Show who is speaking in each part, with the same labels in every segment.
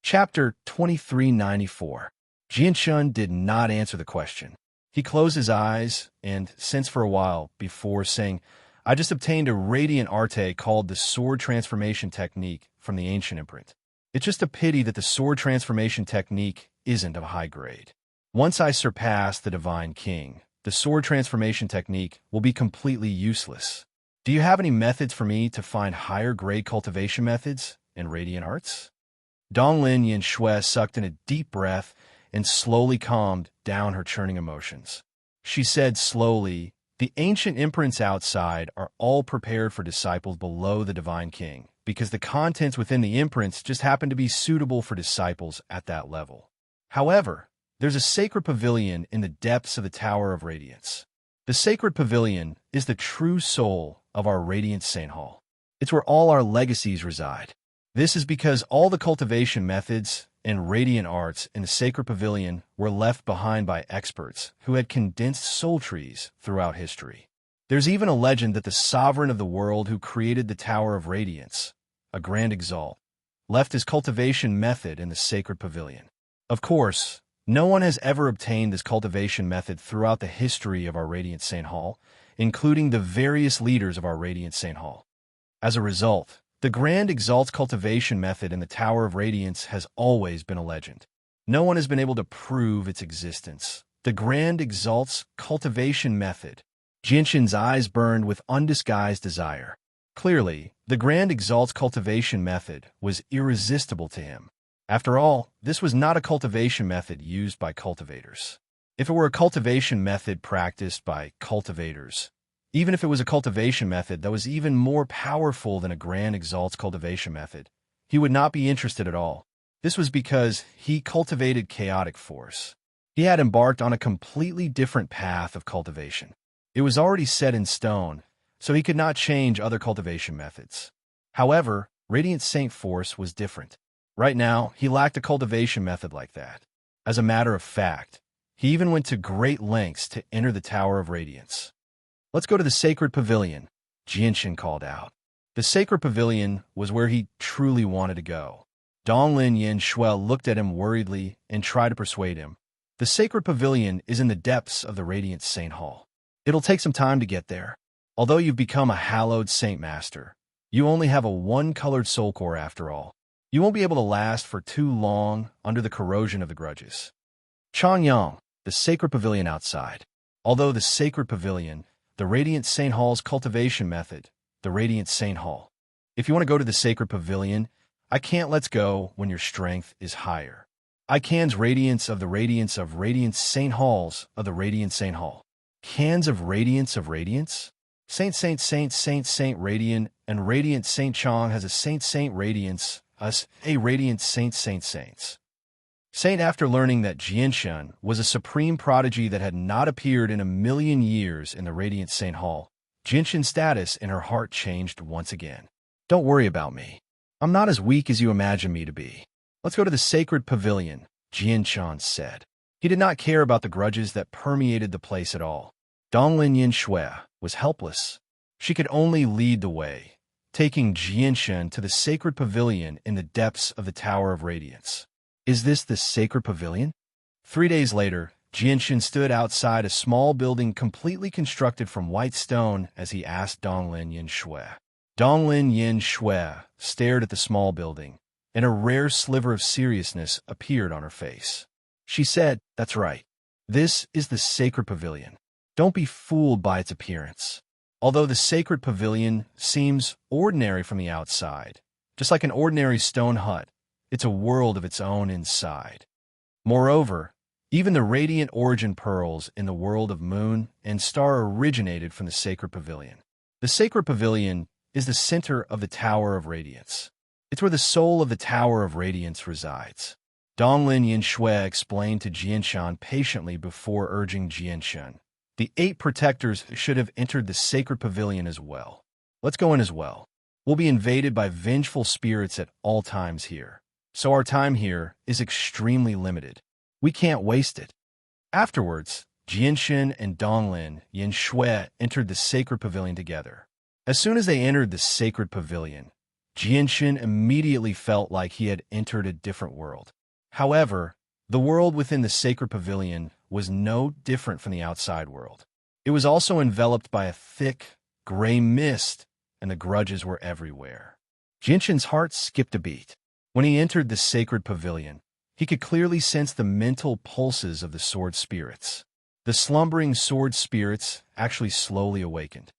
Speaker 1: Chapter 2394. Jianshun did not answer the question. He closed his eyes and sensed for a while before saying, I just obtained a radiant arte called the sword transformation technique from the ancient imprint. It's just a pity that the sword transformation technique isn't of high grade. Once I surpass the Divine King, the sword transformation technique will be completely useless. Do you have any methods for me to find higher grade cultivation methods in radiant arts? Donglin Yinshui sucked in a deep breath and slowly calmed down her churning emotions. She said slowly, the ancient imprints outside are all prepared for disciples below the Divine King, because the contents within the imprints just happen to be suitable for disciples at that level. However, there's a sacred pavilion in the depths of the Tower of Radiance. The sacred pavilion is the true soul of our Radiant Saint Hall. It's where all our legacies reside. This is because all the cultivation methods and radiant arts in the sacred pavilion were left behind by experts who had condensed soul trees throughout history. There's even a legend that the sovereign of the world who created the Tower of Radiance, a grand exalt, left his cultivation method in the sacred pavilion. Of course, no one has ever obtained this cultivation method throughout the history of our Radiant Saint Hall, including the various leaders of our Radiant Saint Hall. As a result, the Grand Exalt's cultivation method in the Tower of Radiance has always been a legend. No one has been able to prove its existence. The Grand Exalt's cultivation method. Jianshun's eyes burned with undisguised desire. Clearly, the Grand Exalt's cultivation method was irresistible to him. After all, this was not a cultivation method used by cultivators. If it were a cultivation method practiced by cultivators, even if it was a cultivation method that was even more powerful than a Grand Exalt's cultivation method, he would not be interested at all. This was because he cultivated chaotic force. He had embarked on a completely different path of cultivation. It was already set in stone, so he could not change other cultivation methods. However, Radiant Saint Force was different. Right now, he lacked a cultivation method like that. As a matter of fact, he even went to great lengths to enter the Tower of Radiance. Let's go to the Sacred Pavilion, Jianshun called out. The Sacred Pavilion was where he truly wanted to go. Donglin Yinshui looked at him worriedly and tried to persuade him. The Sacred Pavilion is in the depths of the Radiant Saint Hall. It'll take some time to get there. Although you've become a hallowed Saint Master, you only have a one-colored soul core after all. You won't be able to last for too long under the corrosion of the grudges. Changyang, the Sacred Pavilion outside. Although the Sacred Pavilion, the Radiant Saint Hall's cultivation method, the Radiant Saint Hall. If you want to go to the Sacred Pavilion, I can't let's go when your strength is higher. I can's radiance of Radiant Saint Halls of the Radiant Saint Hall. Cans of Radiance? Saint Radiant and Radiant Saint Chong has a Saint Radiance, us a Radiant Saints. Saint after learning that Jianshun was a supreme prodigy that had not appeared in a million years in the Radiant Saint Hall, Jianshun's status in her heart changed once again. Don't worry about me. I'm not as weak as you imagine me to be. Let's go to the Sacred Pavilion, Jianshun said. He did not care about the grudges that permeated the place at all. Donglin Yinshui was helpless. She could only lead the way, taking Jianshun to the Sacred Pavilion in the depths of the Tower of Radiance. Is this the Sacred Pavilion? 3 days later, Jianshun stood outside a small building completely constructed from white stone as he asked Donglin Yinshui. Donglin Yinshui stared at the small building, and a rare sliver of seriousness appeared on her face. She said, That's right. This is the Sacred Pavilion. Don't be fooled by its appearance. Although the Sacred Pavilion seems ordinary from the outside, just like an ordinary stone hut, it's a world of its own inside. Moreover, even the radiant origin pearls in the world of Moon and Star originated from the Sacred Pavilion. The Sacred Pavilion is the center of the Tower of Radiance. It's where the soul of the Tower of Radiance resides. Donglin Yinshui explained to Jianshun patiently before urging Jianshun. The 8 protectors should have entered the Sacred Pavilion as well. Let's go in as well. We'll be invaded by vengeful spirits at all times here. So our time here is extremely limited. We can't waste it. Afterwards, Jianshun and Donglin Yinshui entered the Sacred Pavilion together. As soon as they entered the Sacred Pavilion, Jianxun immediately felt like he had entered a different world. However, the world within the sacred pavilion was no different from the outside world. It was also enveloped by a thick, gray mist, and the grudges were everywhere. Jianxun's heart skipped a beat. When he entered the sacred pavilion, he could clearly sense the mental pulses of the sword spirits. The slumbering sword spirits actually slowly awakened.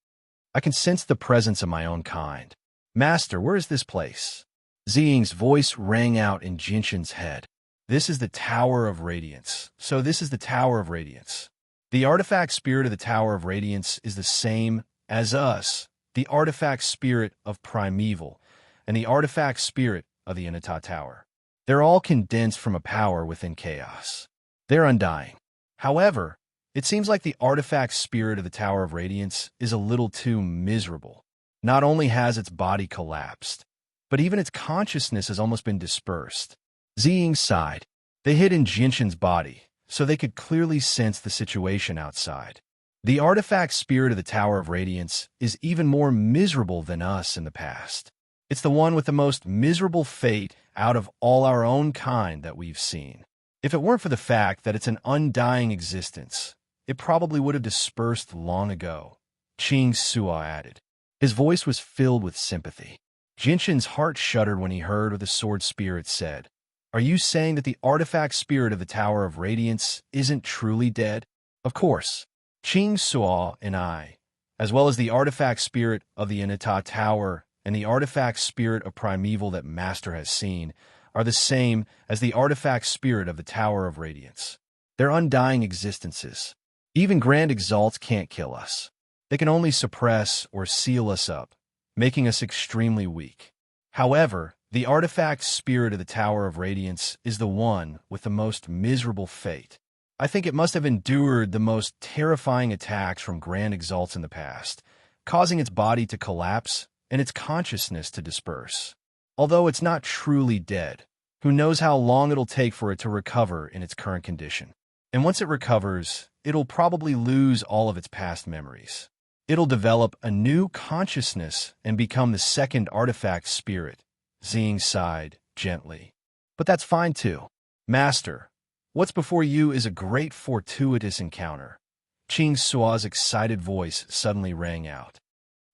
Speaker 1: I can sense the presence of my own kind. Master, where is this place? Ziying's voice rang out in Jianxun's head. This is the Tower of Radiance. So this is the Tower of Radiance. The artifact spirit of the Tower of Radiance is the same as us, the artifact spirit of Primeval, and the artifact spirit of the Inata Tower. They're all condensed from a power within chaos. They're undying. However, it seems like the artifact spirit of the Tower of Radiance is a little too miserable. Not only has its body collapsed, but even its consciousness has almost been dispersed. Ziying sighed. They hid in Jianxun's body, so they could clearly sense the situation outside. The artifact spirit of the Tower of Radiance is even more miserable than us in the past. It's the one with the most miserable fate out of all our own kind that we've seen. If it weren't for the fact that it's an undying existence, it probably would have dispersed long ago, Qing Sua added. His voice was filled with sympathy. Jianxun's heart shuddered when he heard what the sword spirit said. Are you saying that the artifact spirit of the Tower of Radiance isn't truly dead? Of course. Qing Sua and I, as well as the artifact spirit of the Inata Tower and the artifact spirit of Primeval that Master has seen, are the same as the artifact spirit of the Tower of Radiance. They're undying existences. Even Grand Exalts can't kill us. They can only suppress or seal us up, making us extremely weak. However, the artifact spirit of the Tower of Radiance is the one with the most miserable fate. I think it must have endured the most terrifying attacks from Grand Exalts in the past, causing its body to collapse and its consciousness to disperse. Although it's not truly dead, who knows how long it'll take for it to recover in its current condition. And once it recovers, it'll probably lose all of its past memories. It'll develop a new consciousness and become the second artifact spirit. Ziying sighed gently. But that's fine too. Master, what's before you is a great fortuitous encounter. Qing Sua's excited voice suddenly rang out.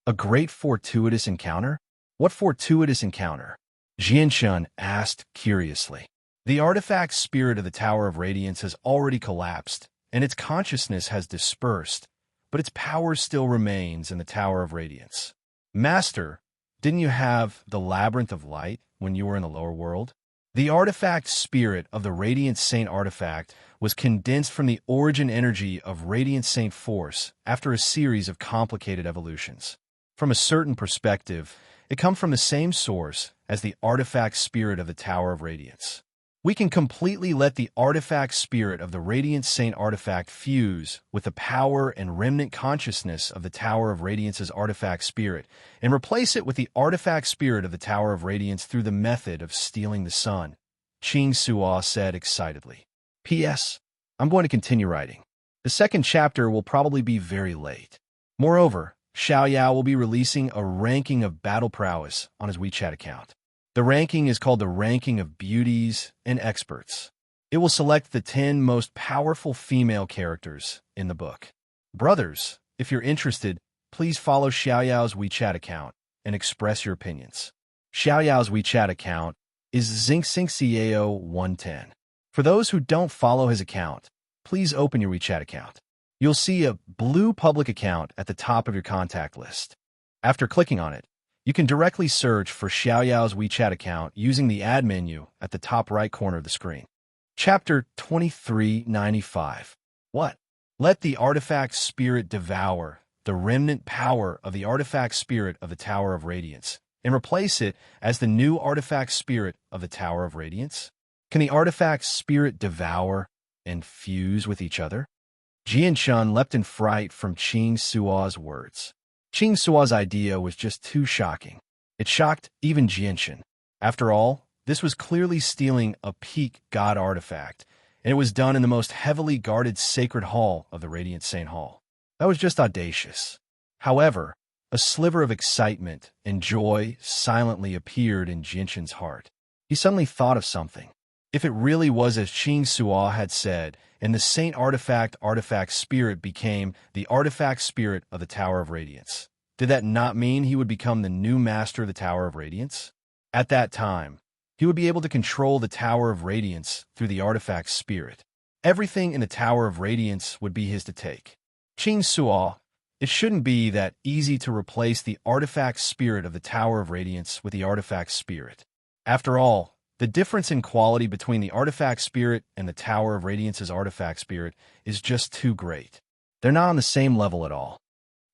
Speaker 1: A great fortuitous encounter? What fortuitous encounter? Jianxun asked curiously. The artifact spirit of the Tower of Radiance has already collapsed, and its consciousness has dispersed, but its power still remains in the Tower of Radiance. Master, didn't you have the Labyrinth of Light when you were in the lower world? The artifact spirit of the Radiant Saint artifact was condensed from the origin energy of Radiant Saint Force after a series of complicated evolutions. From a certain perspective, it comes from the same source as the artifact spirit of the Tower of Radiance. We can completely let the artifact spirit of the Radiant Saint artifact fuse with the power and remnant consciousness of the Tower of Radiance's artifact spirit and replace it with the artifact spirit of the Tower of Radiance through the method of stealing the sun, Qing Sua said excitedly. P.S. I'm going to continue writing. The second chapter will probably be very late. Moreover, Xiaoyao will be releasing a ranking of battle prowess on his WeChat account. The ranking is called the Ranking of Beauties and Experts. It will select the 10 most powerful female characters in the book. Brothers, if you're interested, please follow Xiaoyao's WeChat account and express your opinions. Xiaoyao's WeChat account is ZingXingCiao110. For those who don't follow his account, please open your WeChat account. You'll see a blue public account at the top of your contact list. After clicking on it, you can directly search for Xiaoyao's WeChat account using the add menu at the top right corner of the screen. Chapter 2395. What? Let the artifact spirit devour the remnant power of the artifact spirit of the Tower of Radiance and replace it as the new artifact spirit of the Tower of Radiance? Can the artifact spirit devour and fuse with each other? Jianxun leapt in fright from Qing Sua's words. Qing Sua's idea was just too shocking. It shocked even Jianxun. After all, this was clearly stealing a peak god artifact, and it was done in the most heavily guarded sacred hall of the Radiant Saint Hall. That was just audacious. However, A sliver of excitement and joy silently appeared in Jinshan's heart. He suddenly thought of something. If it really was as Qing Sua had said, and the Saint Artifact Spirit became the Artifact Spirit of the Tower of Radiance, did that not mean he would become the new master of the Tower of Radiance? At that time, he would be able to control the Tower of Radiance through the Artifact Spirit. Everything in the Tower of Radiance would be his to take. Qing Sua, it shouldn't be that easy to replace the Artifact Spirit of the Tower of Radiance with the Artifact Spirit. After all, the difference in quality between the Artifact Spirit and the Tower of Radiance's Artifact Spirit is just too great. They're not on the same level at all.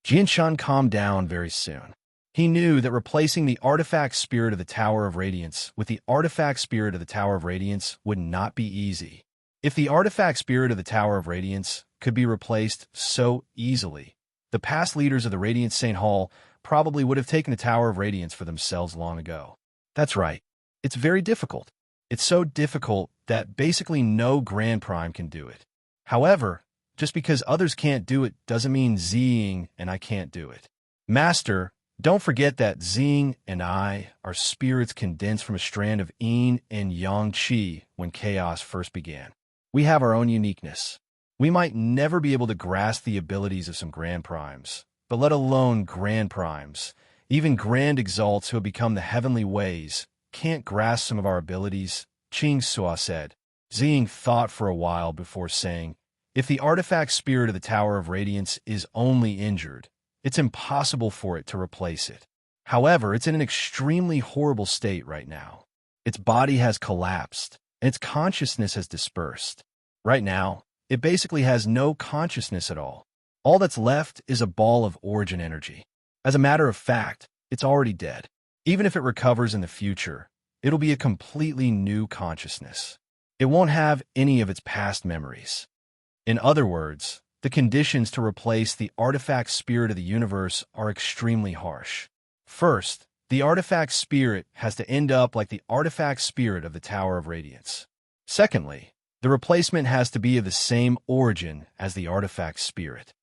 Speaker 1: Jinshan calmed down very soon. He knew that replacing the Artifact Spirit of the Tower of Radiance with the Artifact Spirit of the Tower of Radiance would not be easy. If the Artifact Spirit of the Tower of Radiance could be replaced so easily, the past leaders of the Radiant Saint Hall probably would have taken the Tower of Radiance for themselves long ago. That's right. It's very difficult. It's so difficult that basically no Grand Prime can do it. However, just because others can't do it doesn't mean Ziying and I can't do it. Master, don't forget that Ziying and I are spirits condensed from a strand of yin and yang qi when chaos first began. We have our own uniqueness. We might never be able to grasp the abilities of some Grand Primes, but let alone Grand Primes, even Grand Exalts who have become the heavenly ways, can't grasp some of our abilities, Qing Sua said. Ziying thought for a while before saying, if the Artifact Spirit of the Tower of Radiance is only injured, it's impossible for it to replace it. However, it's in an extremely horrible state right now. Its body has collapsed, and its consciousness has dispersed. Right now, it basically has no consciousness at all. All that's left is a ball of origin energy. As a matter of fact, it's already dead. Even if it recovers in the future, it'll be a completely new consciousness. It won't have any of its past memories. In other words, the conditions to replace the Artifact Spirit of the universe are extremely harsh. First, the Artifact Spirit has to end up like the Artifact Spirit of the Tower of Radiance. Secondly, the replacement has to be of the same origin as the Artifact Spirit.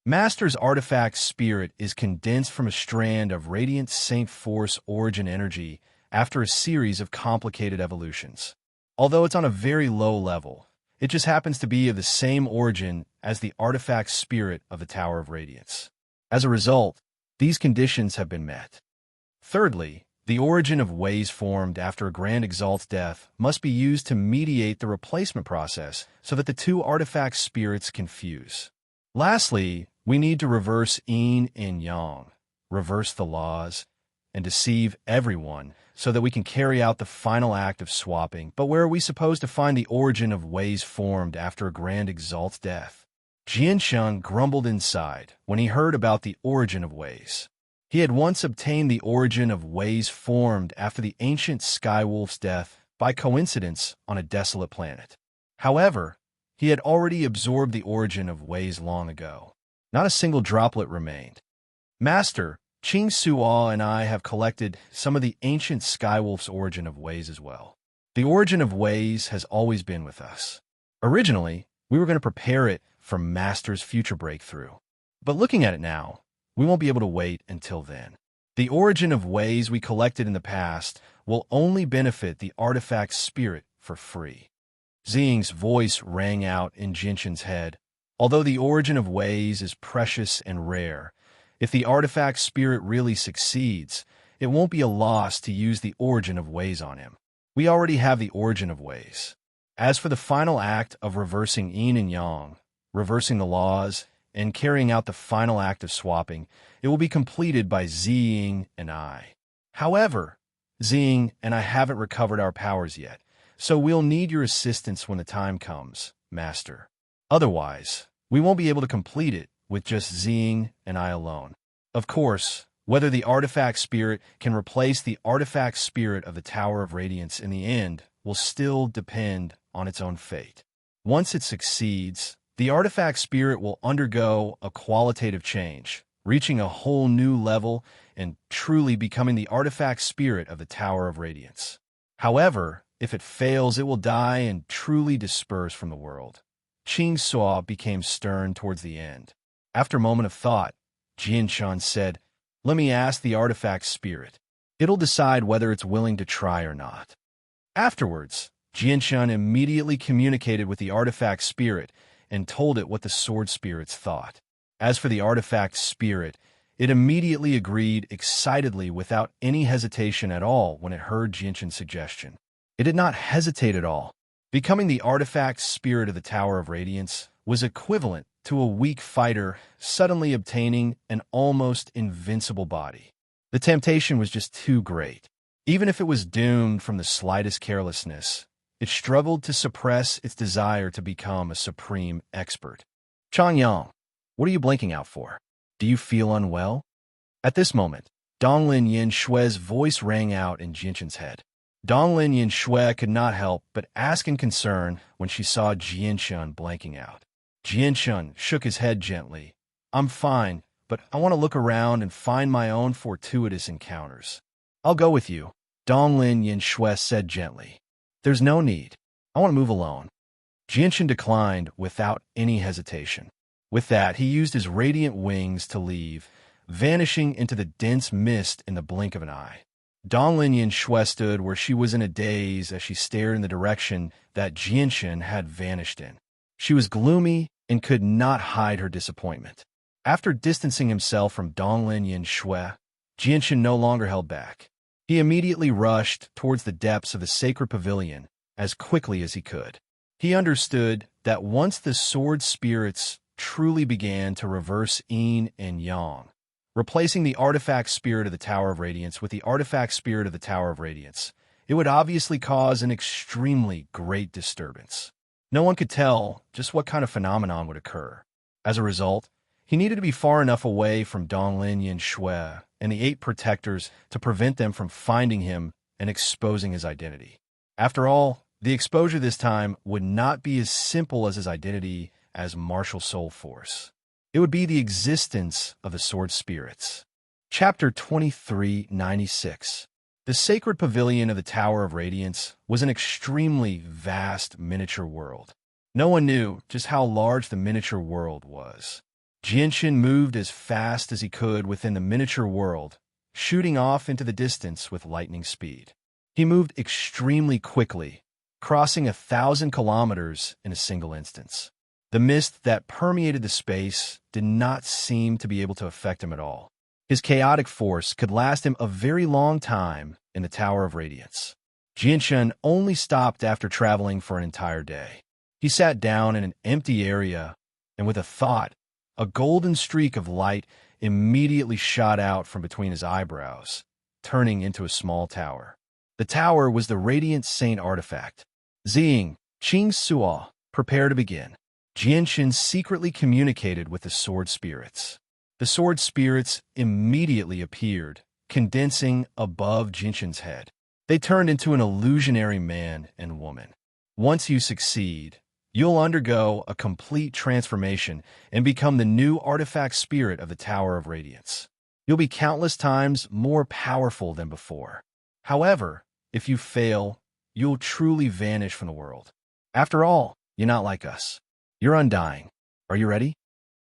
Speaker 1: Master's Artifact Spirit is condensed from a strand of Radiant Saint Force origin energy after a series of complicated evolutions. Although it's on a very low level, it just happens to be of the same origin as the Artifact Spirit of the Tower of Radiance. As a result, these conditions have been met. Thirdly, the origin of ways formed after a Grand Exalt's death must be used to mediate the replacement process so that the two Artifact Spirits can fuse. Lastly, we need to reverse yin and yang, reverse the laws, and deceive everyone so that we can carry out the final act of swapping. But where are we supposed to find the origin of ways formed after a Grand Exalt's death? Jinshan grumbled inside when he heard about the origin of ways. He had once obtained the origin of ways formed after the ancient Skywolf's death by coincidence on a desolate planet. However, he had already absorbed the origin of ways long ago. Not a single droplet remained. Master, Qing Sua and I have collected some of the ancient Skywolf's origin of ways as well. The origin of ways has always been with us. Originally, we were going to prepare it for Master's future breakthrough. But looking at it now, we won't be able to wait until then. The origin of ways we collected in the past will only benefit the Artifact Spirit for free. Ziying's voice rang out in Jinshan's head. Although the origin of ways is precious and rare, if the Artifact Spirit really succeeds, it won't be a loss to use the origin of ways on him. We already have the origin of ways. As for the final act of reversing yin and yang, reversing the laws, and carrying out the final act of swapping, it will be completed by Ziying and I. However, Ziying and I haven't recovered our powers yet, so we'll need your assistance when the time comes, Master. Otherwise, we won't be able to complete it with just Ziying and I alone. Of course, whether the Artifact Spirit can replace the Artifact Spirit of the Tower of Radiance in the end will still depend on its own fate. Once it succeeds, the Artifact Spirit will undergo a qualitative change, reaching a whole new level and truly becoming the Artifact Spirit of the Tower of Radiance. However, if it fails, it will die and truly disperse from the world. Qing Sua became stern towards the end. After a moment of thought, Jinshan said, Let me ask the artifact spirit. It'll decide whether it's willing to try or not. Afterwards, Jianshun immediately communicated with the artifact spirit and told it what the sword spirits thought. As for the artifact spirit, it immediately agreed excitedly without any hesitation at all when it heard Jianshun's suggestion. It did not hesitate at all. Becoming the artifact spirit of the Tower of Radiance was equivalent to a weak fighter suddenly obtaining an almost invincible body. The temptation was just too great. Even if it was doomed from the slightest carelessness, it struggled to suppress its desire to become a supreme expert. Changyang, what are you blinking out for? Do you feel unwell? At this moment, Donglin Yin Shui's voice rang out in Jianshun's head. Donglin Yin Shui could not help but ask in concern when she saw Jianshun blanking out. Jianshun shook his head gently. I'm fine, but I want to look around and find my own fortuitous encounters. I'll go with you, Donglin Yin Shui said gently. There's no need. I want to move alone. Jianshun declined without any hesitation. With that, he used his radiant wings to leave, vanishing into the dense mist in the blink of an eye. Donglin Yin Shui stood where she was in a daze as she stared in the direction that Jianshun had vanished in. She was gloomy and could not hide her disappointment. After distancing himself from Donglin Yin Shui, Jianshun no longer held back. He immediately rushed towards the depths of the sacred pavilion as quickly as he could. He understood that once the sword spirits truly began to reverse yin and yang, replacing the artifact spirit of the Tower of Radiance with the artifact spirit of the Tower of Radiance, it would obviously cause an extremely great disturbance. No one could tell just what kind of phenomenon would occur. As a result, he needed to be far enough away from Donglin Yin Shui and the 8 protectors to prevent them from finding him and exposing his identity. After all, the exposure this time would not be as simple as his identity as martial soul force. It would be the existence of the sword spirits. Chapter 2396. The sacred pavilion of the Tower of Radiance was an extremely vast miniature world. No one knew just how large the miniature world was. Jianshun moved as fast as he could within the miniature world, shooting off into the distance with lightning speed. He moved extremely quickly, crossing 1,000 kilometers in a single instance. The mist that permeated the space did not seem to be able to affect him at all. His chaotic force could last him a very long time in the Tower of Radiance. Jianshun only stopped after traveling for an entire day. He sat down in an empty area, and with a thought, a golden streak of light immediately shot out from between his eyebrows, turning into a small tower. The tower was the Radiant Saint artifact. Ziying, Qing Suo, prepare to begin. Jianshun secretly communicated with the sword spirits. The sword spirits immediately appeared, condensing above Jianshun's head. They turned into an illusionary man and woman. Once you succeed, you'll undergo a complete transformation and become the new artifact spirit of the Tower of Radiance. You'll be countless times more powerful than before. However, if you fail, you'll truly vanish from the world. After all, you're not like us. You're undying. Are you ready?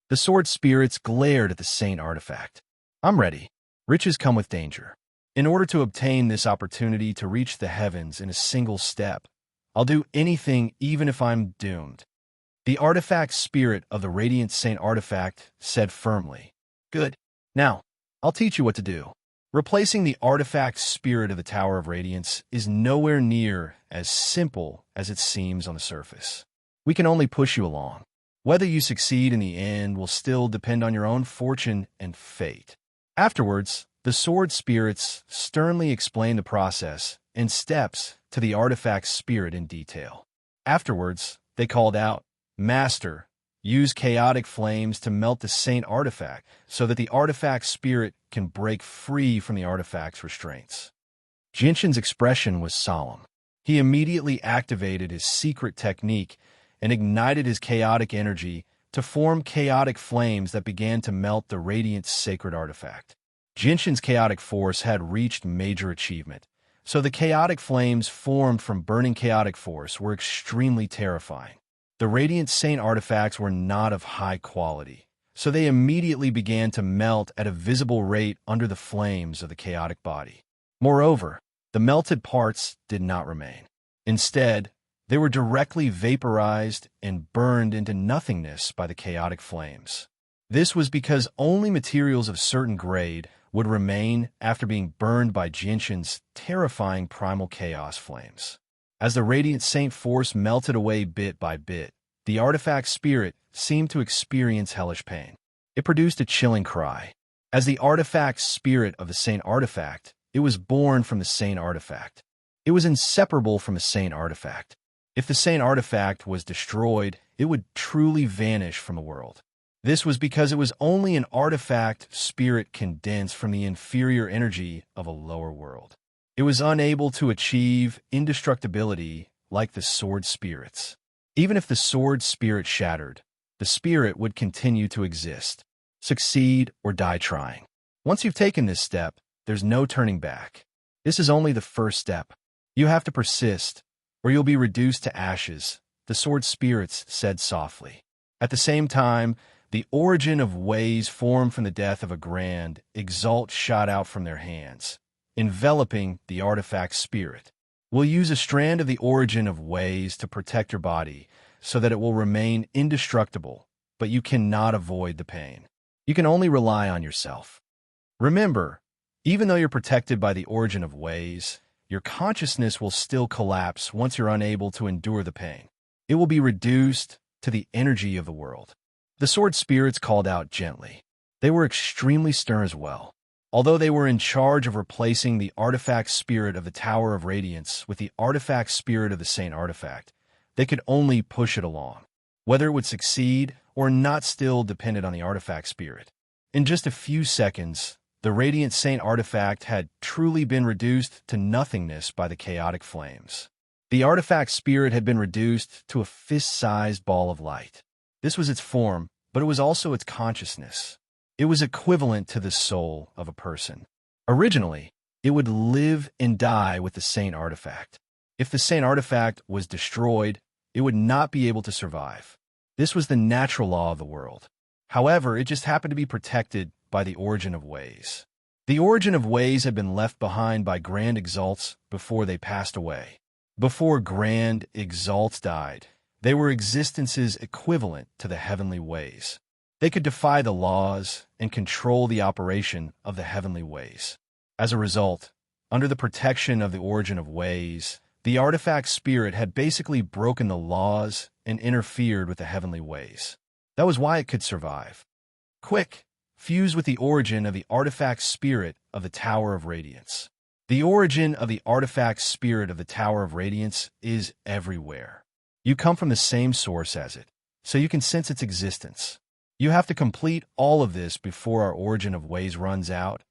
Speaker 1: The sword spirits glared at the saint artifact. I'm ready. Riches come with danger. In order to obtain this opportunity to reach the heavens in a single step, I'll do anything even if I'm doomed. The artifact spirit of the Radiant Saint artifact said firmly. Good. Now, I'll teach you what to do. Replacing the artifact spirit of the Tower of Radiance is nowhere near as simple as it seems on the surface. We can only push you along. Whether you succeed in the end will still depend on your own fortune and fate. Afterwards, the sword spirits sternly explained the process and steps to the artifact spirit in detail. Afterwards, they called out, Master, use chaotic flames to melt the saint artifact so that the artifact spirit can break free from the artifact's restraints. Jianshun's expression was solemn. He immediately activated his secret technique and ignited his chaotic energy to form chaotic flames that began to melt the radiant sacred artifact. Jianshun's chaotic force had reached major achievement, so the chaotic flames formed from burning chaotic force were extremely terrifying. The radiant saint artifacts were not of high quality, so they immediately began to melt at a visible rate under the flames of the chaotic body. Moreover, the melted parts did not remain. Instead, they were directly vaporized and burned into nothingness by the chaotic flames. This was because only materials of certain grade would remain after being burned by Jinshan's terrifying primal chaos flames. As the radiant saint force melted away bit by bit, the artifact spirit seemed to experience hellish pain. It produced a chilling cry. As the artifact spirit of the saint artifact, it was born from the saint artifact. It was inseparable from a saint artifact. If the saint artifact was destroyed, it would truly vanish from the world. This was because it was only an artifact spirit condensed from the inferior energy of a lower world. It was unable to achieve indestructibility like the sword spirits. Even if the sword spirit shattered, the spirit would continue to exist, succeed, or die trying. Once you've taken this step, there's no turning back. This is only the first step. You have to persist, or you'll be reduced to ashes, the sword spirits said softly. At the same time, the origin of ways formed from the death of a grand exalt shot out from their hands, enveloping the artifact spirit. We'll use a strand of the origin of ways to protect your body so that it will remain indestructible, but you cannot avoid the pain. You can only rely on yourself. Remember, even though you're protected by the origin of ways, your consciousness will still collapse once you're unable to endure the pain. It will be reduced to the energy of the world. The sword spirits called out gently. They were extremely stern as well. Although they were in charge of replacing the artifact spirit of the Tower of Radiance with the artifact spirit of the Saint Artifact, they could only push it along. Whether it would succeed or not still depended on the artifact spirit. In just a few seconds, the Radiant Saint Artifact had truly been reduced to nothingness by the chaotic flames. The artifact spirit had been reduced to a fist-sized ball of light. This was its form, but it was also its consciousness. It was equivalent to the soul of a person. Originally, it would live and die with the Saint Artifact. If the Saint Artifact was destroyed, it would not be able to survive. This was the natural law of the world. However, it just happened to be protected by the origin of ways. The origin of ways had been left behind by Grand Exalts before they passed away. Before Grand Exalts died, they were existences equivalent to the heavenly ways. They could defy the laws and control the operation of the heavenly ways. As a result, under the protection of the origin of ways, the artifact spirit had basically broken the laws and interfered with the heavenly ways. That was why it could survive. Quick, fuse with the origin of the artifact spirit of the Tower of Radiance. The origin of the artifact spirit of the Tower of Radiance is everywhere. You come from the same source as it, so you can sense its existence. You have to complete all of this before our origin of ways runs out,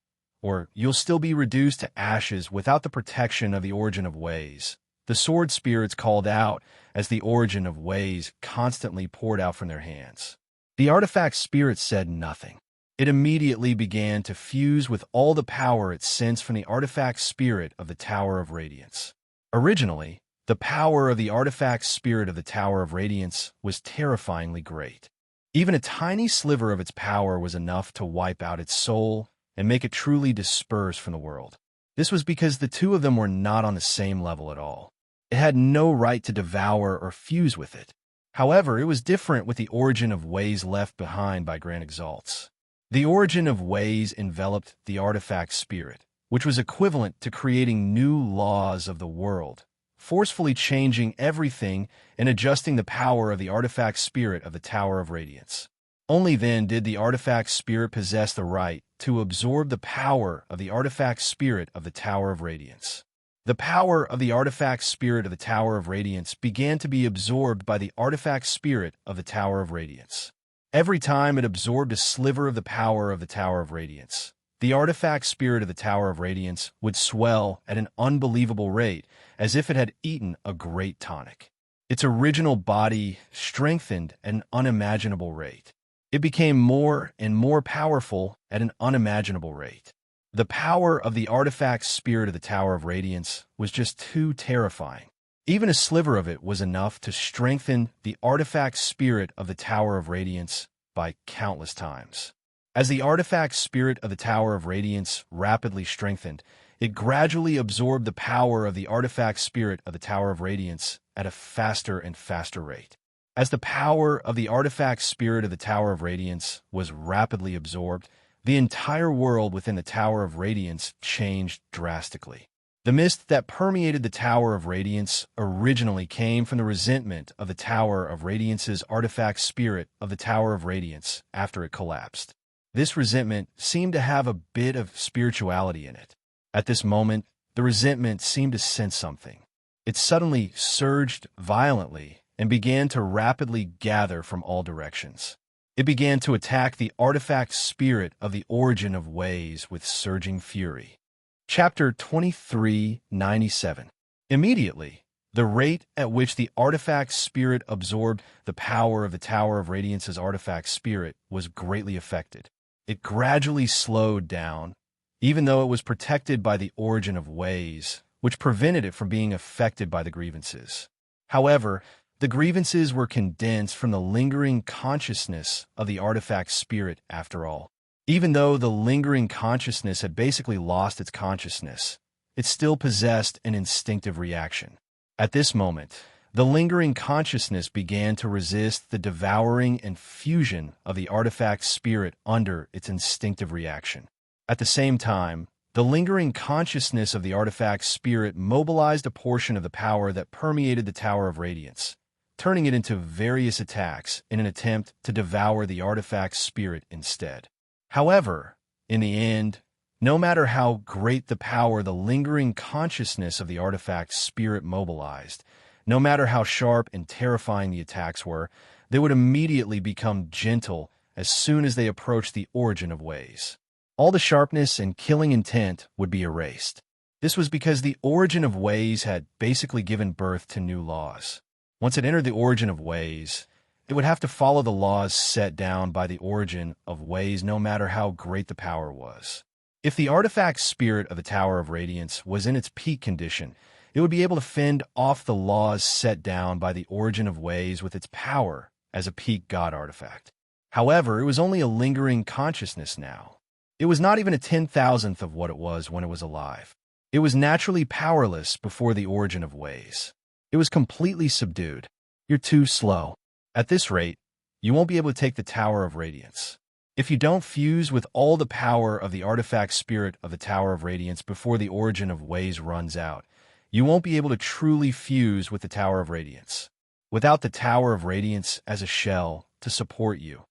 Speaker 1: or you'll still be reduced to ashes without the protection of the origin of ways. The sword spirits called out as the origin of ways constantly poured out from their hands. The artifact spirit said nothing. It immediately began to fuse with all the power it sensed from the artifact spirit of the Tower of Radiance. Originally, the power of the artifact spirit of the Tower of Radiance was terrifyingly great. Even a tiny sliver of its power was enough to wipe out its soul and make it truly disperse from the world. This was because the two of them were not on the same level at all. It had no right to devour or fuse with it. However, it was different with the origin of ways left behind by Grand Exalts. The origin of ways enveloped the artifact spirit, which was equivalent to creating new laws of the world, forcefully changing everything and adjusting the power of the artifact spirit of the Tower of Radiance. Only then did the artifact spirit possess the right to absorb the power of the artifact spirit of the Tower of Radiance. The power of the artifact spirit of the Tower of Radiance began to be absorbed by the artifact spirit of the Tower of Radiance. Every time it absorbed a sliver of the power of the Tower of Radiance, the artifact spirit of the Tower of Radiance would swell at an unbelievable rate, as if it had eaten a great tonic. Its original body strengthened at an unimaginable rate. It became more and more powerful at an unimaginable rate. The power of the artifact spirit of the Tower of Radiance was just too terrifying. Even a sliver of it was enough to strengthen the artifact spirit of the Tower of Radiance by countless times. As the artifact spirit of the Tower of Radiance rapidly strengthened, it gradually absorbed the power of the artifact spirit of the Tower of Radiance at a faster and faster rate. As the power of the artifact spirit of the Tower of Radiance was rapidly absorbed, the entire world within the Tower of Radiance changed drastically. The mist that permeated the Tower of Radiance originally came from the resentment of the Tower of Radiance's artifact spirit of the Tower of Radiance after it collapsed. This resentment seemed to have a bit of spirituality in it. At this moment, the resentment seemed to sense something. It suddenly surged violently and began to rapidly gather from all directions. It began to attack the artifact spirit of the origin of ways with surging fury. Chapter 2397. Immediately, the rate at which the artifact spirit absorbed the power of the Tower of Radiance's artifact spirit was greatly affected. It gradually slowed down, even though it was protected by the origin of ways, which prevented it from being affected by the grievances. However, the grievances were condensed from the lingering consciousness of the artifact spirit after all. Even though the lingering consciousness had basically lost its consciousness, it still possessed an instinctive reaction. At this moment, the lingering consciousness began to resist the devouring and fusion of the artifact spirit under its instinctive reaction. At the same time, the lingering consciousness of the artifact spirit mobilized a portion of the power that permeated the Tower of Radiance, turning it into various attacks in an attempt to devour the artifact spirit instead. However, in the end, no matter how great the power the lingering consciousness of the artifact spirit mobilized, no matter how sharp and terrifying the attacks were, they would immediately become gentle as soon as they approached the origin of ways. All the sharpness and killing intent would be erased. This was because the origin of ways had basically given birth to new laws. Once it entered the origin of ways, it would have to follow the laws set down by the origin of ways no matter how great the power was. If the artifact spirit of the Tower of Radiance was in its peak condition, it would be able to fend off the laws set down by the origin of ways with its power as a peak god artifact. However, it was only a lingering consciousness now. It was not even a 10,000th of what it was when it was alive. It was naturally powerless before the origin of ways. It was completely subdued. You're too slow. At this rate, you won't be able to take the Tower of Radiance. If you don't fuse with all the power of the artifact spirit of the Tower of Radiance before the origin of ways runs out, you won't be able to truly fuse with the Tower of Radiance. Without the Tower of Radiance as a shell to support you,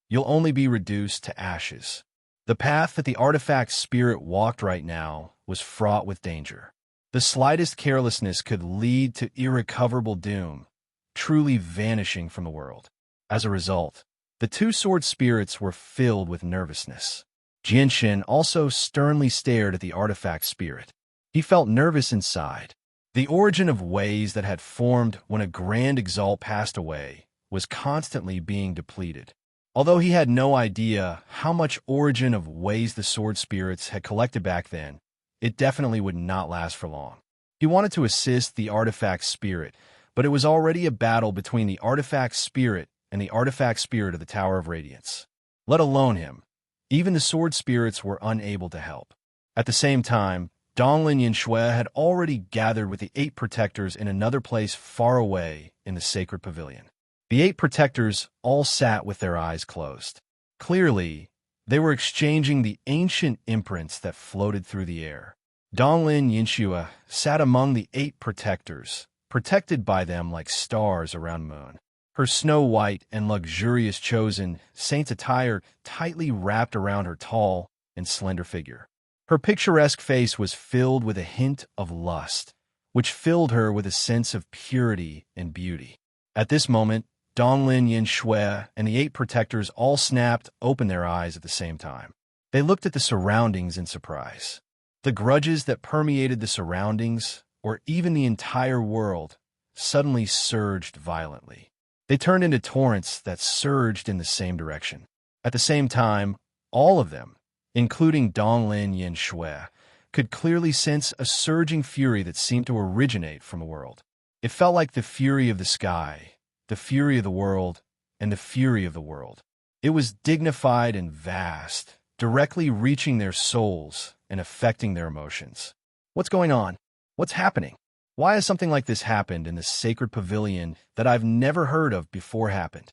Speaker 1: you'll only be reduced to ashes. The path that the artifact spirit walked right now was fraught with danger. The slightest carelessness could lead to irrecoverable doom, truly vanishing from the world. As a result, the two sword spirits were filled with nervousness. Jinshin also sternly stared at the artifact spirit. He felt nervous inside. The origin of ways that had formed when a Grand Exalt passed away was constantly being depleted. Although he had no idea how much origin of ways the sword spirits had collected back then, it definitely would not last for long. He wanted to assist the artifact spirit, but it was already a battle between the artifact spirit and the artifact spirit of the Tower of Radiance. Let alone him, even the sword spirits were unable to help. At the same time, Donglin Yinxue had already gathered with the 8 protectors in another place far away in the sacred pavilion. The 8 protectors all sat with their eyes closed. Clearly, they were exchanging the ancient imprints that floated through the air. Donglin Yinxue sat among the 8 protectors, protected by them like stars around moon. Her snow-white and luxurious chosen saint's attire tightly wrapped around her tall and slender figure. Her picturesque face was filled with a hint of lust, which filled her with a sense of purity and beauty. At this moment, Donglin Yinxue and the 8 protectors all snapped open their eyes at the same time. They looked at the surroundings in surprise. The grudges that permeated the surroundings, or even the entire world, suddenly surged violently. They turned into torrents that surged in the same direction. At the same time, all of them, including Donglin Yinxue, could clearly sense a surging fury that seemed to originate from the world. It felt like the fury of the sky, the fury of the world, and the fury of the world. It was dignified and vast, directly reaching their souls and affecting their emotions. What's going on? What's happening? Why has something like this happened in this sacred pavilion that I've never heard of before happened?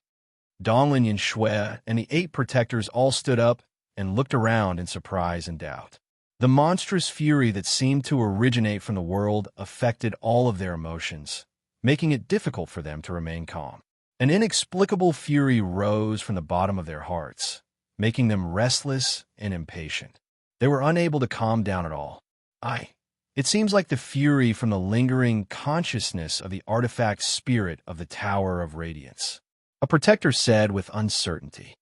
Speaker 1: Donglin and Shui and the 8 protectors all stood up and looked around in surprise and doubt. The monstrous fury that seemed to originate from the world affected all of their emotions, making it difficult for them to remain calm. An inexplicable fury rose from the bottom of their hearts, making them restless and impatient. They were unable to calm down at all. It seems like the fury from the lingering consciousness of the artifact spirit of the Tower of Radiance. A protector said with uncertainty.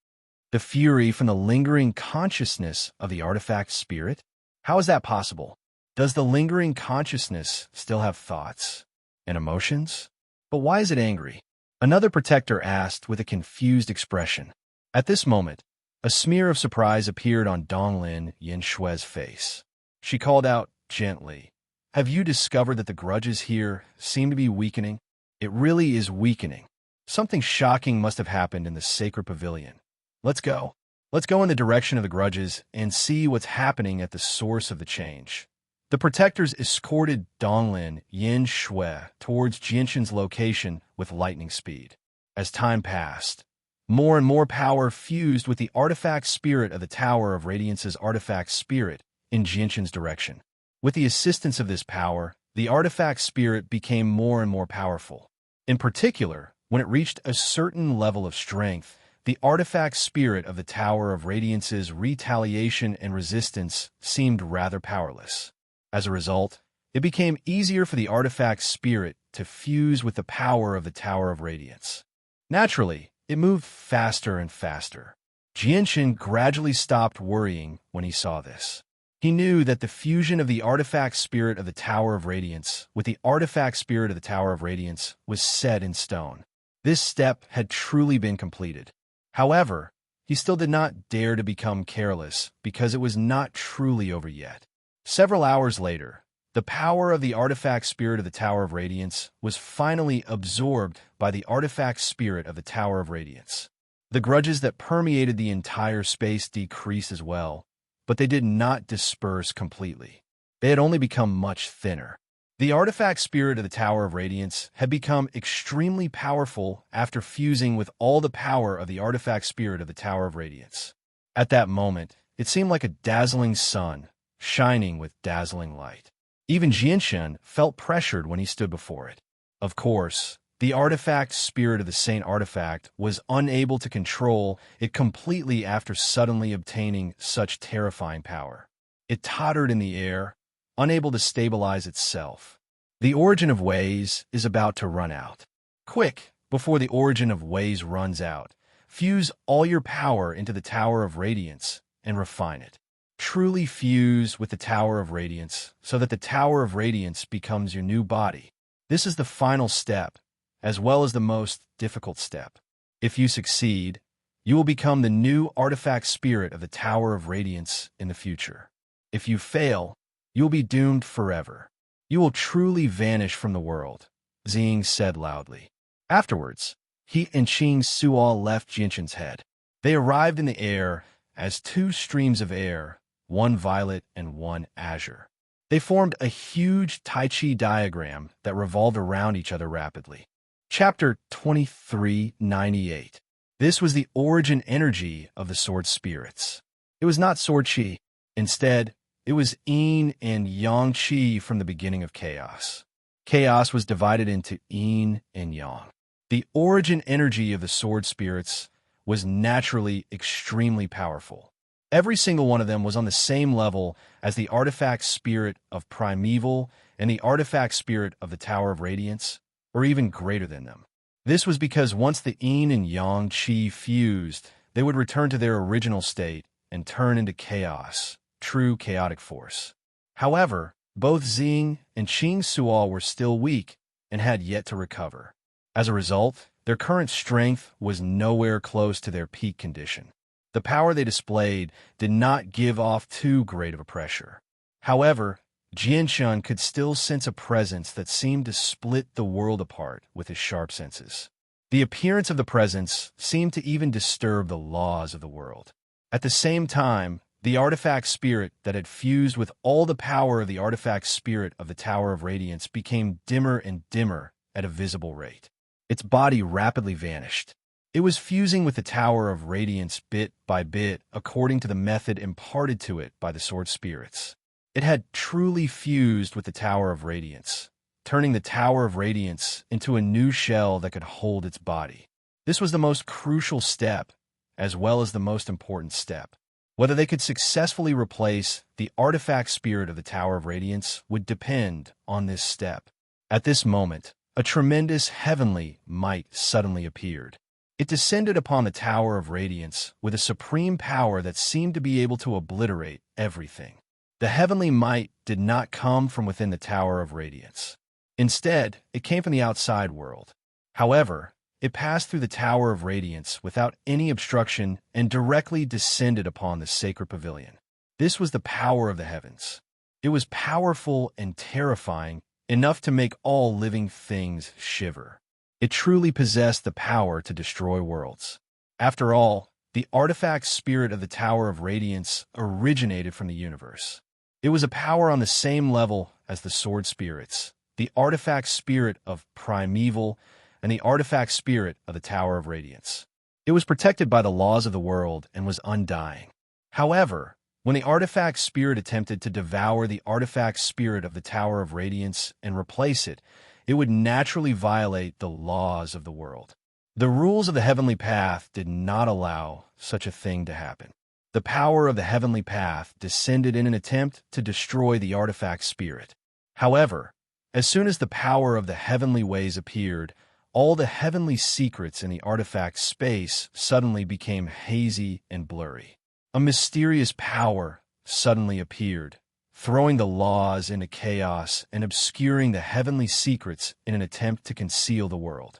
Speaker 1: The fury from the lingering consciousness of the artifact spirit? How is that possible? Does the lingering consciousness still have thoughts and emotions? But why is it angry? Another protector asked with a confused expression. At this moment, a smear of surprise appeared on Donglin Yinshue's face. She called out gently, "Have you discovered that the grudges here seem to be weakening? It really is weakening. Something shocking must have happened in the sacred pavilion. Let's go. Let's go in the direction of the grudges and see what's happening at the source of the change." The protectors escorted Donglin Yinshue towards Jinshan's location with lightning speed. As time passed, more and more power fused with the artifact spirit of the Tower of Radiance's artifact spirit in Jinshan's direction. With the assistance of this power, the artifact spirit became more and more powerful. In particular, when it reached a certain level of strength, the artifact spirit of the Tower of Radiance's retaliation and resistance seemed rather powerless. As a result, it became easier for the artifact spirit to fuse with the power of the Tower of Radiance. Naturally, it moved faster and faster. Jinshan gradually stopped worrying when he saw this. He knew that the fusion of the artifact spirit of the Tower of Radiance with the artifact spirit of the Tower of Radiance was set in stone. This step had truly been completed. However, he still did not dare to become careless because it was not truly over yet. Several hours later, the power of the artifact spirit of the Tower of Radiance was finally absorbed by the artifact spirit of the Tower of Radiance. The grudges that permeated the entire space decreased as well, but they did not disperse completely. They had only become much thinner. The artifact spirit of the Tower of Radiance had become extremely powerful after fusing with all the power of the artifact spirit of the Tower of Radiance. At that moment, it seemed like a dazzling sun, shining with dazzling light. Even Jinshan felt pressured when he stood before it. Of course, the artifact spirit of the Saint Artifact was unable to control it completely after suddenly obtaining such terrifying power. It tottered in the air, unable to stabilize itself. The origin of ways is about to run out. Quick, before the origin of ways runs out, fuse all your power into the Tower of Radiance and refine it. Truly fuse with the Tower of Radiance so that the Tower of Radiance becomes your new body. This is the final step, as well as the most difficult step. If you succeed, you will become the new artifact spirit of the Tower of Radiance in the future. If you fail, you will be doomed forever. You will truly vanish from the world, Xing said loudly. Afterwards, he and Qing Suo left Jinshan's head. They arrived in the air as 2 streams of air, one violet and one azure. They formed a huge Tai Chi diagram that revolved around each other rapidly. Chapter 2398. This was the origin energy of the sword spirits. It was not sword chi. Instead, it was yin and yang chi from the beginning of chaos. Chaos was divided into yin and yang. The origin energy of the sword spirits was naturally extremely powerful. Every single one of them was on the same level as the artifact spirit of Primeval and the artifact spirit of the Tower of Radiance, or even greater than them. This was because once the yin and yang chi fused, they would return to their original state and turn into chaos, true chaotic force. However, both Xing and Qing Suo were still weak and had yet to recover. As a result, their current strength was nowhere close to their peak condition. The power they displayed did not give off too great of a pressure. However, Jinshan could still sense a presence that seemed to split the world apart with his sharp senses. The appearance of the presence seemed to even disturb the laws of the world. At the same time, the artifact spirit that had fused with all the power of the artifact spirit of the Tower of Radiance became dimmer and dimmer at a visible rate. Its body rapidly vanished. It was fusing with the Tower of Radiance bit by bit according to the method imparted to it by the sword spirits. It had truly fused with the Tower of Radiance, turning the Tower of Radiance into a new shell that could hold its body. This was the most crucial step, as well as the most important step. Whether they could successfully replace the artifact spirit of the Tower of Radiance would depend on this step. At this moment, a tremendous heavenly might suddenly appeared. It descended upon the Tower of Radiance with a supreme power that seemed to be able to obliterate everything. The heavenly might did not come from within the Tower of Radiance. Instead, it came from the outside world. However, it passed through the Tower of Radiance without any obstruction and directly descended upon the sacred pavilion. This was the power of the heavens. It was powerful and terrifying, enough to make all living things shiver. It truly possessed the power to destroy worlds. After all, the artifact spirit of the Tower of Radiance originated from the universe. It was a power on the same level as the sword spirits, the artifact spirit of primeval, and the artifact spirit of the Tower of Radiance. It was protected by the laws of the world and was undying. However, when the artifact spirit attempted to devour the artifact spirit of the Tower of Radiance and replace it, it would naturally violate the laws of the world. The rules of the heavenly path did not allow such a thing to happen. The power of the heavenly path descended in an attempt to destroy the artifact spirit. However, as soon as the power of the heavenly ways appeared, all the heavenly secrets in the artifact space suddenly became hazy and blurry. A mysterious power suddenly appeared, throwing the laws into chaos and obscuring the heavenly secrets in an attempt to conceal the world.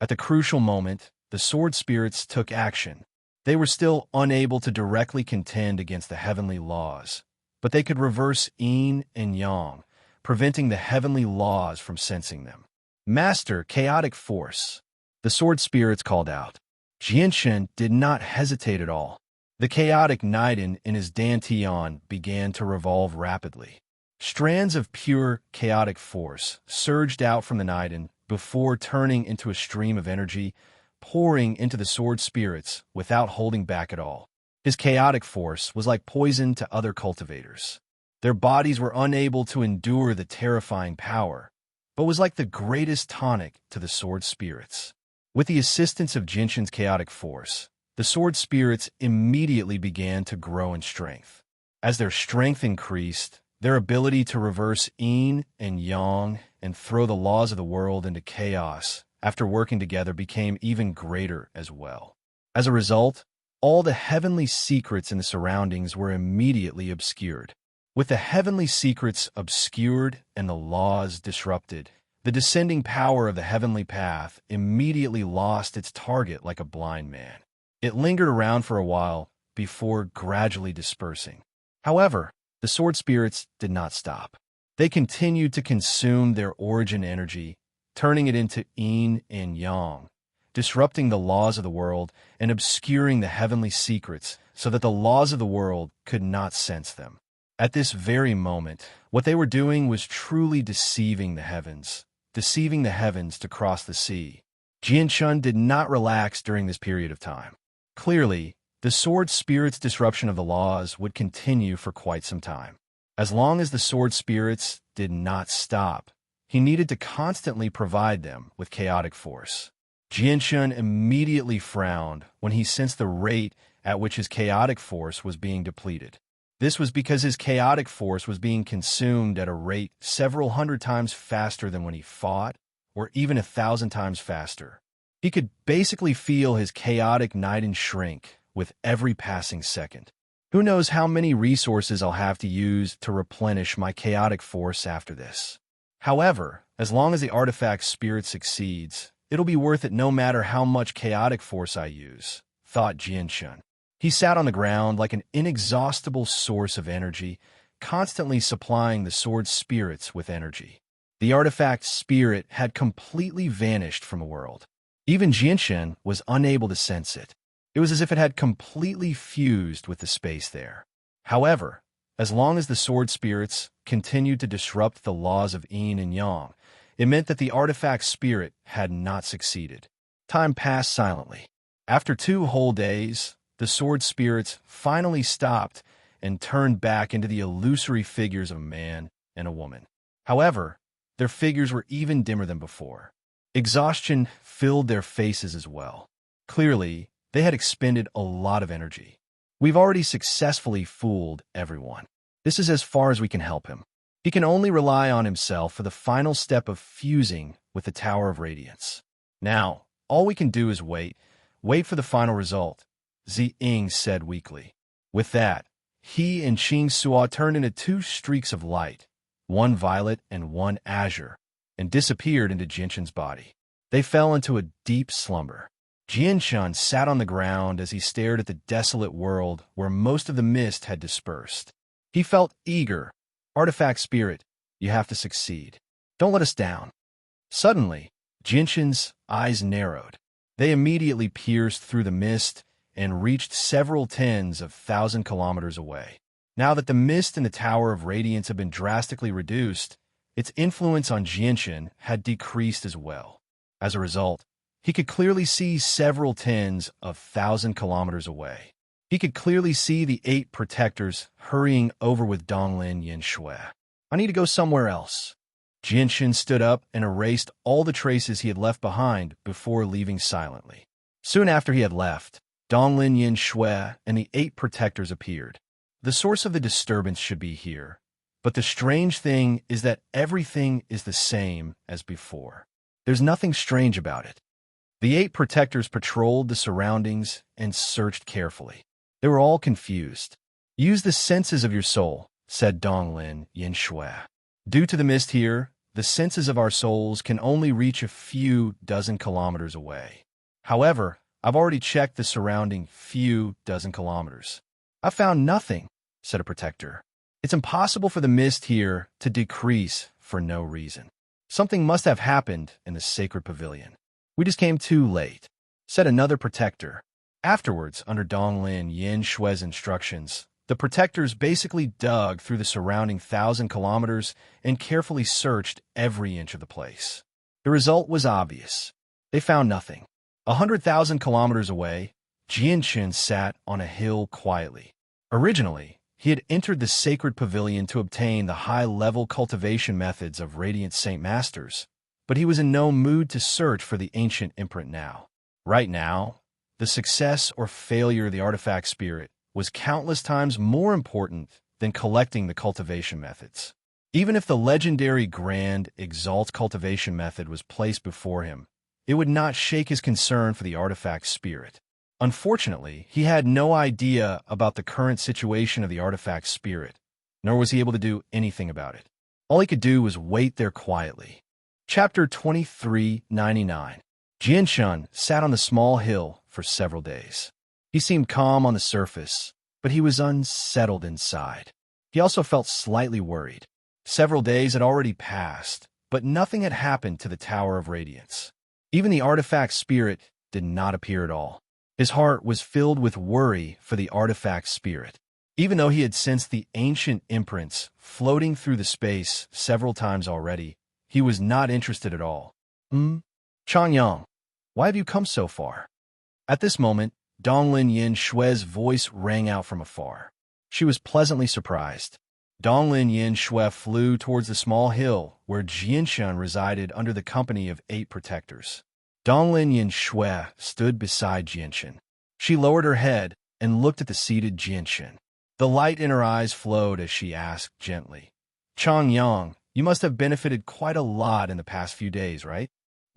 Speaker 1: At the crucial moment, the sword spirits took action. They were still unable to directly contend against the heavenly laws, but they could reverse yin and yang, preventing the heavenly laws from sensing them. Master, chaotic force, the sword spirits called out. Jianshan did not hesitate at all. The chaotic Niden in his dantian began to revolve rapidly. Strands of pure chaotic force surged out from the Niden before turning into a stream of energy, pouring into the sword spirits without holding back at all. His chaotic force was like poison to other cultivators. Their bodies were unable to endure the terrifying power, but was like the greatest tonic to the sword spirits. With the assistance of Jinshan's chaotic force, the sword spirits immediately began to grow in strength. As their strength increased, their ability to reverse yin and yang and throw the laws of the world into chaos after working together became even greater as well. As a result, all the heavenly secrets in the surroundings were immediately obscured. With the heavenly secrets obscured and the laws disrupted, the descending power of the heavenly path immediately lost its target like a blind man. It lingered around for a while before gradually dispersing. However, the sword spirits did not stop. They continued to consume their origin energy, turning it into yin and yang, disrupting the laws of the world and obscuring the heavenly secrets so that the laws of the world could not sense them. At this very moment, what they were doing was truly deceiving the heavens to cross the sea. Jianshan did not relax during this period of time. Clearly, the sword spirit's disruption of the laws would continue for quite some time. As long as the sword spirits did not stop, he needed to constantly provide them with chaotic force. Jianshan immediately frowned when he sensed the rate at which his chaotic force was being depleted. This was because his chaotic force was being consumed at a rate several hundred times faster than when he fought, or even 1,000 times faster. He could basically feel his chaotic Niden shrink with every passing second. Who knows how many resources I'll have to use to replenish my chaotic force after this. However, as long as the artifact spirit succeeds, it'll be worth it no matter how much chaotic force I use, thought Jianshan. He sat on the ground like an inexhaustible source of energy, constantly supplying the sword spirits with energy. The artifact spirit had completely vanished from the world. Even Jianshan was unable to sense it. It was as if it had completely fused with the space there. However, as long as the sword spirits continued to disrupt the laws of yin and yang, it meant that the artifact spirit had not succeeded. Time passed silently. After 2 whole days, the sword spirits finally stopped and turned back into the illusory figures of a man and a woman. However, their figures were even dimmer than before. Exhaustion filled their faces as well. Clearly, they had expended a lot of energy. We've already successfully fooled everyone. This is as far as we can help him. He can only rely on himself for the final step of fusing with the Tower of Radiance. Now, all we can do is wait for the final result, Zi Ying said weakly. With that, he and Qing Suo turned into 2 streaks of light, one violet and one azure, and disappeared into Jianshan's body. They fell into a deep slumber. Jianshan sat on the ground as he stared at the desolate world where most of the mist had dispersed. He felt eager. Artifact spirit, you have to succeed. Don't let us down. Suddenly, Jianshan's eyes narrowed. They immediately pierced through the mist and reached several tens of thousand kilometers away. Now that the mist in the Tower of Radiance had been drastically reduced, its influence on Jianshan had decreased as well. As a result, he could clearly see several tens of thousand kilometers away. He could clearly see the 8 protectors hurrying over with Donglin Yinshui. I need to go somewhere else. Jianshan stood up and erased all the traces he had left behind before leaving silently. Soon after he had left, Donglin Yinshui and the 8 protectors appeared. The source of the disturbance should be here, but the strange thing is that everything is the same as before. There's nothing strange about it. The 8 protectors patrolled the surroundings and searched carefully. They were all confused. Use the senses of your soul, said Donglin Yinshui. Due to the mist here, the senses of our souls can only reach a few dozen kilometers away. However, I've already checked the surrounding few dozen kilometers. I found nothing, said a protector. It's impossible for the mist here to decrease for no reason. Something must have happened in the sacred pavilion. We just came too late, said another protector. Afterwards, under Donglin Yinshui's instructions, the protectors basically dug through the surrounding 1,000 kilometers and carefully searched every inch of the place. The result was obvious. They found nothing. 100,000 kilometers away, Jianshan sat on a hill quietly. Originally, he had entered the sacred pavilion to obtain the high-level cultivation methods of Radiant Saint Masters, but he was in no mood to search for the ancient imprint now. Right now, the success or failure of the artifact spirit was countless times more important than collecting the cultivation methods. Even if the legendary Grand Exalt cultivation method was placed before him, it would not shake his concern for the artifact spirit. Unfortunately, he had no idea about the current situation of the artifact spirit, nor was he able to do anything about it. All he could do was wait there quietly. Chapter 2399. Jianshan sat on the small hill for several days. He seemed calm on the surface, but he was unsettled inside. He also felt slightly worried. Several days had already passed, but nothing had happened to the Tower of Radiance. Even the artifact spirit did not appear at all. His heart was filled with worry for the artifact spirit. Even though he had sensed the ancient imprints floating through the space several times already, he was not interested at all. Changyang, why have you come so far? At this moment, Donglin Yinshui's voice rang out from afar. She was pleasantly surprised. Donglin Yinshui flew towards the small hill where Jianshan resided under the company of 8 protectors. Donglin Yinshui stood beside Jianshan. She lowered her head and looked at the seated Jianshan. The light in her eyes flowed as she asked gently, Changyang, you must have benefited quite a lot in the past few days, right?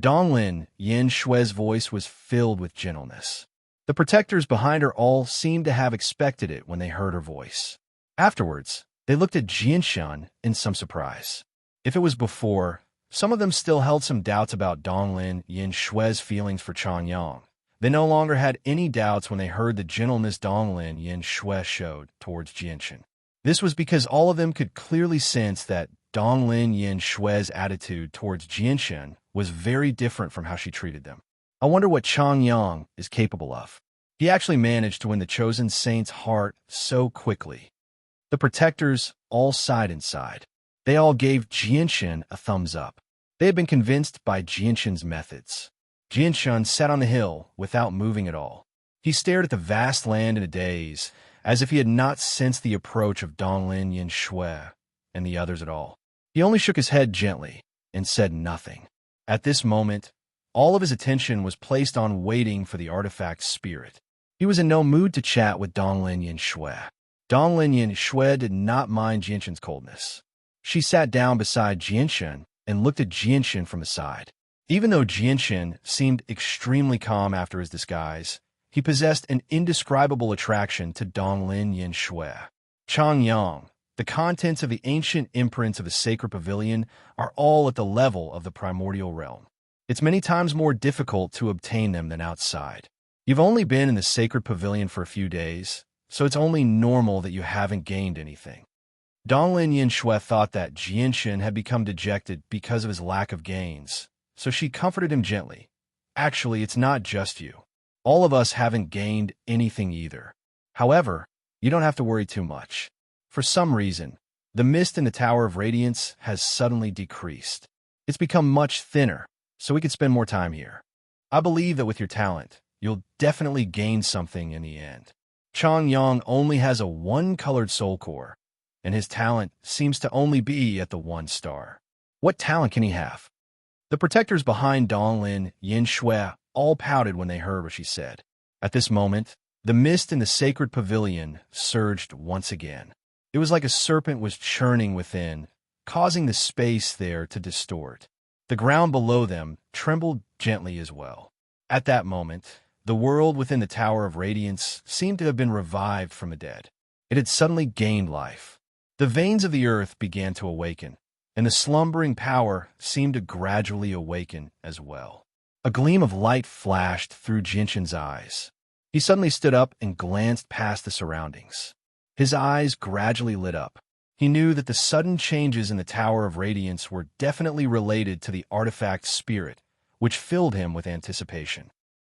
Speaker 1: Donglin Yinshui's voice was filled with gentleness. The protectors behind her all seemed to have expected it when they heard her voice. Afterwards, they looked at Jianshan in some surprise. If it was before, some of them still held some doubts about Donglin Yinshui's feelings for Changyang. They no longer had any doubts when they heard the gentleness Donglin Yinshui showed towards Jianshan. This was because all of them could clearly sense that Donglin Yinshui's attitude towards Jianshan was very different from how she treated them. I wonder what Chang Yang is capable of. He actually managed to win the chosen saint's heart so quickly. The protectors all sighed inside. They all gave Jianshan a thumbs up. They had been convinced by Jianshan's methods. Jianshan sat on the hill without moving at all. He stared at the vast land in a daze, as if he had not sensed the approach of Donglin Yinshui and the others at all. He only shook his head gently and said nothing. At this moment, all of his attention was placed on waiting for the artifact's spirit. He was in no mood to chat with Donglin Yinshui. Donglin Yinshui did not mind Jianshan's coldness. She sat down beside Jianshan and looked at Jianshan from the side. Even though Jianshan seemed extremely calm after his disguise, he possessed an indescribable attraction to Donglin Yinshui. Chang Yang, the contents of the ancient imprints of the sacred pavilion are all at the level of the primordial realm. It's many times more difficult to obtain them than outside. You've only been in the sacred pavilion for a few days, so it's only normal that you haven't gained anything. Donglin Yinshui thought that Jianshan had become dejected because of his lack of gains, so she comforted him gently. Actually, it's not just you. All of us haven't gained anything either. However, you don't have to worry too much. For some reason, the mist in the Tower of Radiance has suddenly decreased. It's become much thinner, so we could spend more time here. I believe that with your talent, you'll definitely gain something in the end. Chang Yang only has a one-colored soul core, and his talent seems to only be at the 1 star. What talent can he have? The protectors behind Donglin Yinshui all pouted when they heard what she said. At this moment, the mist in the sacred pavilion surged once again. It was like a serpent was churning within, causing the space there to distort. The ground below them trembled gently as well. At that moment, the world within the Tower of Radiance seemed to have been revived from the dead. It had suddenly gained life. The veins of the earth began to awaken, and the slumbering power seemed to gradually awaken as well. A gleam of light flashed through Jianshan's eyes. He suddenly stood up and glanced past the surroundings. His eyes gradually lit up. He knew that the sudden changes in the Tower of Radiance were definitely related to the artifact's spirit, which filled him with anticipation.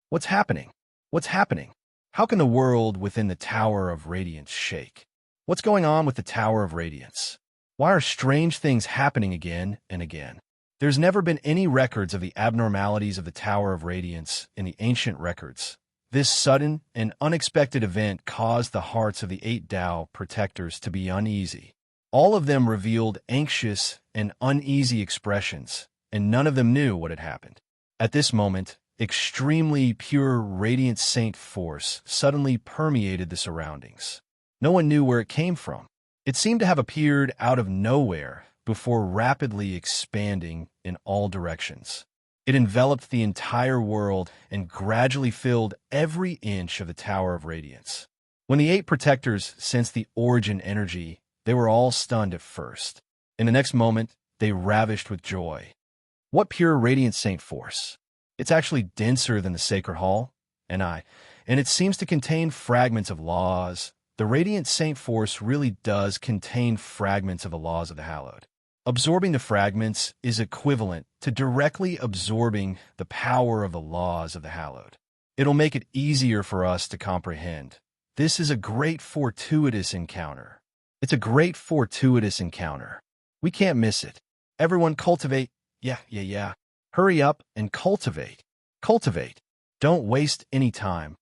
Speaker 1: What's happening? What's happening? How can the world within the Tower of Radiance shake? What's going on with the Tower of Radiance? Why are strange things happening again and again? There's never been any records of the abnormalities of the Tower of Radiance in the ancient records. This sudden and unexpected event caused the hearts of the 8 Tao protectors to be uneasy. All of them revealed anxious and uneasy expressions, and none of them knew what had happened. At this moment, extremely pure radiant saint force suddenly permeated the surroundings. No one knew where it came from. It seemed to have appeared out of nowhere before rapidly expanding in all directions. It enveloped the entire world and gradually filled every inch of the Tower of Radiance. When the 8 protectors sensed the origin energy, they were all stunned at first. In the next moment, they ravished with joy. What pure radiant saint force! It's actually denser than the Sacred Hall, and it seems to contain fragments of laws. The radiant saint force really does contain fragments of the laws of the Hallowed. Absorbing the fragments is equivalent to directly absorbing the power of the laws of the Hallowed. It'll make it easier for us to comprehend. This is a great fortuitous encounter. It's a great fortuitous encounter. We can't miss it. Everyone cultivate. Yeah. Hurry up and cultivate. Cultivate. Don't waste any time.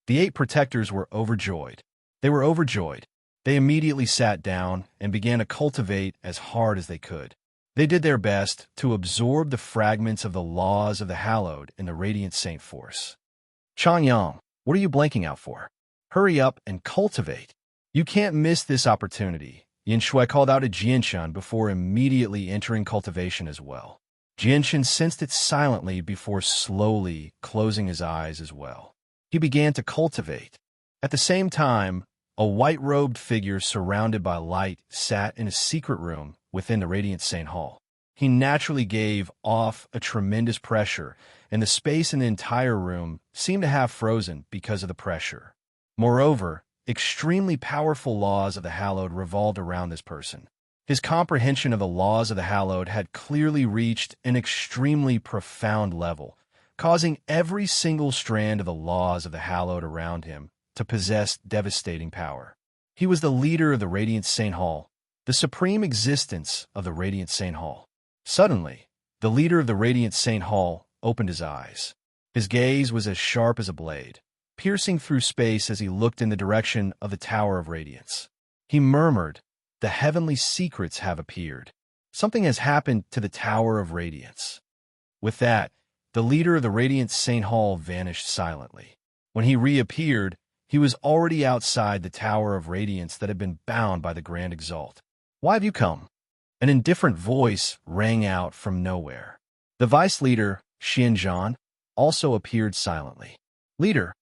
Speaker 1: The 8 protectors were overjoyed. They were overjoyed. They immediately sat down and began to cultivate as hard as they could. They did their best to absorb the fragments of the laws of the Hallowed in the Radiant Saint Force. Chang Yang, what are you blanking out for? Hurry up and cultivate. You can't miss this opportunity. Yinshui called out to Jianshan before immediately entering cultivation as well. Jianshan sensed it silently before slowly closing his eyes as well. He began to cultivate. At the same time, a white-robed figure surrounded by light sat in a secret room within the Radiant Saint Hall. He naturally gave off a tremendous pressure, and the space in the entire room seemed to have frozen because of the pressure. Moreover, extremely powerful laws of the Hallowed revolved around this person. His comprehension of the laws of the Hallowed had clearly reached an extremely profound level, causing every single strand of the laws of the hallowed around him to possess devastating power. He was the leader of the Radiant Saint Hall, the supreme existence of the Radiant Saint Hall. Suddenly, the leader of the Radiant Saint Hall opened his eyes. His gaze was as sharp as a blade, piercing through space as he looked in the direction of the Tower of Radiance. He murmured, "The heavenly secrets have appeared. Something has happened to the Tower of Radiance." With that, the leader of the Radiant Saint Hall vanished silently. When he reappeared, he was already outside the Tower of Radiance that had been bound by the Grand Exalt. "Why have you come?" An indifferent voice rang out from nowhere. The vice leader, Xianzhan, also appeared silently. "Leader,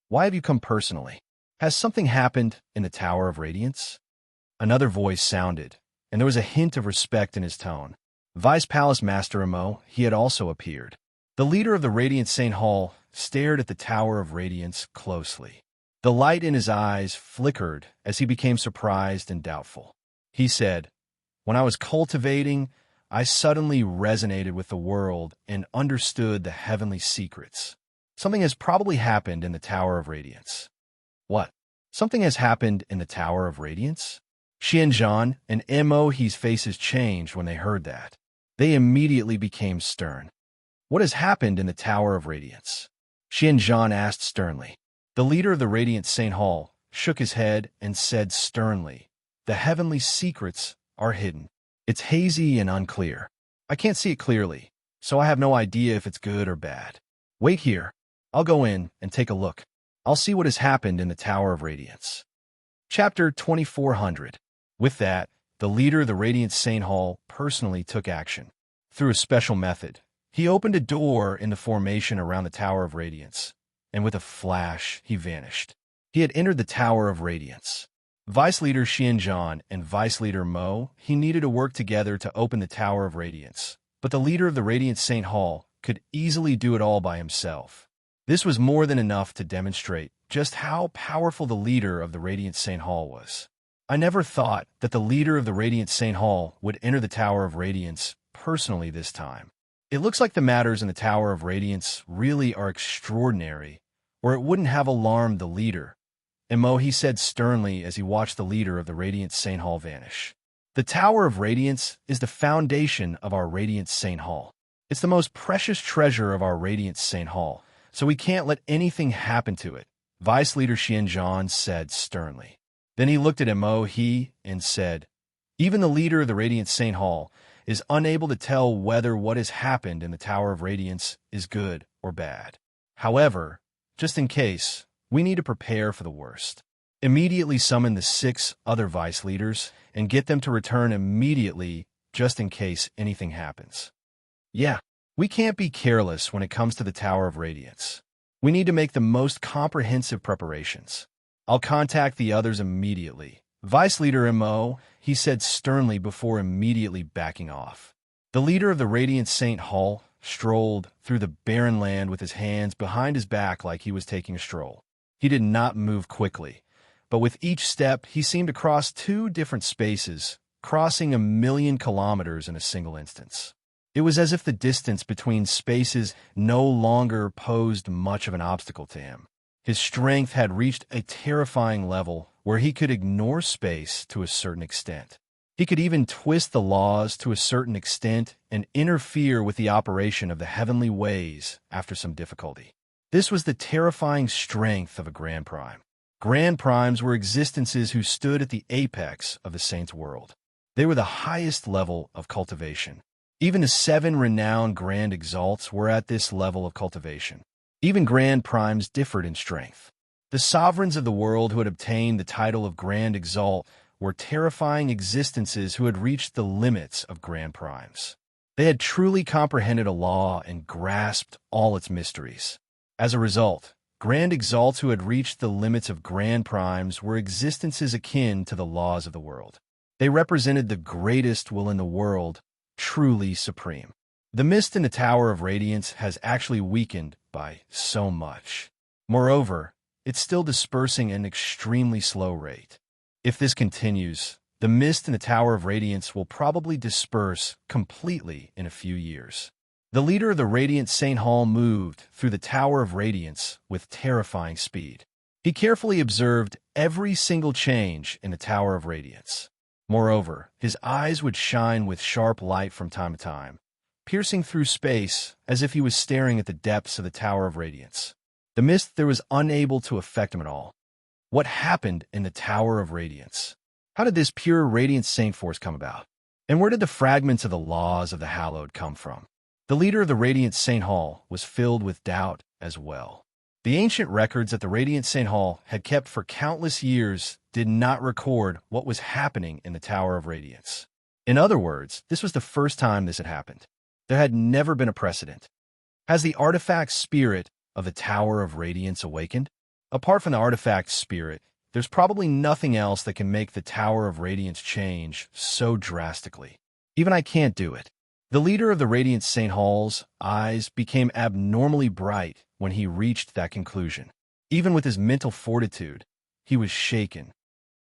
Speaker 1: why have you come personally? Has something happened in the Tower of Radiance?" Another voice sounded, and there was a hint of respect in his tone. Vice Palace Master Emo, he had also appeared. The leader of the Radiant Saint Hall stared at the Tower of Radiance closely. The light in his eyes flickered as he became surprised and doubtful. He said, "When I was cultivating, I suddenly resonated with the world and understood the heavenly secrets. Something has probably happened in the Tower of Radiance." "What? Something has happened in the Tower of Radiance?" Xianzhan and Emo's faces changed when they heard that. They immediately became stern. "What has happened in the Tower of Radiance?" Xianzhan asked sternly. The leader of the Radiant Saint Hall shook his head and said sternly, "The heavenly secrets are hidden. It's hazy and unclear. I can't see it clearly, so I have no idea if it's good or bad. Wait here. I'll go in and take a look. I'll see what has happened in the Tower of Radiance." Chapter 2400. With that, the leader of the Radiant Saint Hall personally took action. Through a special method, he opened a door in the formation around the Tower of Radiance, and with a flash, he vanished. He had entered the Tower of Radiance. Vice Leader Xianzhan and Vice Leader Mo, he needed to work together to open the Tower of Radiance, but the leader of the Radiant Saint Hall could easily do it all by himself. This was more than enough to demonstrate just how powerful the leader of the Radiant Saint Hall was. I never thought that the leader of the Radiant Saint Hall would enter the Tower of Radiance personally this time. It looks like the matters in the Tower of Radiance really are extraordinary, or it wouldn't have alarmed the leader. Emo, he said sternly as he watched the leader of the Radiant Saint Hall vanish. "The Tower of Radiance is the foundation of our Radiant Saint Hall. It's the most precious treasure of our Radiant Saint Hall, so we can't let anything happen to it," Vice Leader Xianzhan said sternly. Then he looked at Emo and said, "Even the leader of the Radiant Saint Hall is unable to tell whether what has happened in the Tower of Radiance is good or bad. However, just in case, we need to prepare for the worst. Immediately summon the 6 other vice leaders and get them to return immediately just in case anything happens. Yeah, we can't be careless when it comes to the Tower of Radiance. We need to make the most comprehensive preparations. I'll contact the others immediately." Vice Leader Mo, he said sternly before immediately backing off. The leader of the Radiant Saint Hall strolled through the barren land with his hands behind his back like he was taking a stroll. He did not move quickly, but with each step he seemed to cross 2 different spaces, crossing 1,000,000 kilometers in a single instance. It was as if the distance between spaces no longer posed much of an obstacle to him. His strength had reached a terrifying level where he could ignore space to a certain extent. He could even twist the laws to a certain extent and interfere with the operation of the heavenly ways after some difficulty. This was the terrifying strength of a Grand Prime. Grand Primes were existences who stood at the apex of the Saint's world. They were the highest level of cultivation. Even the 7 renowned Grand Exalts were at this level of cultivation. Even Grand Primes differed in strength. The sovereigns of the world who had obtained the title of Grand Exalt were terrifying existences who had reached the limits of Grand Primes. They had truly comprehended a law and grasped all its mysteries. As a result, Grand Exalts who had reached the limits of Grand Primes were existences akin to the laws of the world. They represented the greatest will in the world, truly supreme. The mist in the Tower of Radiance has actually weakened by so much. Moreover, it's still dispersing at an extremely slow rate. If this continues, the mist in the Tower of Radiance will probably disperse completely in a few years. The leader of the Radiant St. Hall moved through the Tower of Radiance with terrifying speed. He carefully observed every single change in the Tower of Radiance. Moreover, his eyes would shine with sharp light from time to time, piercing through space as if he was staring at the depths of the Tower of Radiance. The mist there was unable to affect him at all. What happened in the Tower of Radiance? How did this pure radiant saint force come about? And where did the fragments of the laws of the hallowed come from? The leader of the Radiant St. Hall was filled with doubt as well. The ancient records that the Radiant St. Hall had kept for countless years did not record what was happening in the Tower of Radiance. In other words, this was the first time this had happened. There had never been a precedent. Has the artifact spirit of the Tower of Radiance awakened? Apart from the artifact spirit, there's probably nothing else that can make the Tower of Radiance change so drastically. Even I can't do it. The leader of the Radiant St. Hall's eyes became abnormally bright when he reached that conclusion. Even with his mental fortitude, he was shaken.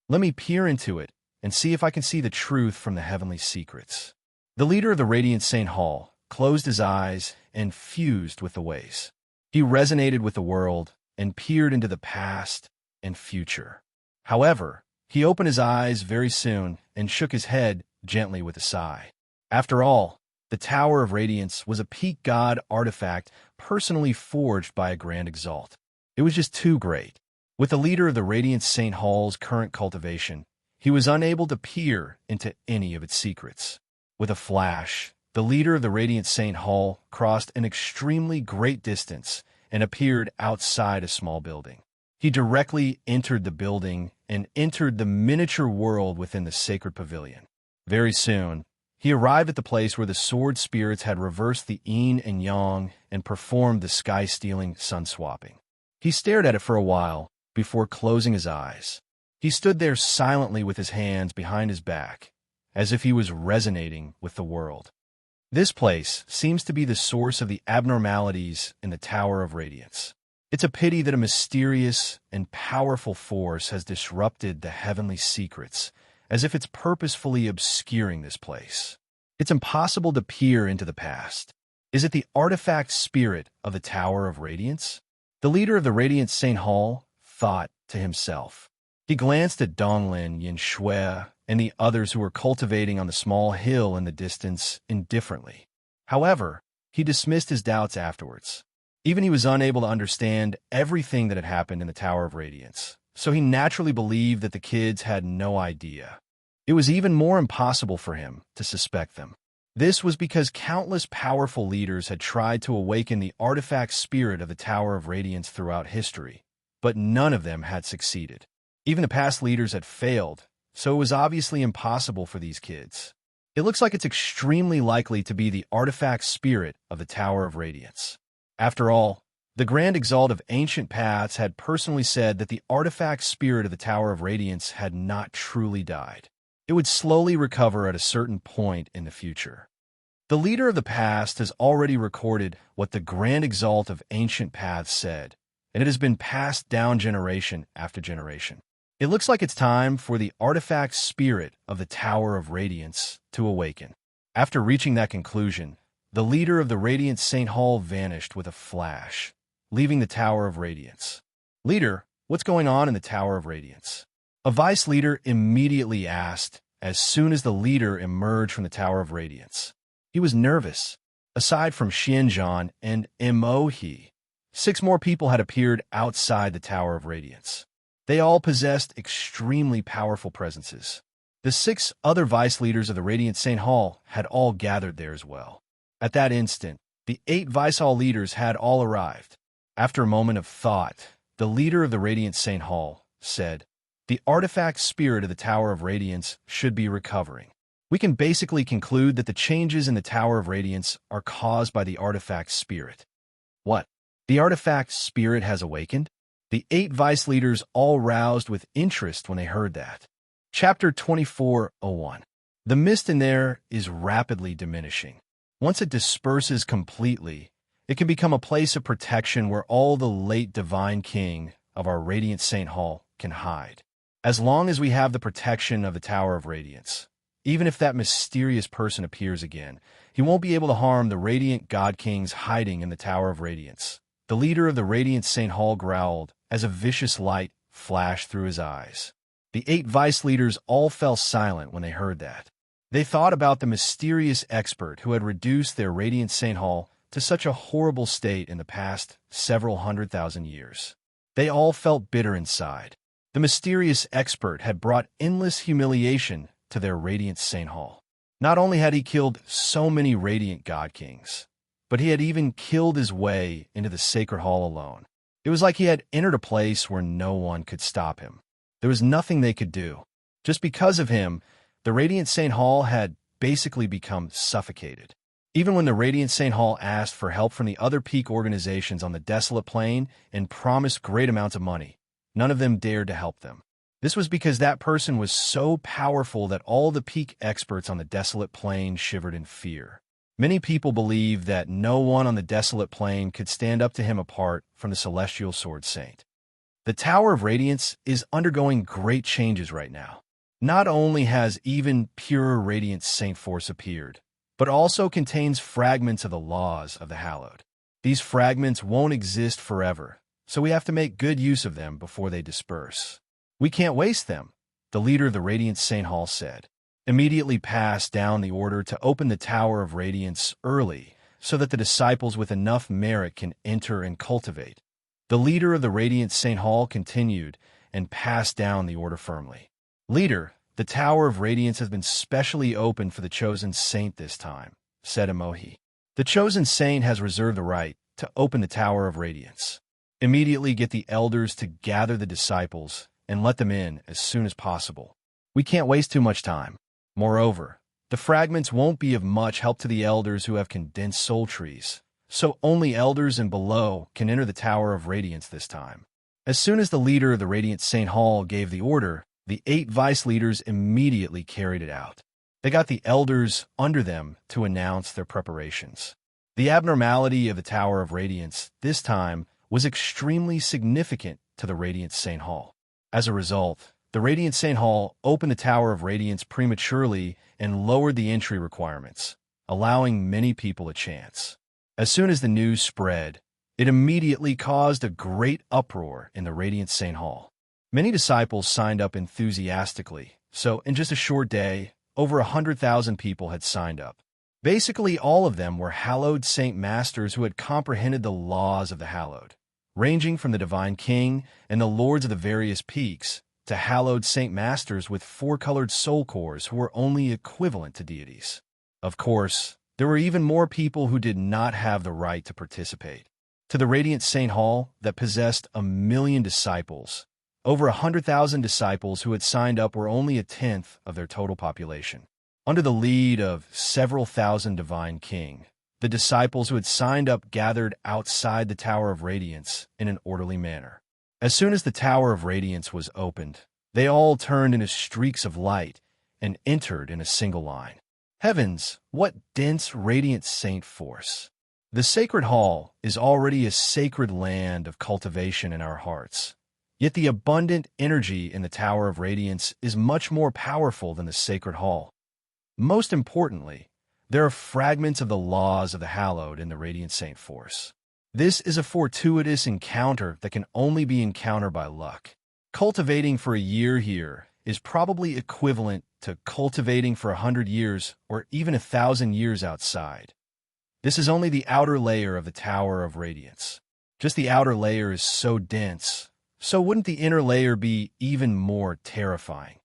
Speaker 1: Let me peer into it and see if I can see the truth from the heavenly secrets. The leader of the Radiant St. Hall closed his eyes and fused with the ways. He resonated with the world and peered into the past and future. However, he opened his eyes very soon and shook his head gently with a sigh. After all, the Tower of Radiance was a peak god artifact personally forged by a Grand Exalt. It was just too great. With the leader of the Radiant St. Hall's current cultivation, he was unable to peer into any of its secrets. With a flash, the leader of the Radiant St. Hall crossed an extremely great distance and appeared outside a small building. He directly entered the building and entered the miniature world within the sacred pavilion. Very soon, he arrived at the place where the sword spirits had reversed the yin and yang and performed the sky-stealing sun-swapping. He stared at it for a while before closing his eyes. He stood there silently with his hands behind his back, as if he was resonating with the world. This place seems to be the source of the abnormalities in the Tower of Radiance. It's a pity that a mysterious and powerful force has disrupted the heavenly secrets, as if it's purposefully obscuring this place. It's impossible to peer into the past. Is it the artifact spirit of the Tower of Radiance? The leader of the Radiant St. Hall thought to himself. He glanced at Donglin, Yin Shui, and the others who were cultivating on the small hill in the distance indifferently. However, he dismissed his doubts afterwards. Even he was unable to understand everything that had happened in the Tower of Radiance, so he naturally believed that the kids had no idea. It was even more impossible for him to suspect them. This was because countless powerful leaders had tried to awaken the artifact spirit of the Tower of Radiance throughout history, but none of them had succeeded. Even the past leaders had failed, so it was obviously impossible for these kids. It looks like it's extremely likely to be the artifact spirit of the Tower of Radiance. After all, the Grand Exalt of Ancient Paths had personally said that the artifact spirit of the Tower of Radiance had not truly died. It would slowly recover at a certain point in the future. The leader of the past has already recorded what the Grand Exalt of Ancient Paths said, and it has been passed down generation after generation. It looks like it's time for the artifact spirit of the Tower of Radiance to awaken. After reaching that conclusion, the leader of the Radiant St. Hall vanished with a flash, leaving the Tower of Radiance. "Leader, what's going on in the Tower of Radiance?" A vice leader immediately asked as soon as the leader emerged from the Tower of Radiance. He was nervous. Aside from Xianzhan and Mohe, 6 more people had appeared outside the Tower of Radiance. They all possessed extremely powerful presences. The 6 other vice leaders of the Radiant St. Hall had all gathered there as well. At that instant, the 8 vice hall leaders had all arrived. After a moment of thought, the leader of the Radiant St. Hall said, "The artifact spirit of the Tower of Radiance should be recovering. We can basically conclude that the changes in the Tower of Radiance are caused by the artifact spirit." What? The artifact spirit has awakened? The 8 vice leaders all roused with interest when they heard that. Chapter 24:01. The mist in there is rapidly diminishing. Once it disperses completely, it can become a place of protection where all the late divine king of our Radiant St. Hall can hide. As long as we have the protection of the Tower of Radiance, Even if that mysterious person appears again, he won't be able to harm the radiant God Kings hiding in the Tower of Radiance. The leader of the Radiant St. Hall growled as a vicious light flashed through his eyes. The 8 vice leaders all fell silent when they heard that. They thought about the mysterious expert who had reduced their Radiant St. Hall to such a horrible state in the past several 100,000 years. They all felt bitter inside. The mysterious expert had brought endless humiliation to their Radiant St. Hall. Not only had he killed so many Radiant God Kings, but he had even killed his way into the Sacred Hall alone. It was like he had entered a place where no one could stop him. There was nothing they could do. Just because of him, the Radiant St. Hall had basically become suffocated. Even when the Radiant St. Hall asked for help from the other peak organizations on the desolate plain and promised great amounts of money, none of them dared to help them. This was because that person was so powerful that all the peak experts on the desolate plain shivered in fear. Many people believed that no one on the desolate plain could stand up to him apart from the Celestial Sword Saint. The Tower of Radiance is undergoing great changes right now. Not only has even purer Radiant Saint Force appeared, but also contains fragments of the laws of the Hallowed. These fragments won't exist forever, so we have to make good use of them before they disperse. We can't waste them, the leader of the Radiant St. Hall said. Immediately pass down the order to open the Tower of Radiance early so that the disciples with enough merit can enter and cultivate. The leader of the Radiant St. Hall continued and passed down the order firmly. Leader, the Tower of Radiance has been specially opened for the chosen saint this time, said Emohi. The chosen saint has reserved the right to open the Tower of Radiance. Immediately get the elders to gather the disciples and let them in as soon as possible. We can't waste too much time. Moreover, the fragments won't be of much help to the elders who have condensed soul trees, so only elders and below can enter the Tower of Radiance this time. As soon as the leader of the Radiant St. Hall gave the order, the 8 vice leaders immediately carried it out. They got the elders under them to announce their preparations. The abnormality of the Tower of Radiance this time was extremely significant to the Radiant St. Hall. As a result, the Radiant St. Hall opened the Tower of Radiance prematurely and lowered the entry requirements, allowing many people a chance. As soon as the news spread, it immediately caused a great uproar in the Radiant St. Hall. Many disciples signed up enthusiastically, so in just a short day, over 100,000 people had signed up. Basically, all of them were hallowed saint masters who had comprehended the laws of the hallowed, ranging from the Divine King and the lords of the various peaks to hallowed saint masters with 4-colored soul cores who were only equivalent to deities. Of course, there were even more people who did not have the right to participate. To the Radiant St. Hall that possessed 1 million disciples, over 100,000 disciples who had signed up were only a tenth of their total population. Under the lead of several thousand Divine King, the disciples who had signed up gathered outside the Tower of Radiance in an orderly manner. As soon as the Tower of Radiance was opened, they all turned into streaks of light and entered in a single line. Heavens, what dense radiant saint force! The Sacred Hall is already a sacred land of cultivation in our hearts. Yet the abundant energy in the Tower of Radiance is much more powerful than the Sacred Hall. Most importantly, there are fragments of the laws of the hallowed in the Radiant Saint Force. This is a fortuitous encounter that can only be encountered by luck. Cultivating for a year here is probably equivalent to cultivating for 100 years or even 1,000 years outside. This is only the outer layer of the Tower of Radiance. Just the outer layer is so dense, so wouldn't the inner layer be even more terrifying?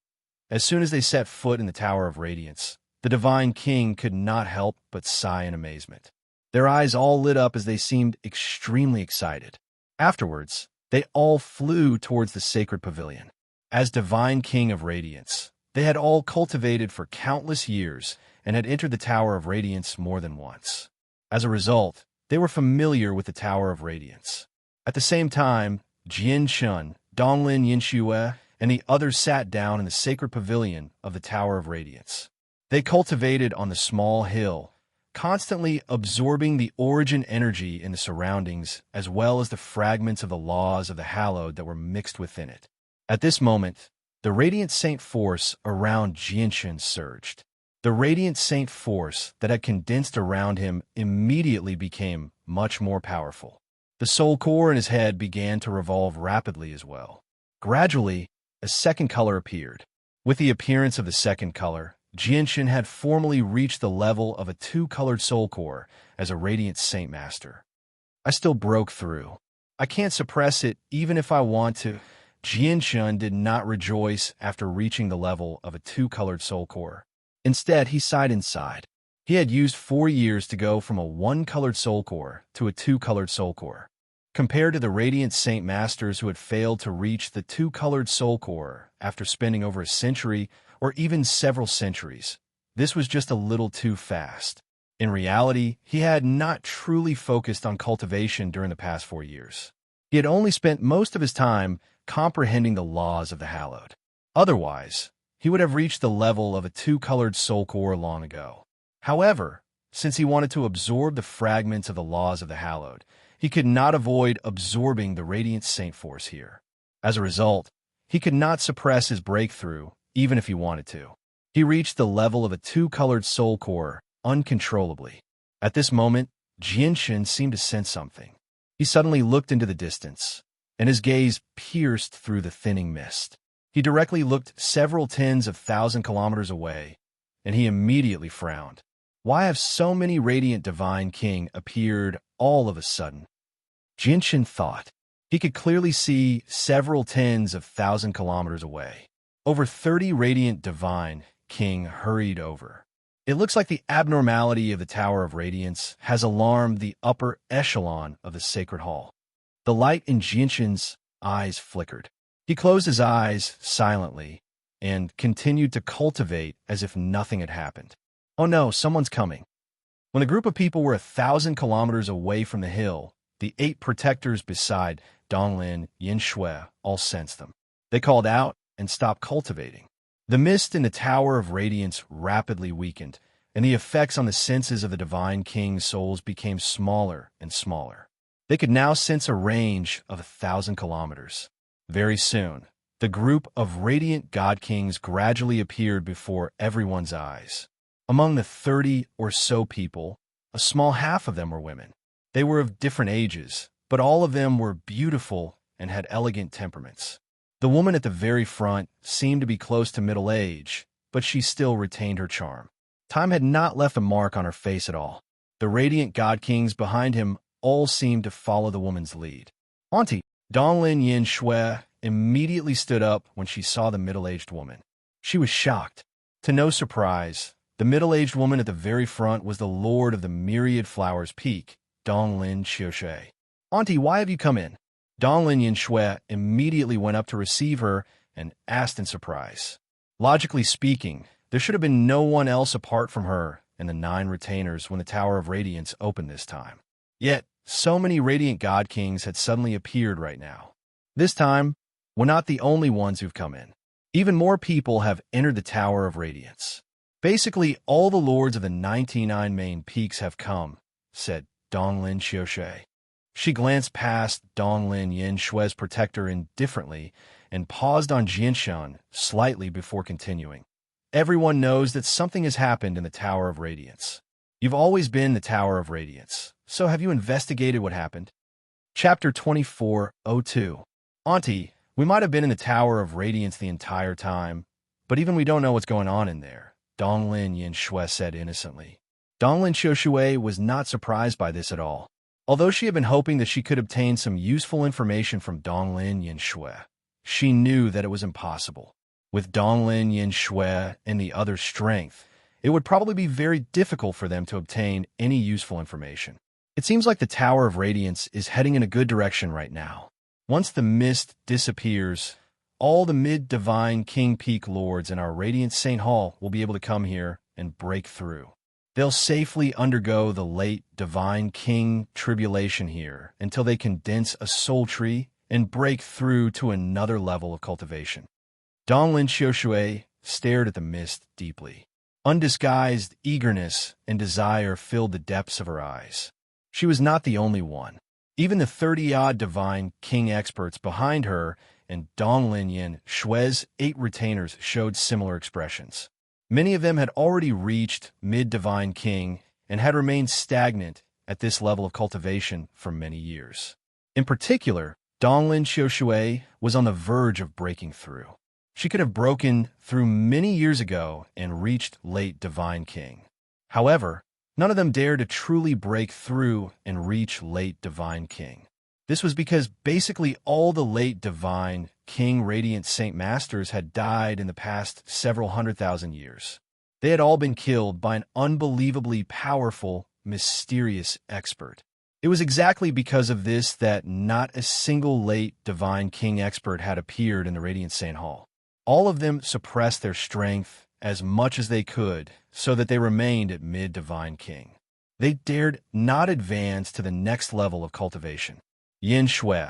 Speaker 1: As soon as they set foot in the Tower of Radiance, the Divine King could not help but sigh in amazement. Their eyes all lit up as they seemed extremely excited. Afterwards, they all flew towards the sacred pavilion. As Divine King of Radiance, they had all cultivated for countless years and had entered the Tower of Radiance more than once. As a result, they were familiar with the Tower of Radiance. At the same time, Jian Shun, Donglin Yinxue, and the others sat down in the sacred pavilion of the Tower of Radiance. They cultivated on the small hill, constantly absorbing the origin energy in the surroundings as well as the fragments of the laws of the hallowed that were mixed within it. At this moment, the radiant saint force around Jianshun surged. The radiant saint force that had condensed around him immediately became much more powerful. The soul core in his head began to revolve rapidly as well. Gradually, a second color appeared. With the appearance of the second color, Jianshan had formally reached the level of a two-colored soul core as a radiant saint master. I still broke through. I can't suppress it even if I want to. Jianshan did not rejoice after reaching the level of a two-colored soul core. Instead, he sighed inside. He had used 4 years to go from a one-colored soul core to a two-colored soul core. Compared to the radiant saint masters who had failed to reach the two-colored soul core after spending over a century or even several centuries, this was just a little too fast. In reality, he had not truly focused on cultivation during the past 4 years. He had only spent most of his time comprehending the laws of the hallowed. Otherwise, he would have reached the level of a two-colored soul core long ago. However, since he wanted to absorb the fragments of the laws of the hallowed, he could not avoid absorbing the radiant saint force here. As a result, he could not suppress his breakthrough, even if he wanted to. He reached the level of a two-colored soul core uncontrollably. At this moment, Jianshan seemed to sense something. He suddenly looked into the distance, and his gaze pierced through the thinning mist. He directly looked several tens of thousand kilometers away, and he immediately frowned. Why have so many radiant divine king appeared all of a sudden? Jianshan thought. He could clearly see several tens of thousand kilometers away. Over 30 radiant divine king hurried over. It looks like the abnormality of the Tower of Radiance has alarmed the upper echelon of the Sacred Hall. The light in Jianshan's eyes flickered. He closed his eyes silently and continued to cultivate as if nothing had happened. Oh no, someone's coming. When a group of people were 1,000 kilometers away from the hill, the 8 protectors beside Donglin Yinshui all sensed them. They called out and stopped cultivating. The mist in the Tower of Radiance rapidly weakened, and the effects on the senses of the Divine King's souls became smaller and smaller. They could now sense a range of 1,000 kilometers. Very soon, the group of radiant God Kings gradually appeared before everyone's eyes. Among the 30 or so people, a small half of them were women. They were of different ages, but all of them were beautiful and had elegant temperaments. The woman at the very front seemed to be close to middle age, but she still retained her charm. Time had not left a mark on her face at all. The radiant God Kings behind him all seemed to follow the woman's lead. Auntie, Donglin Yinshui immediately stood up when she saw the middle-aged woman. She was shocked. To no surprise, the middle-aged woman at the very front was the Lord of the Myriad Flowers Peak, Donglin Xiushui. Auntie, why have you come in? Donglin Yinshui immediately went up to receive her and asked in surprise. Logically speaking, there should have been no one else apart from her and the 9 retainers when the Tower of Radiance opened this time. Yet, so many radiant God Kings had suddenly appeared right now. This time, we're not the only ones who've come in. Even more people have entered the Tower of Radiance. Basically, all the lords of the 99 main peaks have come, said Donglin Xiushui. She glanced past Donglin Yinshui's protector indifferently and paused on Jianshan slightly before continuing. Everyone knows that something has happened in the Tower of Radiance. You've always been the Tower of Radiance, so have you investigated what happened? Chapter 24:02. Auntie, we might have been in the Tower of Radiance the entire time, but even we don't know what's going on in there, Donglin Yinshui said innocently. Donglin Xiushui was not surprised by this at all. Although she had been hoping that she could obtain some useful information from Donglin Yinshui, she knew that it was impossible. With Donglin Yinshui and the other's strength, it would probably be very difficult for them to obtain any useful information. It seems like the Tower of Radiance is heading in a good direction right now. Once the mist disappears, all the mid-divine King Peak lords in our Radiant Saint Hall will be able to come here and break through. They'll safely undergo the late Divine King tribulation here until they condense a soul tree and break through to another level of cultivation. Donglin Xiushui stared at the mist deeply. Undisguised eagerness and desire filled the depths of her eyes. She was not the only one. Even the 30-odd Divine King experts behind her and Donglin Yinshui's 8 retainers showed similar expressions. Many of them had already reached mid-divine king and had remained stagnant at this level of cultivation for many years. In particular, Donglin Xiushui was on the verge of breaking through. She could have broken through many years ago and reached late divine king. However, none of them dared to truly break through and reach late divine king. This was because basically all the late divine king radiant saint masters had died in the past several 100,000 years. They had all been killed by an unbelievably powerful, mysterious expert. It was exactly because of this that not a single late divine king expert had appeared in the Radiant Saint Hall. All of them suppressed their strength as much as they could so that they remained at mid-divine king. They dared not advance to the next level of cultivation. Yin Shui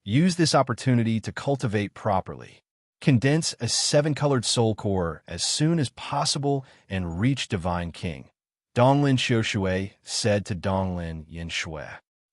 Speaker 1: used this opportunity to cultivate properly. Condense a 7-colored soul core as soon as possible and reach divine king. Donglin Xiushui said to Donglin Yin Shui,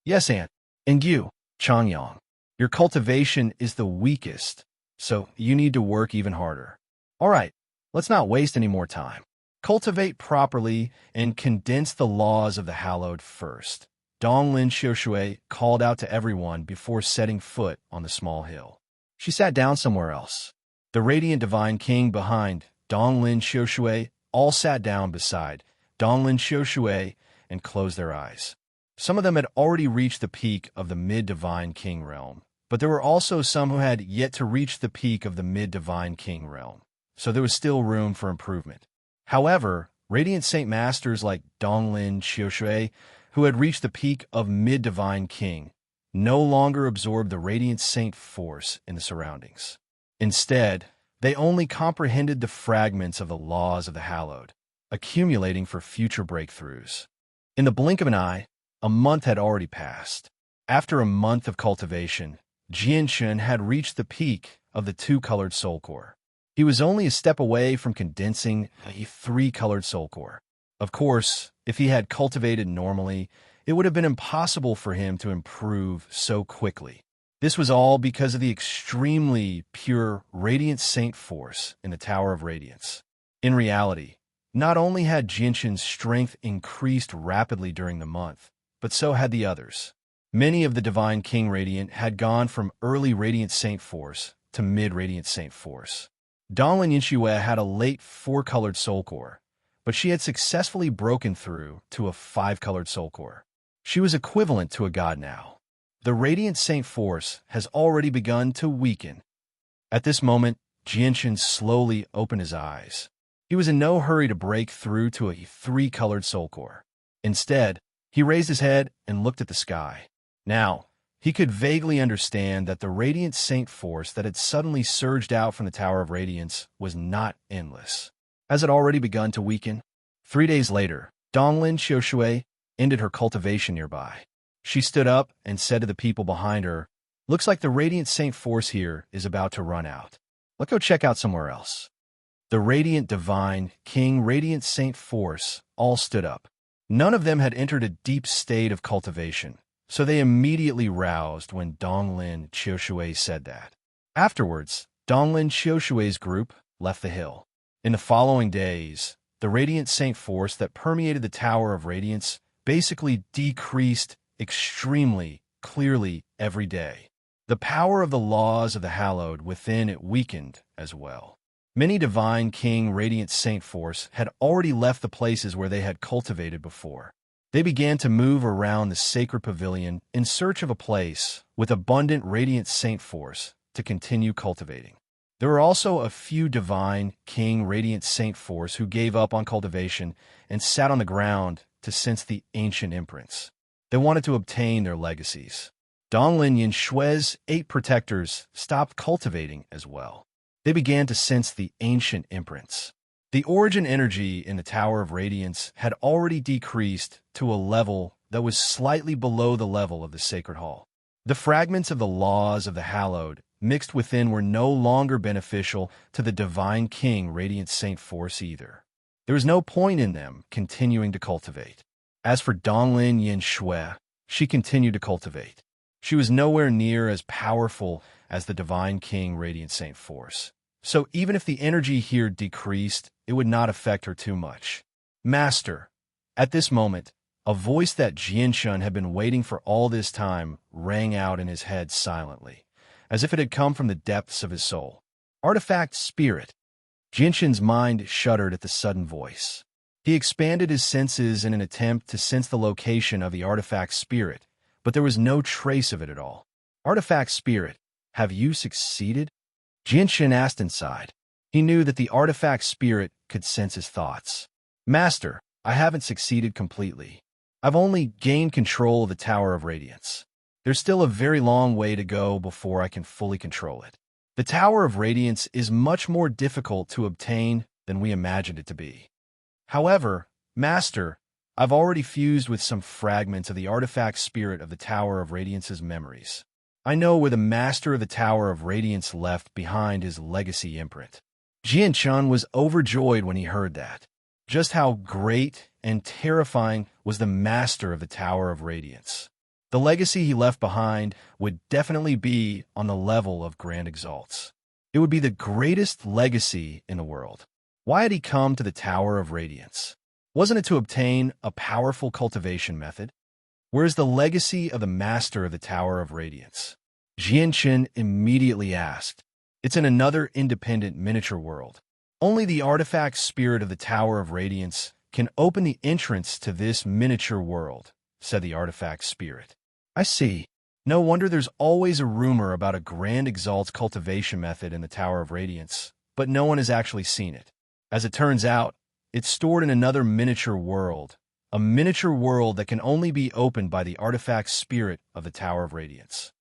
Speaker 1: "Yes, Aunt, and you, Changyang, your cultivation is the weakest, so you need to work even harder. All right, let's not waste any more time. Cultivate properly and condense the laws of the hallowed first." Donglin Xiushui called out to everyone before setting foot on the small hill. She sat down somewhere else. The radiant divine king behind Donglin Xiushui all sat down beside Donglin Xiushui and closed their eyes. Some of them had already reached the peak of the mid-divine king realm, but there were also some who had yet to reach the peak of the mid-divine king realm, so there was still room for improvement. However, radiant saint masters like Donglin Xiushui, who had reached the peak of mid-divine king, no longer absorbed the radiant saint force in the surroundings. Instead, they only comprehended the fragments of the laws of the hallowed, accumulating for future breakthroughs. In the blink of an eye, a month had already passed. After a month of cultivation, Jianshun had reached the peak of the 2-colored soul core. He was only a step away from condensing a 3-colored soul core. Of course, if he had cultivated normally, it would have been impossible for him to improve so quickly. This was all because of the extremely pure radiant saint force in the Tower of Radiance. In reality, not only had Jianshun's strength increased rapidly during the month, but so had the others. Many of the Divine King Radiant had gone from early Radiant Saint Force to mid-Radiant Saint Force. Donglin Yinxue had a late 4-colored soul core, but she had successfully broken through to a 5-colored soul core. She was equivalent to a god now. The Radiant Saint Force has already begun to weaken. At this moment, Jianshun slowly opened his eyes. He was in no hurry to break through to a 3-colored soul core. Instead, he raised his head and looked at the sky. Now, he could vaguely understand that the Radiant Saint Force that had suddenly surged out from the Tower of Radiance was not endless. Has it already begun to weaken? 3 days later, Donglin Xiushui ended her cultivation nearby. She stood up and said to the people behind her, "Looks like the Radiant Saint Force here is about to run out. Let's go check out somewhere else." The Radiant Divine King Radiant Saint Force all stood up. None of them had entered a deep state of cultivation, so they immediately roused when Donglin Xiushui said that. Afterwards, Donglin Xiushui's group left the hill. In the following days, the Radiant Saint Force that permeated the Tower of Radiance basically decreased extremely clearly every day. The power of the laws of the hallowed within it weakened as well. Many Divine King Radiant Saint Force had already left the places where they had cultivated before. They began to move around the sacred pavilion in search of a place with abundant Radiant Saint Force to continue cultivating. There were also a few Divine King Radiant Saint Force who gave up on cultivation and sat on the ground to sense the ancient imprints. They wanted to obtain their legacies. Donglin Yinshue's 8 protectors stopped cultivating as well. They began to sense the ancient imprints. The origin energy in the Tower of Radiance had already decreased to a level that was slightly below the level of the Sacred Hall. The fragments of the laws of the hallowed mixed within were no longer beneficial to the Divine King Radiant Saint Force either. There was no point in them continuing to cultivate. As for Donglin Yinxue, she continued to cultivate. She was nowhere near as powerful as the Divine King Radiant Saint Force, so even if the energy here decreased, it would not affect her too much. Master, at this moment, a voice that Jianshun had been waiting for all this time rang out in his head silently, as if it had come from the depths of his soul. Artifact Spirit. Jianshun's mind shuddered at the sudden voice. He expanded his senses in an attempt to sense the location of the artifact spirit, but there was no trace of it at all. Artifact Spirit, have you succeeded? Jianshun asked inside. He knew that the artifact spirit could sense his thoughts. Master, I haven't succeeded completely. I've only gained control of the Tower of Radiance. There's still a very long way to go before I can fully control it. The Tower of Radiance is much more difficult to obtain than we imagined it to be. However, Master, I've already fused with some fragments of the artifact spirit of the Tower of Radiance's memories. I know where the Master of the Tower of Radiance left behind his legacy imprint. Jianshun was overjoyed when he heard that. Just how great and terrifying was the Master of the Tower of Radiance. The legacy he left behind would definitely be on the level of Grand Exalts. It would be the greatest legacy in the world. Why had he come to the Tower of Radiance? Wasn't it to obtain a powerful cultivation method? Where is the legacy of the Master of the Tower of Radiance? Jianshun immediately asked. It's in another independent miniature world. Only the artifact spirit of the Tower of Radiance can open the entrance to this miniature world, said the artifact spirit. I see. No wonder there's always a rumor about a Grand Exalt's cultivation method in the Tower of Radiance, but no one has actually seen it. As it turns out, it's stored in another miniature world, a miniature world that can only be opened by the artifact spirit of the Tower of Radiance.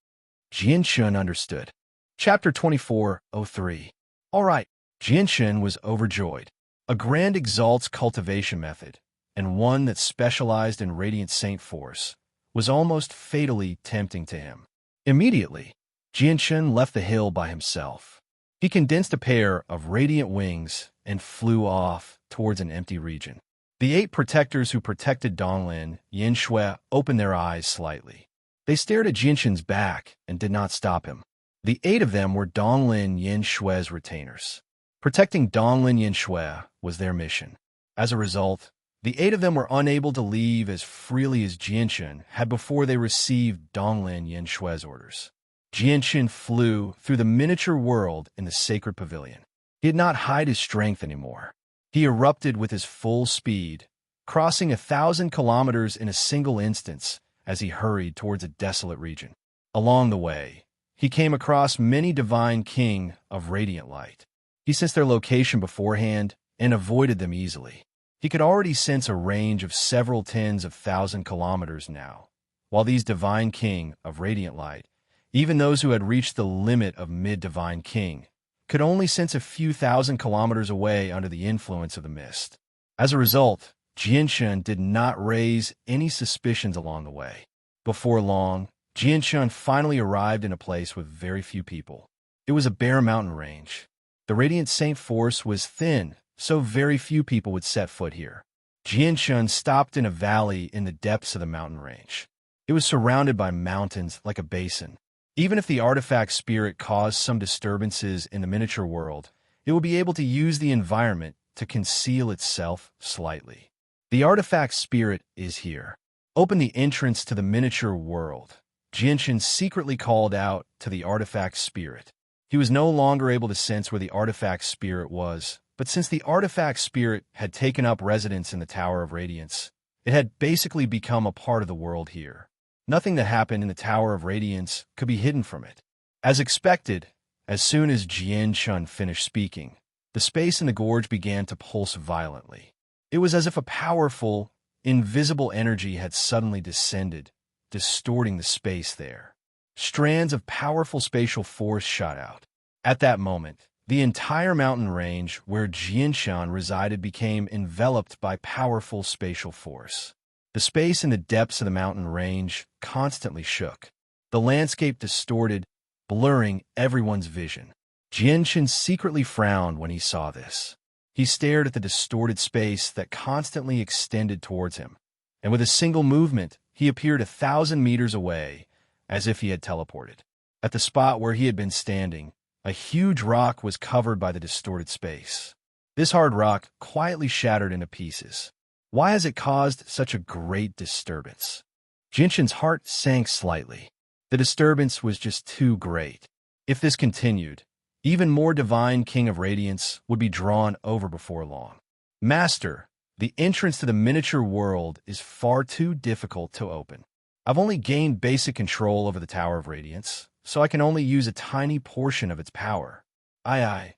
Speaker 1: Jianshun understood. Chapter 24:03. All right, Jianshun was overjoyed. A Grand Exalt's cultivation method, and one that specialized in Radiant Saint Force, was almost fatally tempting to him. Immediately, Jianshun left the hill by himself. He condensed a pair of radiant wings and flew off towards an empty region. The 8 protectors who protected Donglin Yanshui opened their eyes slightly. They stared at Jianshun's back and did not stop him. The 8 of them were Donglin Yanshui's retainers. Protecting Donglin Yanshui was their mission. As a result, the 8 of them were unable to leave as freely as Jianshun had before they received Donglin Yanshui's orders. Jianshun flew through the miniature world in the sacred pavilion. He did not hide his strength anymore. He erupted with his full speed, crossing 1,000 kilometers in a single instance as he hurried towards a desolate region. Along the way, he came across many divine king of radiant light. He sensed their location beforehand and avoided them easily. He could already sense a range of several tens of 1,000 kilometers now, while these divine king of radiant light, even those who had reached the limit of mid-divine king, could only sense a few thousand kilometers away under the influence of the mist. As a result, Jianshun did not raise any suspicions along the way. Before long, Jianshun finally arrived in a place with very few people. It was a bare mountain range. The Radiant Saint Force was thin, so very few people would set foot here. Jianshun stopped in a valley in the depths of the mountain range. It was surrounded by mountains like a basin. Even if the artifact spirit caused some disturbances in the miniature world, it would be able to use the environment to conceal itself slightly. The artifact spirit is here. Open the entrance to the miniature world. Jianshun secretly called out to the artifact spirit. He was no longer able to sense where the artifact spirit was, but since the artifact spirit had taken up residence in the Tower of Radiance, it had basically become a part of the world here. Nothing that happened in the Tower of Radiance could be hidden from it. As expected, as soon as Jianshun finished speaking, the space in the gorge began to pulse violently. It was as if a powerful, invisible energy had suddenly descended, distorting the space there. Strands of powerful spatial force shot out. At that moment, the entire mountain range where Jianshun resided became enveloped by powerful spatial force. The space in the depths of the mountain range constantly shook. The landscape distorted, blurring everyone's vision. Jianshun secretly frowned when he saw this. He stared at the distorted space that constantly extended towards him, and with a single movement, he appeared 1,000 meters away, as if he had teleported. At the spot where he had been standing, A huge rock was covered by the distorted space. This hard rock quietly shattered into pieces. Why has it caused such a great disturbance? Jinshin's heart sank slightly. The disturbance was just too great. If this continued, even more divine King of Radiance would be drawn over before long. Master, the entrance to the miniature world is far too difficult to open. I've only gained basic control over the Tower of Radiance, so I can only use a tiny portion of its power. I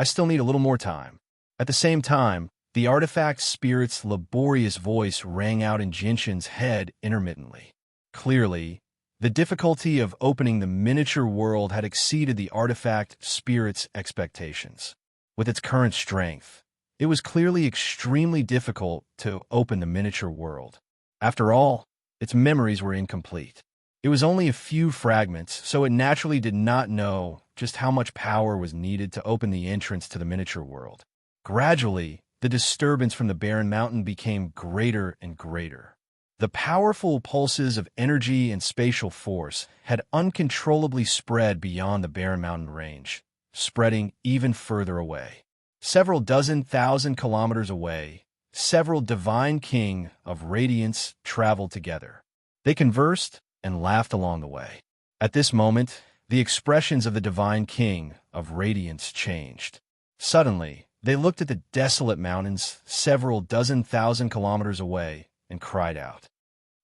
Speaker 1: still need a little more time. At the same time, the artifact spirit's laborious voice rang out in Jinshin's head intermittently. Clearly, the difficulty of opening the miniature world had exceeded the artifact spirit's expectations. With its current strength, it was clearly extremely difficult to open the miniature world. After all, its memories were incomplete. It was only a few fragments, so it naturally did not know just how much power was needed to open the entrance to the miniature world. Gradually, the disturbance from the barren mountain became greater and greater. The powerful pulses of energy and spatial force had uncontrollably spread beyond the barren mountain range, spreading even further away. Several dozen thousand kilometers away, several divine king of radiance traveled together. They conversed and laughed along the way. At this moment, the expressions of the divine king of radiance changed. Suddenly, they looked at the desolate mountains several dozen thousand kilometers away and cried out,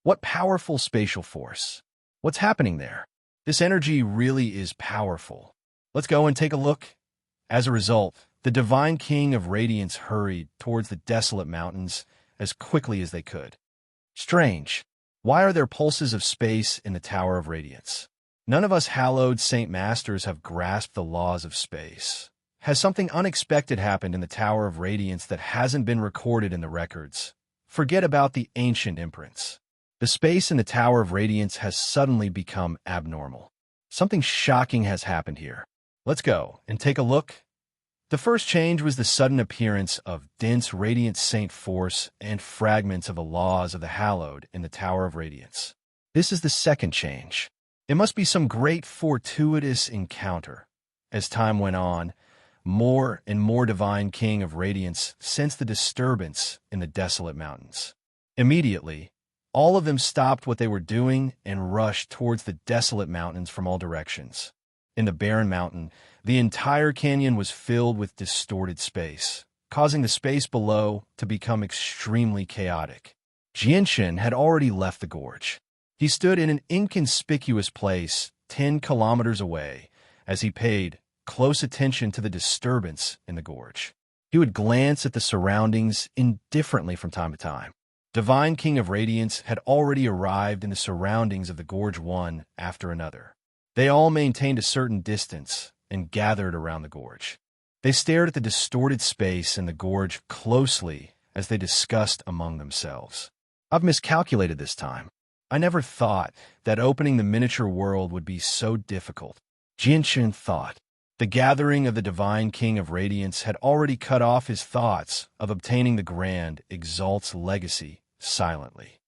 Speaker 1: "What powerful spatial force! What's happening there? This energy really is powerful. Let's go and take a look." As a result, the divine king of radiance hurried towards the desolate mountains as quickly as they could. Strange. Why are there pulses of space in the Tower of Radiance? None of us hallowed Saint Masters have grasped the laws of space. Has something unexpected happened in the Tower of Radiance that hasn't been recorded in the records? Forget about the ancient imprints. The space in the Tower of Radiance has suddenly become abnormal. Something shocking has happened here. Let's go and take a look. The first change was the sudden appearance of dense radiant saint force and fragments of the laws of the hallowed in the Tower of Radiance. This is the second change. It must be some great fortuitous encounter. As time went on, more and more divine king of radiance sensed the disturbance in the desolate mountains. Immediately, all of them stopped what they were doing and rushed towards the desolate mountains from all directions. In the barren mountain, the entire canyon was filled with distorted space, causing the space below to become extremely chaotic. Jinshin had already left the gorge. He stood in an inconspicuous place 10 kilometers away as he paid close attention to the disturbance in the gorge. He would glance at the surroundings indifferently from time to time. Divine King of Radiance had already arrived in the surroundings of the gorge one after another. They all maintained a certain distance and gathered around the gorge. They stared at the distorted space in the gorge closely as they discussed among themselves. I've miscalculated this time. I never thought that opening the miniature world would be so difficult. Jinshin thought. The gathering of the Divine King of Radiance had already cut off his thoughts of obtaining the grand Exalt's legacy silently.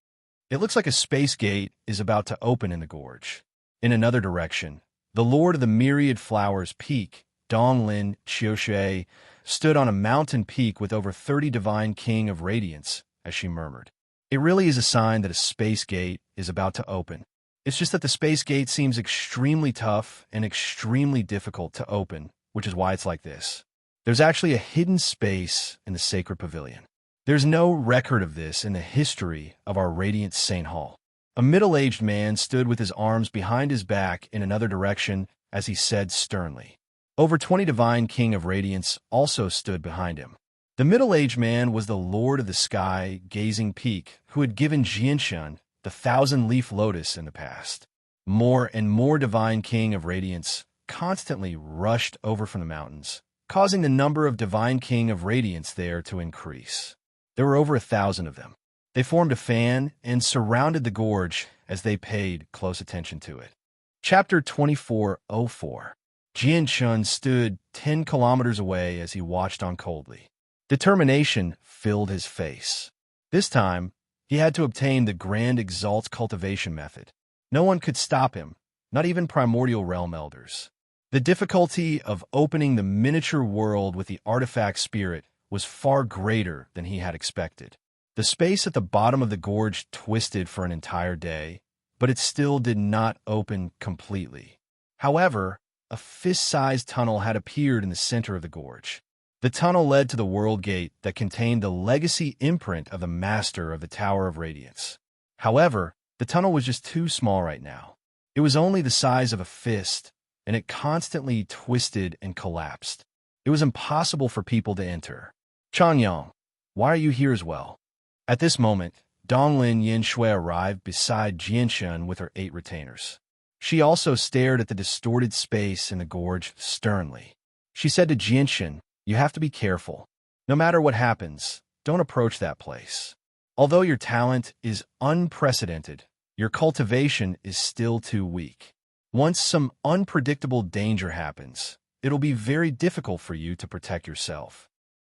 Speaker 1: It looks like a space gate is about to open in the gorge. In another direction, the Lord of the Myriad Flowers Peak, Donglin Qiushui, stood on a mountain peak with over 30 Divine King of Radiance as she murmured. It really is a sign that a space gate is about to open. It's just that the space gate seems extremely tough and extremely difficult to open, which is why it's like this. There's actually a hidden space in the Sacred Pavilion. There's no record of this in the history of our Radiant Saint Hall. A middle-aged man stood with his arms behind his back in another direction as he said sternly. Over 20 Divine King of Radiance also stood behind him. The middle-aged man was the Lord of the Sky Gazing Peak who had given Jinshin the 1,000-leaf lotus in the past. More and more Divine King of Radiance constantly rushed over from the mountains, causing the number of Divine King of Radiance there to increase. There were over 1,000 of them. They formed a fan and surrounded the gorge as they paid close attention to it. Chapter 2404. Jinshin stood 10 kilometers away as he watched on coldly. Determination filled his face. This time, he had to obtain the Grand Exalt's cultivation method. No one could stop him, not even primordial realm elders. The difficulty of opening the miniature world with the artifact spirit was far greater than he had expected. The space at the bottom of the gorge twisted for an entire day, but it still did not open completely. However, a fist-sized tunnel had appeared in the center of the gorge. The tunnel led to the world gate that contained the legacy imprint of the master of the Tower of Radiance. However, the tunnel was just too small right now. It was only the size of a fist, and it constantly twisted and collapsed. It was impossible for people to enter. Changyang, why are you here as well? At this moment, Donglin Yinshui arrived beside Jianshan with her 8 retainers. She also stared at the distorted space in the gorge sternly. She said to Jianshan, "You have to be careful. No matter what happens, don't approach that place. Although your talent is unprecedented, your cultivation is still too weak. Once some unpredictable danger happens, it'll be very difficult for you to protect yourself."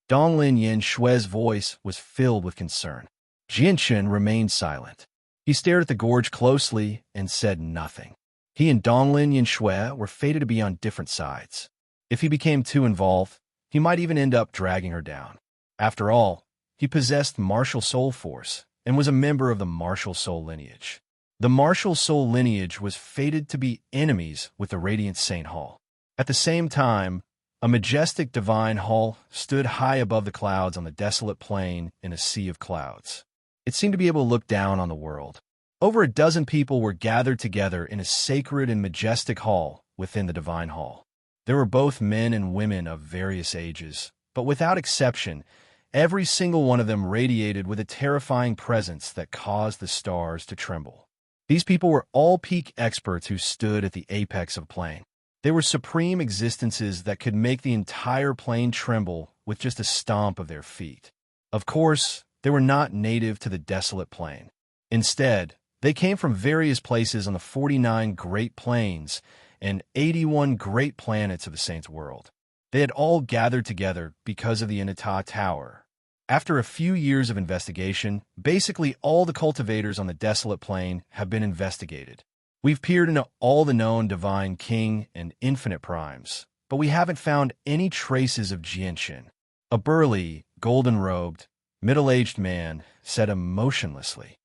Speaker 1: Donglin Yinshui's voice was filled with concern. Jianshan remained silent. He stared at the gorge closely and said nothing. He and Donglin Yinshui were fated to be on different sides. If he became too involved, he might even end up dragging her down. After all, he possessed martial soul force and was a member of the martial soul lineage. The martial soul lineage was fated to be enemies with the Radiant Saint Hall. At the same time, a majestic divine hall stood high above the clouds on the desolate plain in a sea of clouds. It seemed to be able to look down on the world. Over a dozen people were gathered together in a sacred and majestic hall within the divine hall. There were both men and women of various ages, but without exception, every single one of them radiated with a terrifying presence that caused the stars to tremble. These people were all peak experts who stood at the apex of plane. They were supreme existences that could make the entire plane tremble with just a stomp of their feet. Of course, they were not native to the desolate plain. Instead, they came from various places on the 49 Great Plains and 81 great planets of the Saint's world. They had all gathered together because of the Inata Tower. After a few years of investigation, basically all the cultivators on the desolate plain have been investigated. We've peered into all the known Divine King and Infinite Primes, but we haven't found any traces of Jianshan. A burly, golden-robed, middle-aged man said emotionlessly.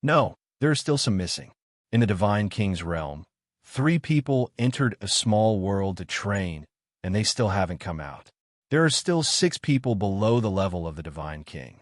Speaker 1: No, there are still some missing. In the Divine King's realm, 3 people entered a small world to train, and they still haven't come out. There are still 6 people below the level of the Divine King.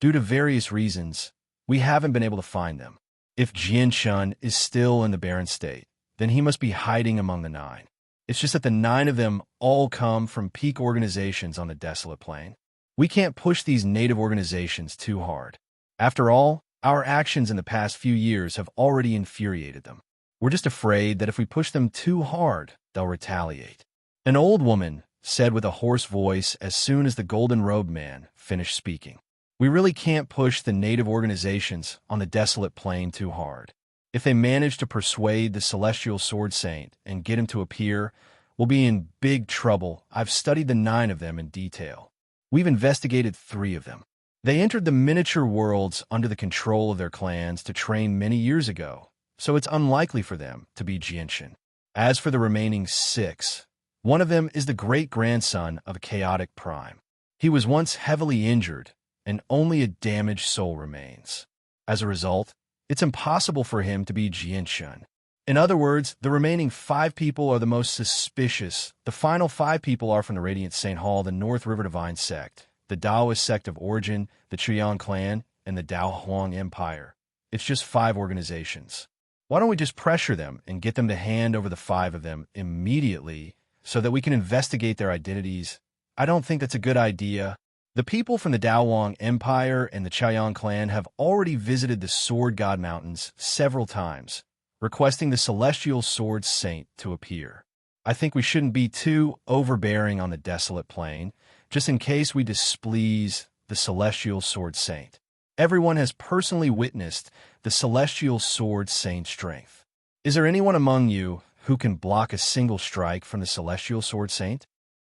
Speaker 1: Due to various reasons, we haven't been able to find them. If Jianshan is still in the barren state, then he must be hiding among the 9. It's just that the 9 of them all come from peak organizations on the desolate plain. We can't push these native organizations too hard. After all, our actions in the past few years have already infuriated them. We're just afraid that if we push them too hard, they'll retaliate. An old woman said with a hoarse voice as soon as the golden-robed man finished speaking. We really can't push the native organizations on the desolate plain too hard. If they manage to persuade the Celestial Sword Saint and get him to appear, we'll be in big trouble. I've studied the 9 of them in detail. We've investigated 3 of them. They entered the miniature worlds under the control of their clans to train many years ago, so it's unlikely for them to be Jianshan. As for the remaining 6, one of them is the great-grandson of a chaotic prime. He was once heavily injured, and only a damaged soul remains. As a result, it's impossible for him to be Jianshan. In other words, the remaining 5 people are the most suspicious. The final 5 people are from the Radiant Saint Hall, the North River Divine Sect, the Taoist Sect of Origin, the Chuan Clan, and the Dao Huang Empire. It's just 5 organizations. Why don't we just pressure them and get them to hand over the 5 of them immediately so that we can investigate their identities? I don't think that's a good idea. The people from the Daowang Empire and the Chaoyan clan have already visited the Sword God Mountains several times, requesting the Celestial Sword Saint to appear. I think we shouldn't be too overbearing on the desolate plain, just in case we displease the Celestial Sword Saint. Everyone has personally witnessed the Celestial Sword Saint's strength. Is there anyone among you who can block a single strike from the Celestial Sword Saint?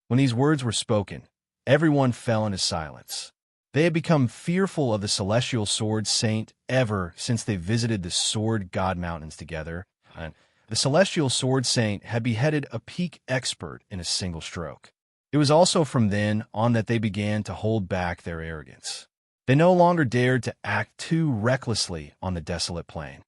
Speaker 1: When these words were spoken, everyone fell into silence. They had become fearful of the Celestial Sword Saint ever since they visited the Sword God Mountains together. The celestial sword saint had beheaded a peak expert in a single stroke. It was also from then on that they began to hold back their arrogance. They no longer dared to act too recklessly on the desolate plain.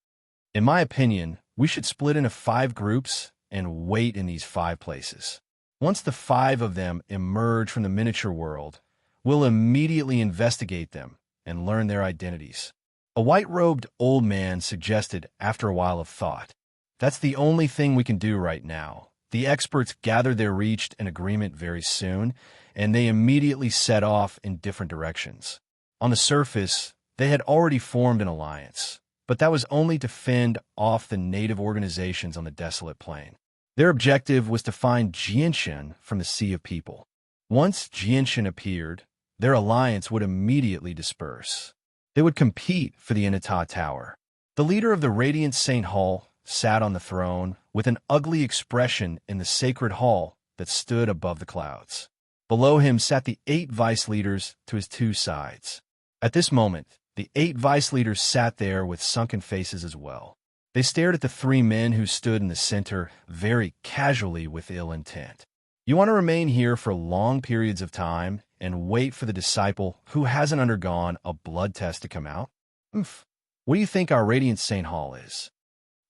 Speaker 1: In my opinion, we should split into 5 groups and wait in these 5 places. Once the 5 of them emerge from the miniature world, we'll immediately investigate them and learn their identities. A white-robed old man suggested after a while of thought. That's the only thing we can do right now. The experts gathered they reached an agreement very soon, and they immediately set off in different directions. On the surface, they had already formed an alliance, but that was only to fend off the native organizations on the desolate plain. Their objective was to find Jianshan from the Sea of People. Once Jianshan appeared, their alliance would immediately disperse. They would compete for the Inata Tower. The leader of the Radiant Saint Hall sat on the throne with an ugly expression in the sacred hall that stood above the clouds. Below him sat the 8 vice leaders to his 2 sides. At this moment, the 8 vice leaders sat there with sunken faces as well. They stared at the 3 men who stood in the center very casually with ill intent. You want to remain here for long periods of time and wait for the disciple who hasn't undergone a blood test to come out? What do you think our Radiant Saint Hall is?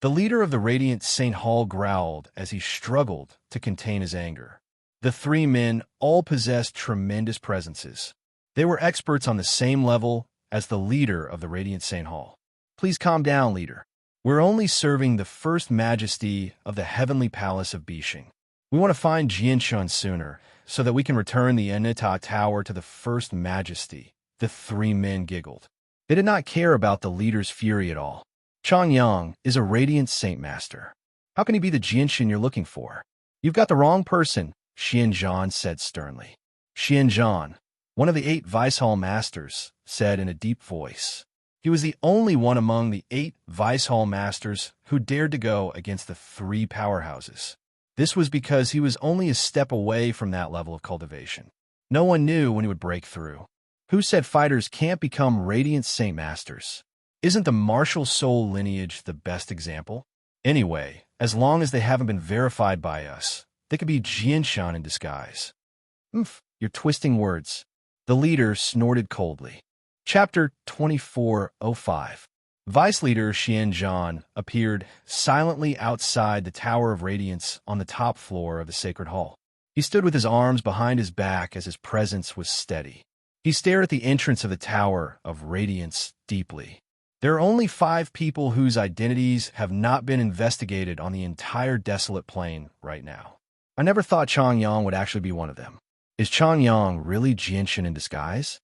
Speaker 1: The leader of the Radiant Saint Hall growled as he struggled to contain his anger. The 3 men all possessed tremendous presences. They were experts on the same level as the leader of the Radiant Saint Hall. Please calm down, leader. We're only serving the first majesty of the heavenly palace of Bishing. We want to find Jianshan sooner, so that we can return the Inata Tower to the first majesty. The 3 men giggled. They did not care about the leader's fury at all. Changyang is a Radiant Saint Master. How can he be the Jianshan you're looking for? You've got the wrong person, Xianzhan said sternly. Xianzhan, one of the 8 Vice Hall Masters, said in a deep voice. He was the only one among the 8 Vice Hall Masters who dared to go against the 3 powerhouses. This was because he was only a step away from that level of cultivation. No one knew when he would break through. Who said fighters can't become Radiant Saint Masters? Isn't the martial soul lineage the best example? Anyway, as long as they haven't been verified by us, they could be Jianshan in disguise. You're twisting words. The leader snorted coldly. Chapter 2405. Vice Leader Xianzhan appeared silently outside the Tower of Radiance on the top floor of the Sacred Hall. He stood with his arms behind his back as his presence was steady. He stared at the entrance of the Tower of Radiance deeply. There are only 5 people whose identities have not been investigated on the entire desolate plain right now. I never thought Changyang would actually be one of them. Is Changyang really Jianshan in disguise?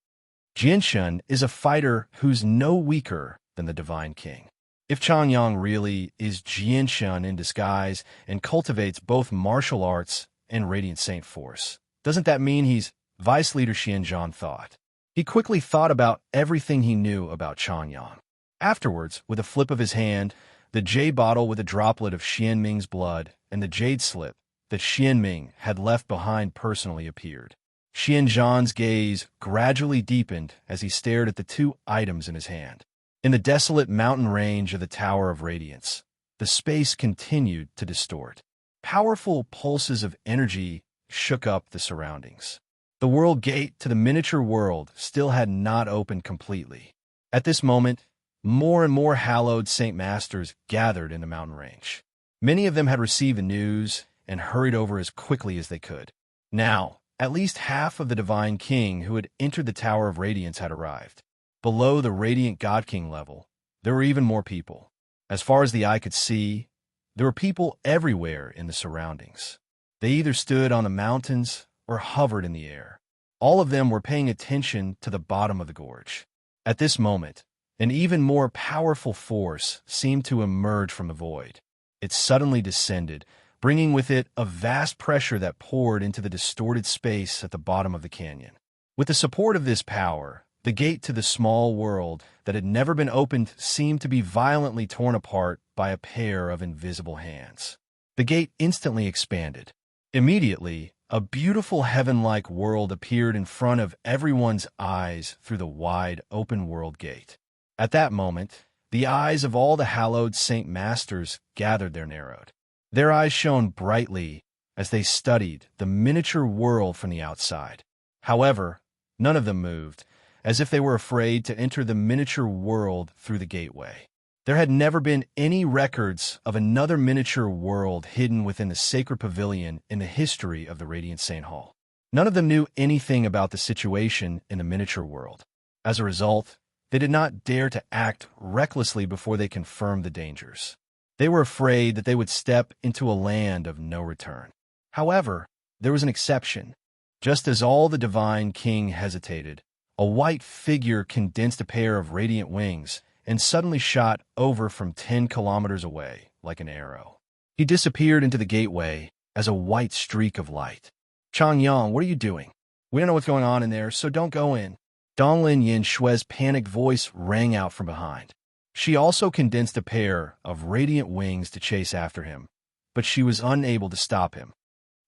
Speaker 1: Jianshan is a fighter who's no weaker than the Divine King. If Changyang really is Jianshan in disguise and cultivates both martial arts and Radiant Saint Force, doesn't that mean he's Vice Leader Xianzhan thought? He quickly thought about everything he knew about Changyang. Afterwards, with a flip of his hand, the jade bottle with a droplet of Xianming's blood and the jade slip that Xianming had left behind personally appeared. Xianzhan's gaze gradually deepened as he stared at the 2 items in his hand. In the desolate mountain range of the Tower of Radiance, the space continued to distort. Powerful pulses of energy shook up the surroundings. The world gate to the miniature world still had not opened completely. At this moment, more and more hallowed Saint Masters gathered in the mountain range. Many of them had received the news and hurried over as quickly as they could. Now, at least half of the Divine King who had entered the Tower of Radiance had arrived. Below the Radiant God King level, there were even more people. As far as the eye could see, there were people everywhere in the surroundings. They either stood on the mountains or hovered in the air. All of them were paying attention to the bottom of the gorge. At this moment, an even more powerful force seemed to emerge from the void. It suddenly descended, bringing with it a vast pressure that poured into the distorted space at the bottom of the canyon. With the support of this power, the gate to the small world that had never been opened seemed to be violently torn apart by a pair of invisible hands. The gate instantly expanded. Immediately, a beautiful heaven-like world appeared in front of everyone's eyes through the wide, open world gate. At that moment, the eyes of all the hallowed Saint Masters gathered there narrowed. Their eyes shone brightly as they studied the miniature world from the outside. However, none of them moved, as if they were afraid to enter the miniature world through the gateway. There had never been any records of another miniature world hidden within the sacred pavilion in the history of the Radiant Saint Hall. None of them knew anything about the situation in the miniature world. As a result, they did not dare to act recklessly before they confirmed the dangers. They were afraid that they would step into a land of no return. However, there was an exception. Just as all the Divine King hesitated, a white figure condensed a pair of radiant wings and suddenly shot over from 10 kilometers away like an arrow. He disappeared into the gateway as a white streak of light. Changyang, what are you doing? We don't know what's going on in there, so don't go in. Donglin Yin Shui's panicked voice rang out from behind. She also condensed a pair of radiant wings to chase after him, but she was unable to stop him.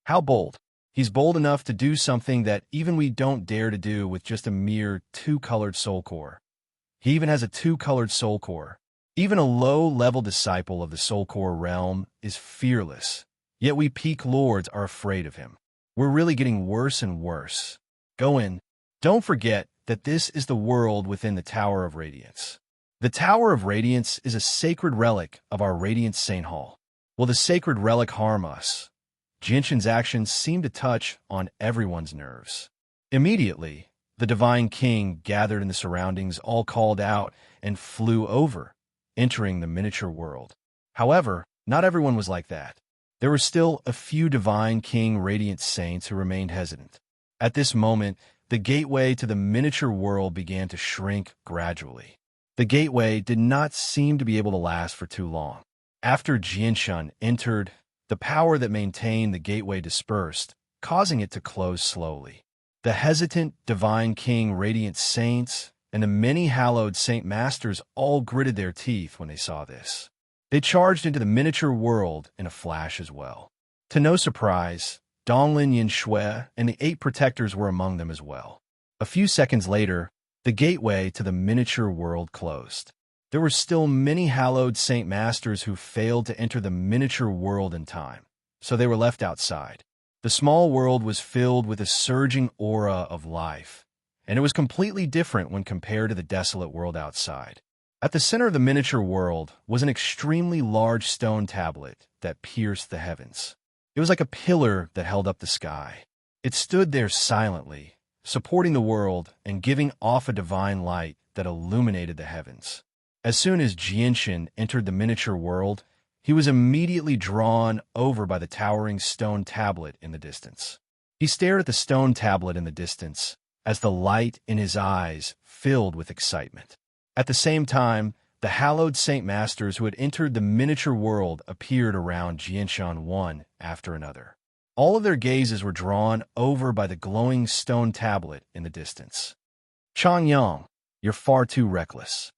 Speaker 1: How bold! He's bold enough to do something that even we don't dare to do with just a mere 2-colored soul core. He even has a 2-colored soul core. Even a low-level disciple of the soul core realm is fearless, yet we peak lords are afraid of him. We're really getting worse and worse. Go in. Don't forget that this is the world within the Tower of Radiance. The Tower of Radiance is a sacred relic of our Radiant Saint Hall. Will the sacred relic harm us? Jinshin's actions seemed to touch on everyone's nerves. Immediately, the Divine King gathered in the surroundings all called out and flew over, entering the miniature world. However, not everyone was like that. There were still a few Divine King Radiant Saints who remained hesitant. At this moment, the gateway to the miniature world began to shrink gradually. The gateway did not seem to be able to last for too long. After Jinshin entered, the power that maintained the gateway dispersed, causing it to close slowly. The hesitant Divine King Radiant Saints and the many hallowed Saint Masters all gritted their teeth when they saw this. They charged into the miniature world in a flash as well. To no surprise, Donglin Yin Shui and the 8 protectors were among them as well. A few seconds later, the gateway to the miniature world closed. There were still many hallowed Saint Masters who failed to enter the miniature world in time, so they were left outside. The small world was filled with a surging aura of life, and it was completely different when compared to the desolate world outside. At the center of the miniature world was an extremely large stone tablet that pierced the heavens. It was like a pillar that held up the sky. It stood there silently, supporting the world and giving off a divine light that illuminated the heavens. As soon as Jinshin entered the miniature world, he was immediately drawn over by the towering stone tablet in the distance. He stared at the stone tablet in the distance as the light in his eyes filled with excitement. At the same time, the hallowed Saint Masters who had entered the miniature world appeared around Jinshin one after another. All of their gazes were drawn over by the glowing stone tablet in the distance. Changyang, you're far too reckless.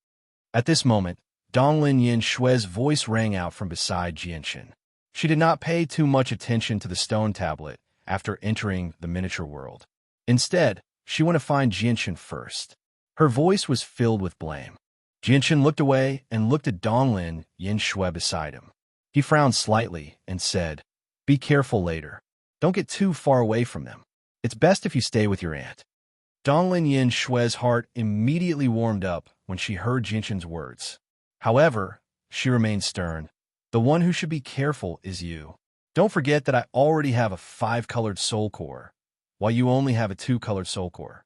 Speaker 1: At this moment, Donglin Yin Shui's voice rang out from beside Jinshin. She did not pay too much attention to the stone tablet after entering the miniature world. Instead, she went to find Jinshin first. Her voice was filled with blame. Jinshin looked away and looked at Donglin Yin Shui beside him. He frowned slightly and said, "Be careful later. Don't get too far away from them. It's best if you stay with your aunt." Donglin Yin Shui's heart immediately warmed up when she heard Jinshin's words. However, she remained stern. The one who should be careful is you. Don't forget that I already have a 5-colored soul core, while you only have a 2-colored soul core.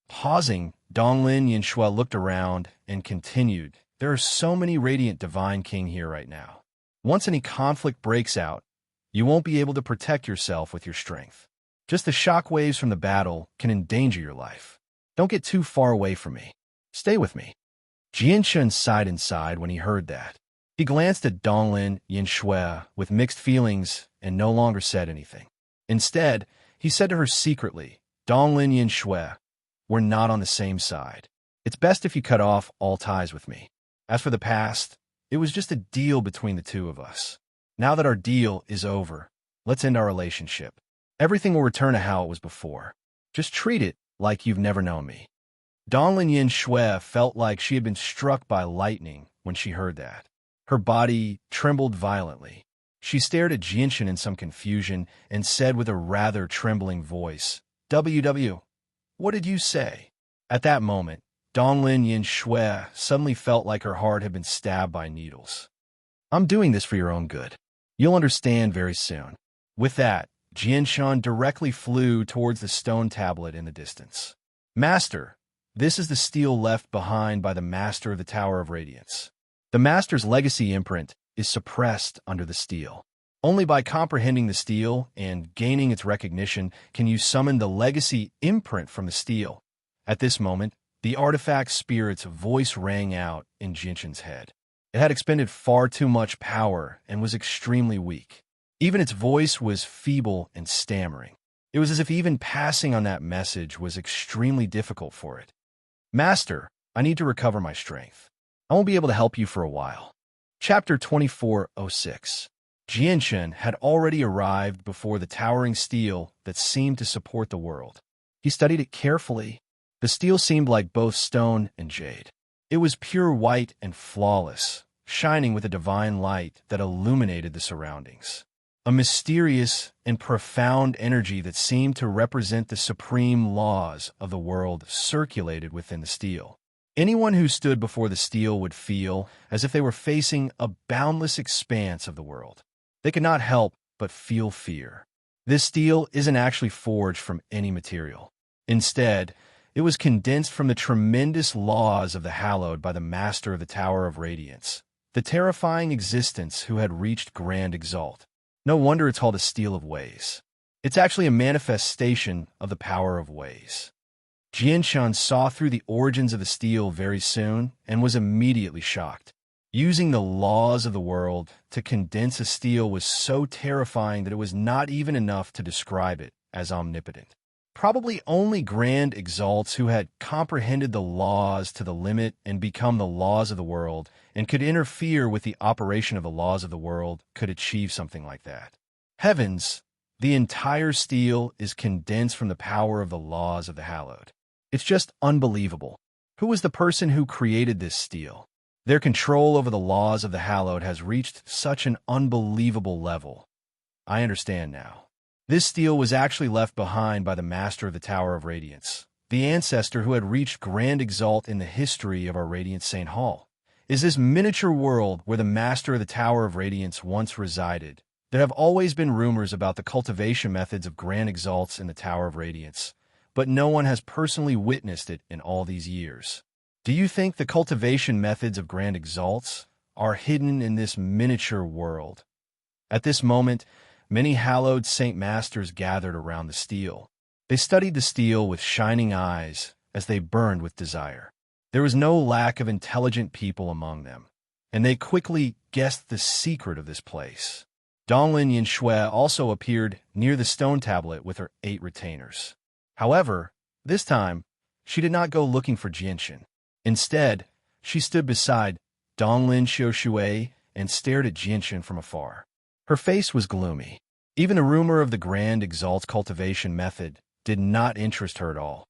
Speaker 1: Pausing, Donglin Yin Shui looked around and continued, "There are so many Radiant Divine King here right now. Once any conflict breaks out, you won't be able to protect yourself with your strength. Just the shock waves from the battle can endanger your life. Don't get too far away from me. Stay with me." Jinshin sighed inside when he heard that. He glanced at Donglin Yin Shui with mixed feelings and no longer said anything. Instead, he said to her secretly, "Donglin Yin Shui, we're not on the same side. It's best if you cut off all ties with me. As for the past, it was just a deal between the two of us. Now that our deal is over, let's end our relationship. Everything will return to how it was before. Just treat it like you've never known me." Donglin Yin Shui felt like she had been struck by lightning when she heard that. Her body trembled violently. She stared at Jianshan in some confusion and said with a rather trembling voice, "WW, what did you say?" At that moment, Donglin Yin Shui suddenly felt like her heart had been stabbed by needles. "I'm doing this for your own good. You'll understand very soon." With that, Jianshan directly flew towards the stone tablet in the distance. "Master, this is the steel left behind by the Master of the Tower of Radiance. The Master's legacy imprint is suppressed under the steel. Only by comprehending the steel and gaining its recognition can you summon the legacy imprint from the steel." At this moment, the artifact spirit's voice rang out in Jinshan's head. It had expended far too much power and was extremely weak. Even its voice was feeble and stammering. It was as if even passing on that message was extremely difficult for it. "Master, I need to recover my strength. I won't be able to help you for a while." Chapter 2406. Jianshan had already arrived before the towering steel that seemed to support the world. He studied it carefully. The steel seemed like both stone and jade. It was pure white and flawless, shining with a divine light that illuminated the surroundings. A mysterious and profound energy that seemed to represent the supreme laws of the world circulated within the steel. Anyone who stood before the steel would feel as if they were facing a boundless expanse of the world. They could not help but feel fear. This steel isn't actually forged from any material. Instead, it was condensed from the tremendous laws of the hallowed by the Master of the Tower of Radiance, the terrifying existence who had reached Grand Exalt. No wonder it's called a steel of ways. It's actually a manifestation of the power of ways. Jianshan saw through the origins of the steel very soon and was immediately shocked. Using the laws of the world to condense a steel was so terrifying that it was not even enough to describe it as omnipotent. Probably only Grand Exalts who had comprehended the laws to the limit and become the laws of the world and could interfere with the operation of the laws of the world could achieve something like that. Heavens, the entire steel is condensed from the power of the laws of the hallowed. It's just unbelievable. Who was the person who created this steel? Their control over the laws of the hallowed has reached such an unbelievable level. I understand now. This steel was actually left behind by the Master of the Tower of Radiance, the ancestor who had reached Grand Exalt in the history of our Radiant Saint Hall. Is this miniature world where the Master of the Tower of Radiance once resided? There have always been rumors about the cultivation methods of Grand Exalts in the Tower of Radiance, but no one has personally witnessed it in all these years. Do you think the cultivation methods of Grand Exalts are hidden in this miniature world? At this moment, many hallowed Saint Masters gathered around the steel. They studied the steel with shining eyes as they burned with desire. There was no lack of intelligent people among them, and they quickly guessed the secret of this place. Donglin Yin Shui also appeared near the stone tablet with her 8 retainers. However, this time, she did not go looking for Jianshan. Instead, she stood beside Donglin Xiushui and stared at Jianshan from afar. Her face was gloomy. Even the rumor of the Grand Exalt cultivation method did not interest her at all.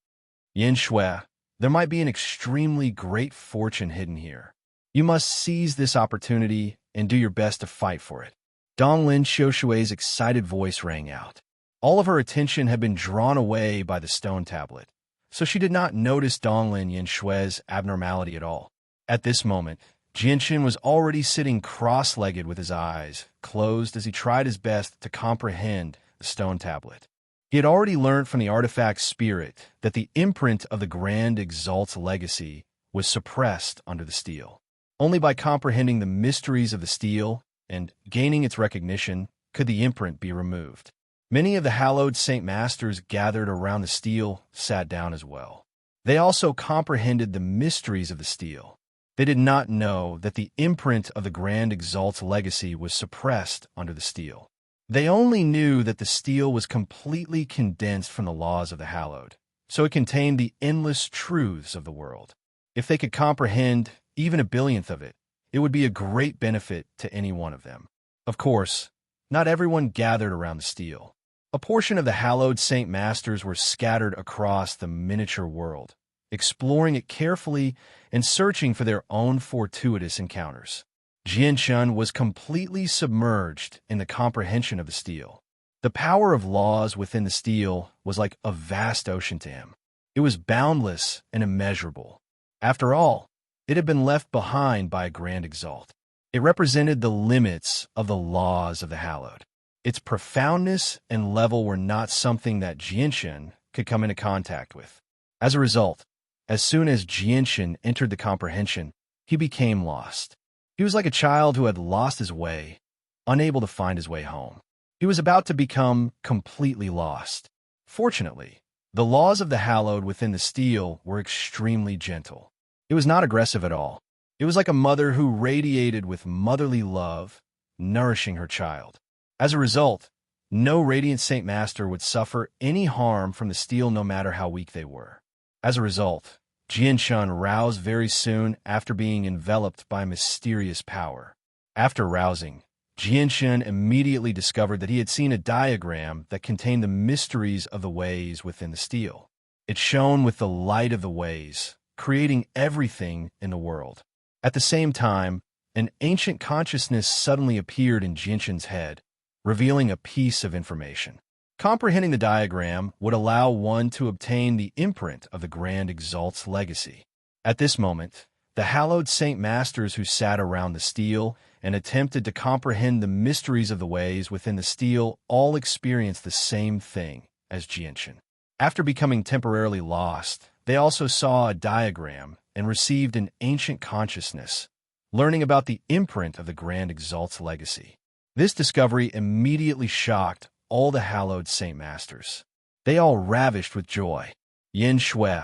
Speaker 1: "Yin Shui, there might be an extremely great fortune hidden here. You must seize this opportunity and do your best to fight for it." Donglin Xiushui's excited voice rang out. All of her attention had been drawn away by the stone tablet, so she did not notice Donglin Yin Shui's abnormality at all. At this moment, Jianshan was already sitting cross-legged with his eyes closed as he tried his best to comprehend the stone tablet. He had already learned from the artifact spirit that the imprint of the Grand Exalt's legacy was suppressed under the steel. Only by comprehending the mysteries of the steel and gaining its recognition could the imprint be removed. Many of the hallowed Saint Masters gathered around the steel sat down as well. They also comprehended the mysteries of the steel. They did not know that the imprint of the Grand Exalt's legacy was suppressed under the steel. They only knew that the steel was completely condensed from the laws of the hallowed, so it contained the endless truths of the world. If they could comprehend even a billionth of it, it would be a great benefit to any one of them. Of course, not everyone gathered around the steel. A portion of the hallowed Saint Masters were scattered across the miniature world, exploring it carefully and searching for their own fortuitous encounters. Jianshun was completely submerged in the comprehension of the steel. The power of laws within the steel was like a vast ocean to him. It was boundless and immeasurable. After all, it had been left behind by a grand exalt. It represented the limits of the laws of the hallowed. Its profoundness and level were not something that Jianshun could come into contact with. As a result, as soon as Jianshun entered the comprehension, he became lost. He was like a child who had lost his way, unable to find his way home. He was about to become completely lost. Fortunately, the laws of the hallowed within the steel were extremely gentle. It was not aggressive at all. It was like a mother who radiated with motherly love, nourishing her child. As a result, no Radiant Saint Master would suffer any harm from the steel no matter how weak they were. As a result, Jianshun roused very soon after being enveloped by mysterious power. After rousing, Jianshun immediately discovered that he had seen a diagram that contained the mysteries of the ways within the steel. It shone with the light of the ways, creating everything in the world. At the same time, an ancient consciousness suddenly appeared in Jianshun's head, revealing a piece of information. Comprehending the diagram would allow one to obtain the imprint of the Grand Exalt's legacy. At this moment, the hallowed Saint Masters who sat around the steel and attempted to comprehend the mysteries of the ways within the steel all experienced the same thing as Jianshun. After becoming temporarily lost, they also saw a diagram and received an ancient consciousness, learning about the imprint of the Grand Exalt's legacy. This discovery immediately shocked all the hallowed Saint Masters. They all ravished with joy. Yin Shui,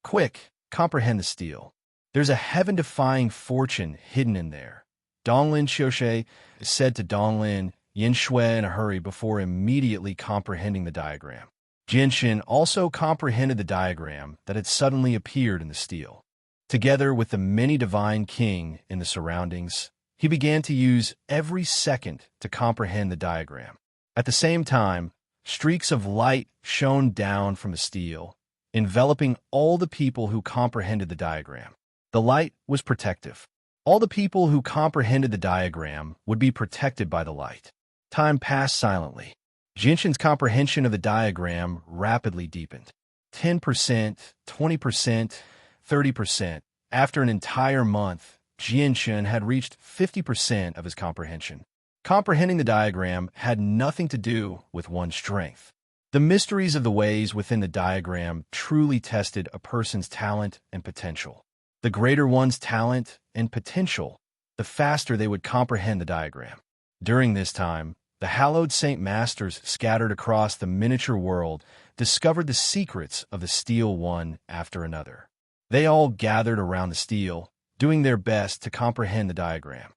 Speaker 1: quick, comprehend the steel. There's a heaven-defying fortune hidden in there. Donglin Xiuxie said to Donglin Yin Shui in a hurry before immediately comprehending the diagram. Jianshun also comprehended the diagram that had suddenly appeared in the steel. Together with the many divine king in the surroundings, he began to use every second to comprehend the diagram. At the same time, streaks of light shone down from the steel, enveloping all the people who comprehended the diagram. The light was protective. All the people who comprehended the diagram would be protected by the light. Time passed silently. Jianshun's comprehension of the diagram rapidly deepened. 10%, 20%, 30%. After an entire month, Jianshun had reached 50% of his comprehension. Comprehending the diagram had nothing to do with one's strength. The mysteries of the ways within the diagram truly tested a person's talent and potential. The greater one's talent and potential, the faster they would comprehend the diagram. During this time, the hallowed Saint Masters scattered across the miniature world discovered the secrets of the steel one after another. They all gathered around the steel, doing their best to comprehend the diagram.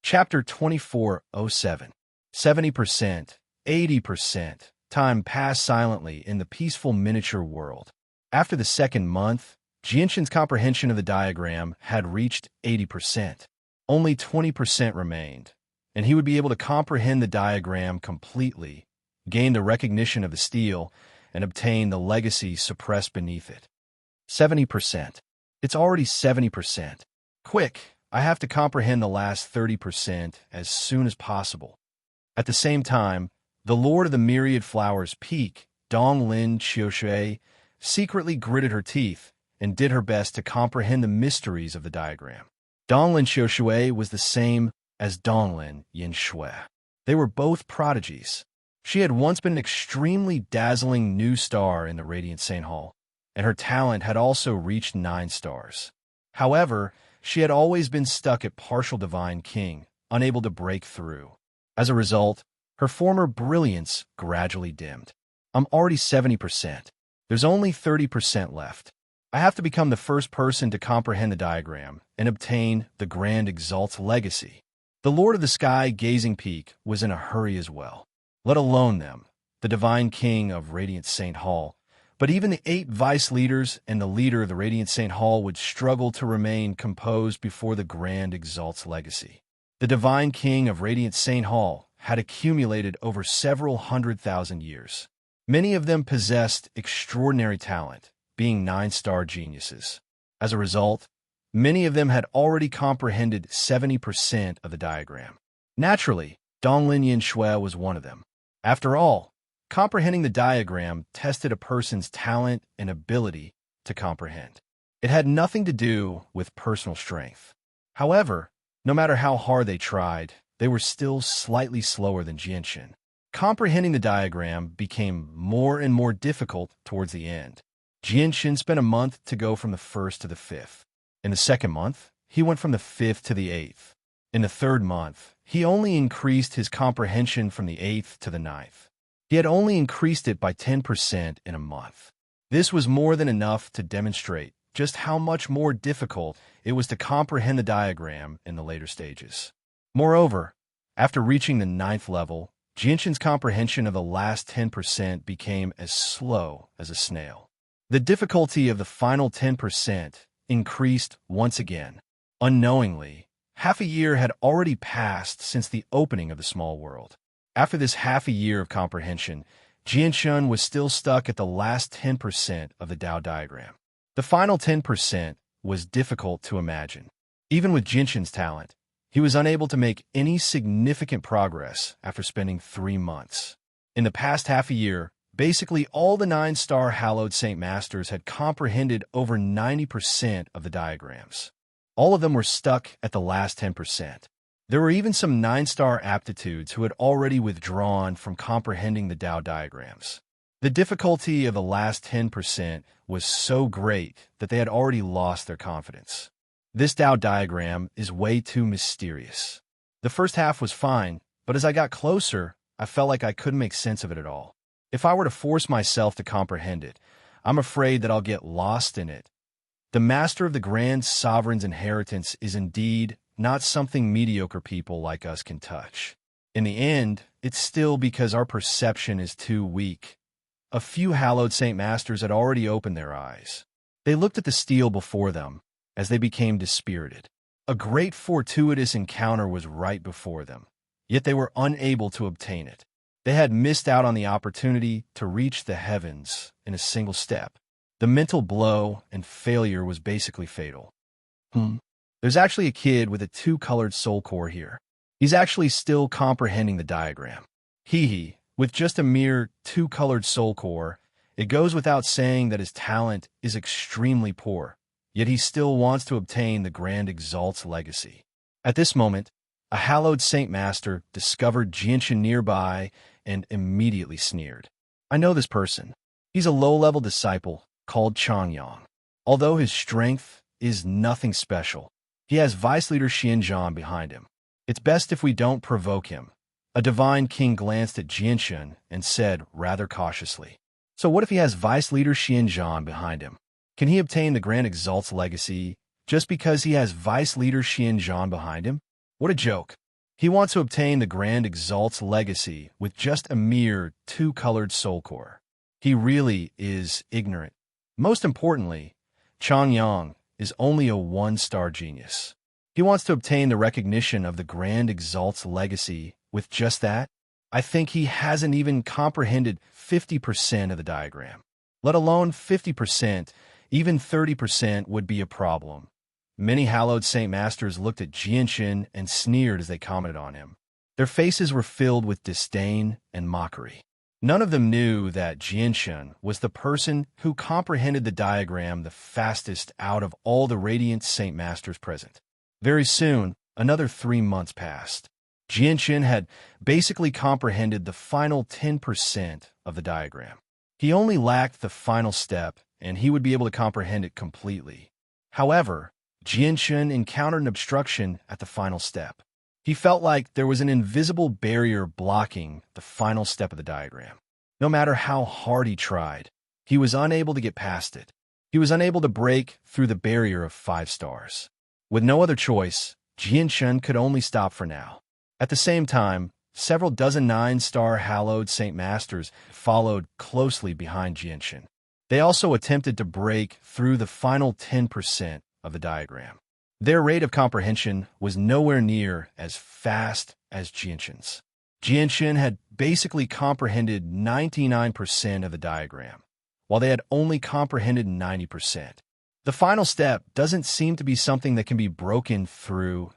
Speaker 1: Chapter 24:07. 70%, 80%. Time passed silently in the peaceful miniature world. After the second month, Jianshun's comprehension of the diagram had reached 80%. Only 20% remained, and he would be able to comprehend the diagram completely, gain the recognition of the steel, and obtain the legacy suppressed beneath it. 70%. It's already 70%. Quick, I have to comprehend the last 30% as soon as possible. At the same time, the Lord of the Myriad Flowers Peak, Donglin Xiuxue, secretly gritted her teeth and did her best to comprehend the mysteries of the diagram. Donglin Xiuxue was the same as Donglin Yin Shui. They were both prodigies. She had once been an extremely dazzling new star in the Radiant Saint Hall, and her talent had also reached 9 stars. However, she had always been stuck at partial divine king, unable to break through. As a result, her former brilliance gradually dimmed. I'm already 70%. There's only 30% left. I have to become the first person to comprehend the diagram and obtain the Grand Exalt's legacy. The Lord of the Sky Gazing Peak was in a hurry as well, let alone them, the divine king of Radiant Saint Hall. But even the 8 vice leaders and the leader of the Radiant Saint Hall would struggle to remain composed before the Grand Exalt's legacy. The divine king of Radiant Saint Hall had accumulated over several 100,000 years. Many of them possessed extraordinary talent, being 9-star geniuses. As a result, Many of them had already comprehended 70% of the diagram. Naturally, Donglin Shui was one of them. After all, comprehending the diagram tested a person's talent and ability to comprehend. It had nothing to do with personal strength. However, no matter how hard they tried, they were still slightly slower than Jianshan. Comprehending the diagram became more and more difficult towards the end. Jianshan spent a month to go from the first to the fifth. In the second month, he went from the fifth to the eighth. In the third month, he only increased his comprehension from the eighth to the ninth. He had only increased it by 10% in a month. This was more than enough to demonstrate just how much more difficult it was to comprehend the diagram in the later stages. Moreover, after reaching the ninth level, Jianshan's comprehension of the last 10% became as slow as a snail. The difficulty of the final 10% increased once again. Unknowingly, half a year had already passed since the opening of the small world. After this half a year of comprehension, Jianshan was still stuck at the last 10% of the Tao diagram. The final 10% was difficult to imagine. Even with Jianshan's talent, he was unable to make any significant progress after spending 3 months. In the past half a year, basically all the 9-star Hallowed Saint Masters had comprehended over 90% of the diagrams. All of them were stuck at the last 10%. There were even some 9-star aptitudes who had already withdrawn from comprehending the Tao diagrams. The difficulty of the last 10% was so great that they had already lost their confidence. This Tao diagram is way too mysterious. The first half was fine, but as I got closer, I felt like I couldn't make sense of it at all. If I were to force myself to comprehend it, I'm afraid that I'll get lost in it. The Master of the Grand Sovereign's inheritance is indeed not something mediocre people like us can touch. In the end, it's still because our perception is too weak. A few Hallowed Saint Masters had already opened their eyes. They looked at the steel before them as they became dispirited. A great fortuitous encounter was right before them, yet they were unable to obtain it. They had missed out on the opportunity to reach the heavens in a single step. The mental blow and failure was basically fatal. There's actually a kid with a 2-colored soul core here. He's actually still comprehending the diagram. With just a mere 2-colored soul core, it goes without saying that his talent is extremely poor, yet he still wants to obtain the Grand Exalt's legacy. At this moment, a Hallowed Saint Master discovered Jianshan nearby and immediately sneered. I know this person. He's a low-level disciple called Changyang. Although his strength is nothing special, he has Vice Leader Xianzhan behind him. It's best if we don't provoke him. A divine king glanced at Jianshan and said rather cautiously, "So what if he has Vice Leader Xianzhan behind him? Can he obtain the Grand Exalt's legacy just because he has Vice Leader Xianzhan behind him? What a joke. He wants to obtain the Grand Exalt's legacy with just a mere 2-colored soul core. He really is ignorant. Most importantly, Changyang is only a 1-star genius. He wants to obtain the recognition of the Grand Exalt's legacy with just that. I think he hasn't even comprehended 50% of the diagram. Let alone 50%, even 30% would be a problem." Many Hallowed Saint Masters looked at Jianshan and sneered as they commented on him. Their faces were filled with disdain and mockery. None of them knew that Jianshan was the person who comprehended the diagram the fastest out of all the Radiant Saint Masters present. Very soon, another 3 months passed. Jianshan had basically comprehended the final 10% of the diagram. He only lacked the final step, and he would be able to comprehend it completely. However, Jianshan encountered an obstruction at the final step. He felt like there was an invisible barrier blocking the final step of the diagram. No matter how hard he tried, he was unable to get past it. He was unable to break through the barrier of 5 stars. With no other choice, Jianshan could only stop for now. At the same time, several dozen 9-star Hallowed Saint Masters followed closely behind Jianshan. They also attempted to break through the final 10% of the diagram. Their rate of comprehension was nowhere near as fast as Jianshan's. Jianshan had basically comprehended 99% of the diagram, while they had only comprehended 90%. The final step doesn't seem to be something that can be broken through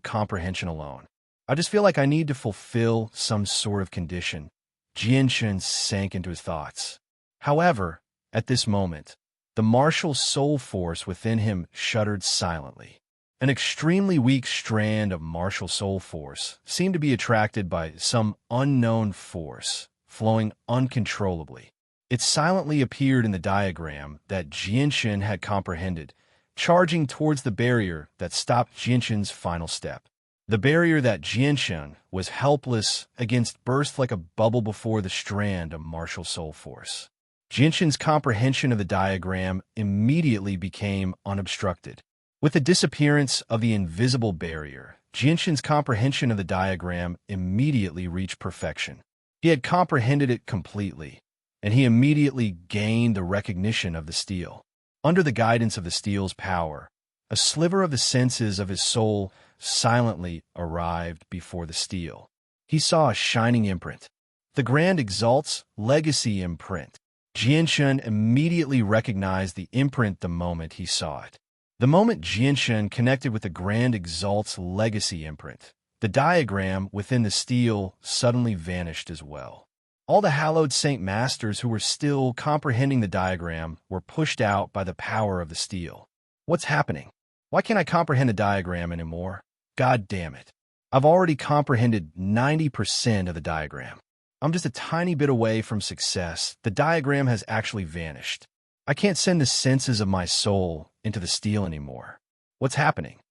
Speaker 1: comprehension alone. I just feel like I need to fulfill some sort of condition. Jianshun sank into his thoughts. However, at this moment, the martial soul force within him shuddered silently. An extremely weak strand of martial soul force seemed to be attracted by some unknown force, flowing uncontrollably. It silently appeared in the diagram that Jianshun had comprehended, charging towards the barrier that stopped Jianshun's final step. The barrier that Jianshun was helpless against burst like a bubble before the strand of martial soul force. Jianshun's comprehension of the diagram immediately became unobstructed. With the disappearance of the invisible barrier, Jianshun's comprehension of the diagram immediately reached perfection. He had comprehended it completely, and he immediately gained the recognition of the steel. Under the guidance of the steel's power, a sliver of the senses of his soul silently arrived before the steel. He saw a shining imprint, the Grand Exalt's legacy imprint. Jianshun immediately recognized the imprint the moment he saw it. The moment Jianshun connected with the Grand Exalt's legacy imprint, the diagram within the steel suddenly vanished as well. All the hallowed Saint Masters who were still comprehending the diagram were pushed out by the power of the steel. What's happening? Why can't I comprehend a diagram anymore? God damn it. I've already comprehended 90% of the diagram. I'm just a tiny bit away from success. The diagram has actually vanished. I can't send the senses of my soul into the steel anymore. What's happening?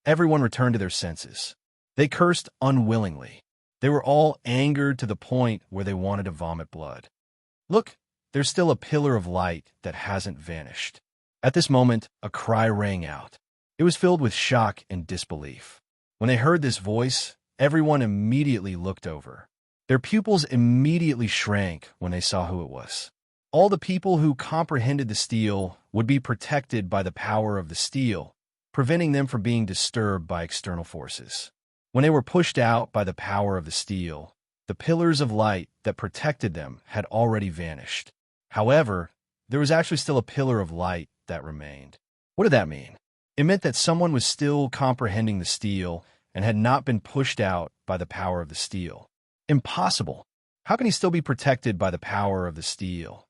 Speaker 1: Everyone returned to their senses. They cursed unwillingly. They were all angered to the point where they wanted to vomit blood. Look, there's still a pillar of light that hasn't vanished. At this moment, a cry rang out. It was filled with shock and disbelief. When they heard this voice, everyone immediately looked over. Their pupils immediately shrank when they saw who it was. All the people who comprehended the steel would be protected by the power of the steel, preventing them from being disturbed by external forces. When they were pushed out by the power of the steel, the pillars of light that protected them had already vanished. However, there was actually still a pillar of light that remained. What did that mean? It meant that someone was still comprehending the steel and had not been pushed out by the power of the steel. Impossible. How can he still be protected by the power of the steel?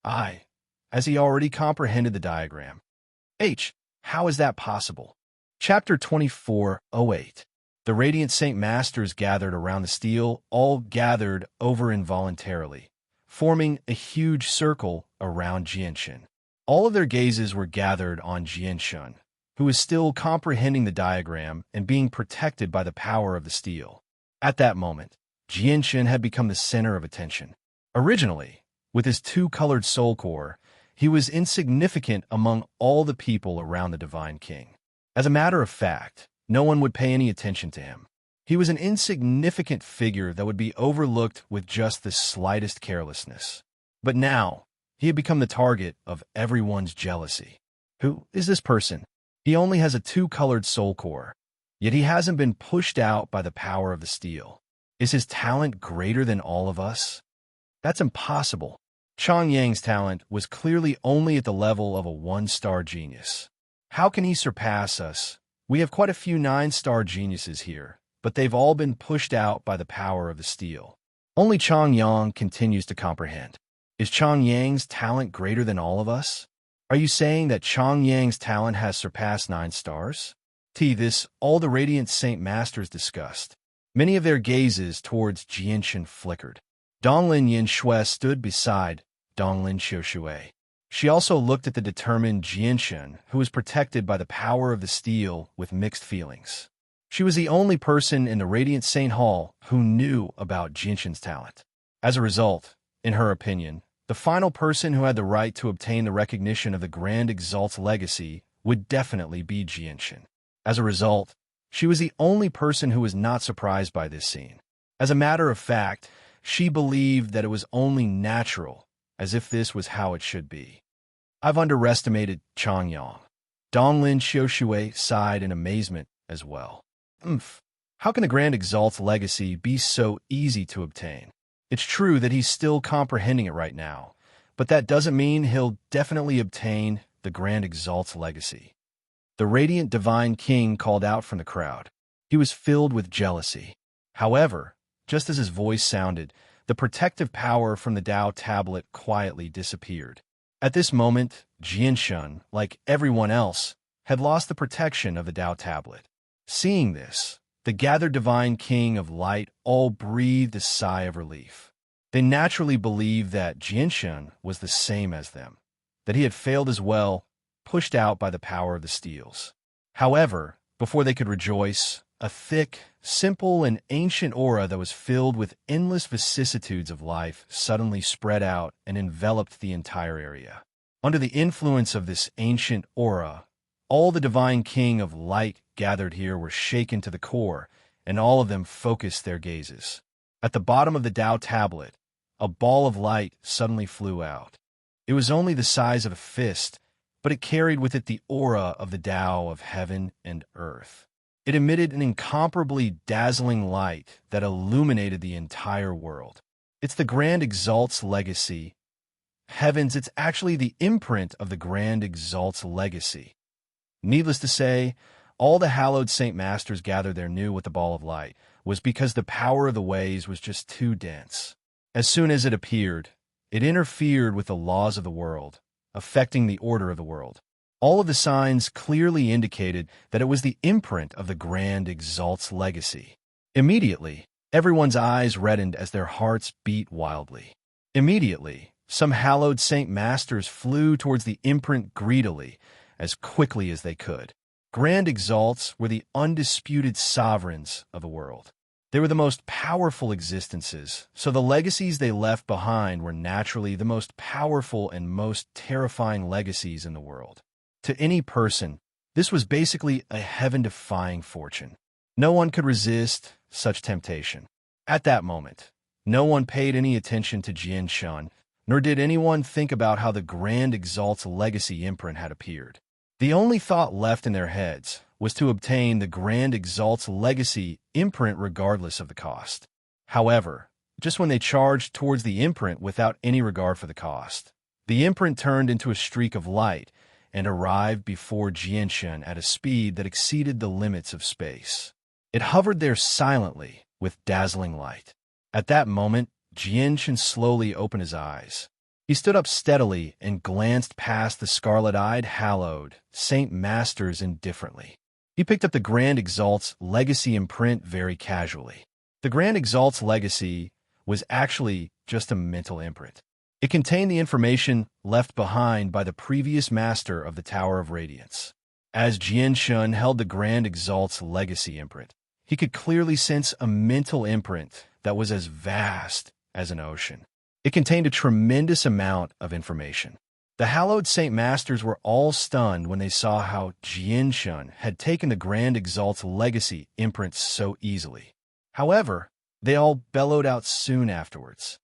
Speaker 1: As he already comprehended the diagram. How is that possible? Chapter 24:08. The Radiant Saint Masters gathered around the steel, all gathered over involuntarily, forming a huge circle around Jianshun. All of their gazes were gathered on Jianshun, who was still comprehending the diagram and being protected by the power of the steel. At that moment, Jianshun had become the center of attention. Originally, with his two-colored soul core, he was insignificant among all the people around the Divine King. As a matter of fact, no one would pay any attention to him. He was an insignificant figure that would be overlooked with just the slightest carelessness. But now, he had become the target of everyone's jealousy. Who is this person? He only has a two-colored soul core, yet he hasn't been pushed out by the power of the steel. Is his talent greater than all of us? That's impossible. Chang Yang's talent was clearly only at the level of a one-star genius. How can he surpass us? We have quite a few 9-star geniuses here, but they've all been pushed out by the power of the steel. Only Chang Yang continues to comprehend. Is Chang Yang's talent greater than all of us? Are you saying that Chang Yang's talent has surpassed 9 stars? This all the Radiant Saint Masters discussed. Many of their gazes towards Jianshun flickered. Donglin Yinshui stood beside Donglin Xiushui. She also looked at the determined Jianshun, who was protected by the power of the steel, with mixed feelings. She was the only person in the Radiant Saint Hall who knew about Jianshun's talent. As a result, in her opinion, the final person who had the right to obtain the recognition of the Grand Exalt's legacy would definitely be Jianshun. As a result, she was the only person who was not surprised by this scene. As a matter of fact, she believed that it was only natural, as if this was how it should be. I've underestimated Chang Yang. Donglin Xiushui sighed in amazement as well. How can the Grand Exalt's legacy be so easy to obtain? It's true that he's still comprehending it right now, but that doesn't mean he'll definitely obtain the Grand Exalt's legacy. The radiant divine king called out from the crowd. He was filled with jealousy. However, just as his voice sounded, the protective power from the Tao tablet quietly disappeared. At this moment, Jianshun, like everyone else, had lost the protection of the Tao tablet. Seeing this, the gathered divine king of light all breathed a sigh of relief. They naturally believed that Jianshun was the same as them, that he had failed as well, pushed out by the power of the steels. However, before they could rejoice, a thick, simple, and ancient aura that was filled with endless vicissitudes of life suddenly spread out and enveloped the entire area. Under the influence of this ancient aura, all the divine king of light gathered here were shaken to the core, and all of them focused their gazes. At the bottom of the Tao tablet, a ball of light suddenly flew out. It was only the size of a fist, but it carried with it the aura of the Tao of heaven and earth. It emitted an incomparably dazzling light that illuminated the entire world. It's the Grand Exalt's legacy. Heavens, it's actually the imprint of the Grand Exalt's legacy. Needless to say, all the hallowed Saint Masters gathered there knew what the ball of light was because the power of the ways was just too dense. As soon as it appeared, it interfered with the laws of the world, affecting the order of the world. All of the signs clearly indicated that it was the imprint of the Grand Exalt's legacy. Immediately, everyone's eyes reddened as their hearts beat wildly. Immediately, some hallowed Saint Masters flew towards the imprint greedily, as quickly as they could. Grand Exalts were the undisputed sovereigns of the world. They were the most powerful existences, so the legacies they left behind were naturally the most powerful and most terrifying legacies in the world. To any person, this was basically a heaven-defying fortune. No one could resist such temptation. At that moment, no one paid any attention to Jianshun, nor did anyone think about how the Grand Exalt's legacy imprint had appeared. The only thought left in their heads was to obtain the Grand Exalt's legacy imprint regardless of the cost. However, just when they charged towards the imprint without any regard for the cost, the imprint turned into a streak of light and arrived before Jianshun at a speed that exceeded the limits of space. It hovered there silently with dazzling light. At that moment, Jianshun slowly opened his eyes. He stood up steadily and glanced past the scarlet-eyed hallowed Saint Masters indifferently. He picked up the Grand Exalt's legacy imprint very casually. The Grand Exalt's legacy was actually just a mental imprint. It contained the information left behind by the previous master of the Tower of Radiance. As Jianshun held the Grand Exalt's legacy imprint, he could clearly sense a mental imprint that was as vast as an ocean. It contained a tremendous amount of information. The hallowed Saint Masters were all stunned when they saw how Jianshun had taken the Grand Exalt's legacy imprint so easily. However, they all bellowed out soon afterwards.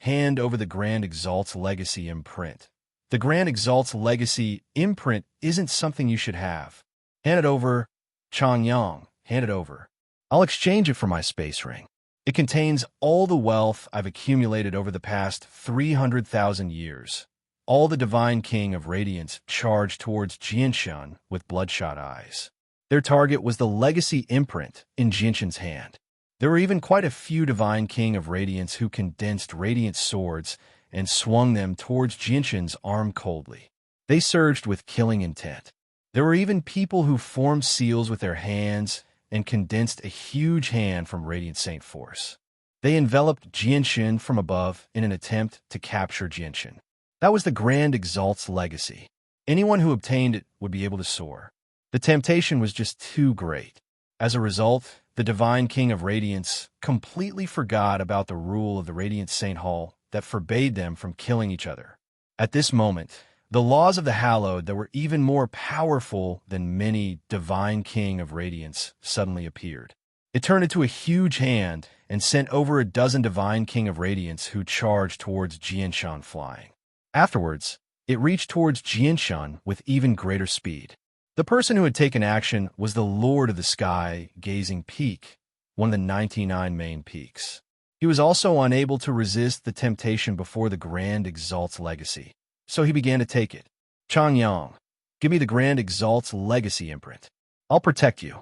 Speaker 1: Hand over the Grand Exalt's legacy imprint. The Grand Exalt's legacy imprint isn't something you should have. Hand it over, Changyang. Hand it over. I'll exchange it for my space ring. It contains all the wealth I've accumulated over the past 300,000 years. All the Divine King of Radiance charged towards Jianshun with bloodshot eyes. Their target was the legacy imprint in Jianshun's hand. There were even quite a few Divine King of Radiance who condensed radiant swords and swung them towards Jianshun's arm coldly. They surged with killing intent. There were even people who formed seals with their hands and condensed a huge hand from Radiant Saint Force. They enveloped Jianshun from above in an attempt to capture Jianshun. That was the Grand Exalt's legacy. Anyone who obtained it would be able to soar. The temptation was just too great. As a result, the Divine King of Radiance completely forgot about the rule of the Radiant Saint Hall that forbade them from killing each other. At this moment, the laws of the Hallowed that were even more powerful than many Divine King of Radiance suddenly appeared. It turned into a huge hand and sent over a dozen Divine King of Radiance who charged towards Jianshun flying. Afterwards, it reached towards Jianshun with even greater speed. The person who had taken action was the Lord of the Sky Gazing Peak, one of the 99 main peaks. He was also unable to resist the temptation before the Grand Exalt's legacy, so he began to take it. Changyang, give me the Grand Exalt's legacy imprint. I'll protect you.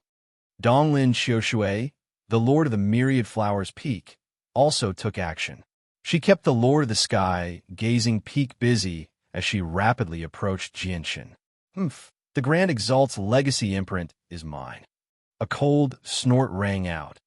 Speaker 1: Donglin Xiushui, the Lord of the Myriad Flowers Peak, also took action. She kept the Lord of the Sky gazing peak busy as she rapidly approached Jianshan. The Grand Exalt's legacy imprint is mine. A cold snort rang out,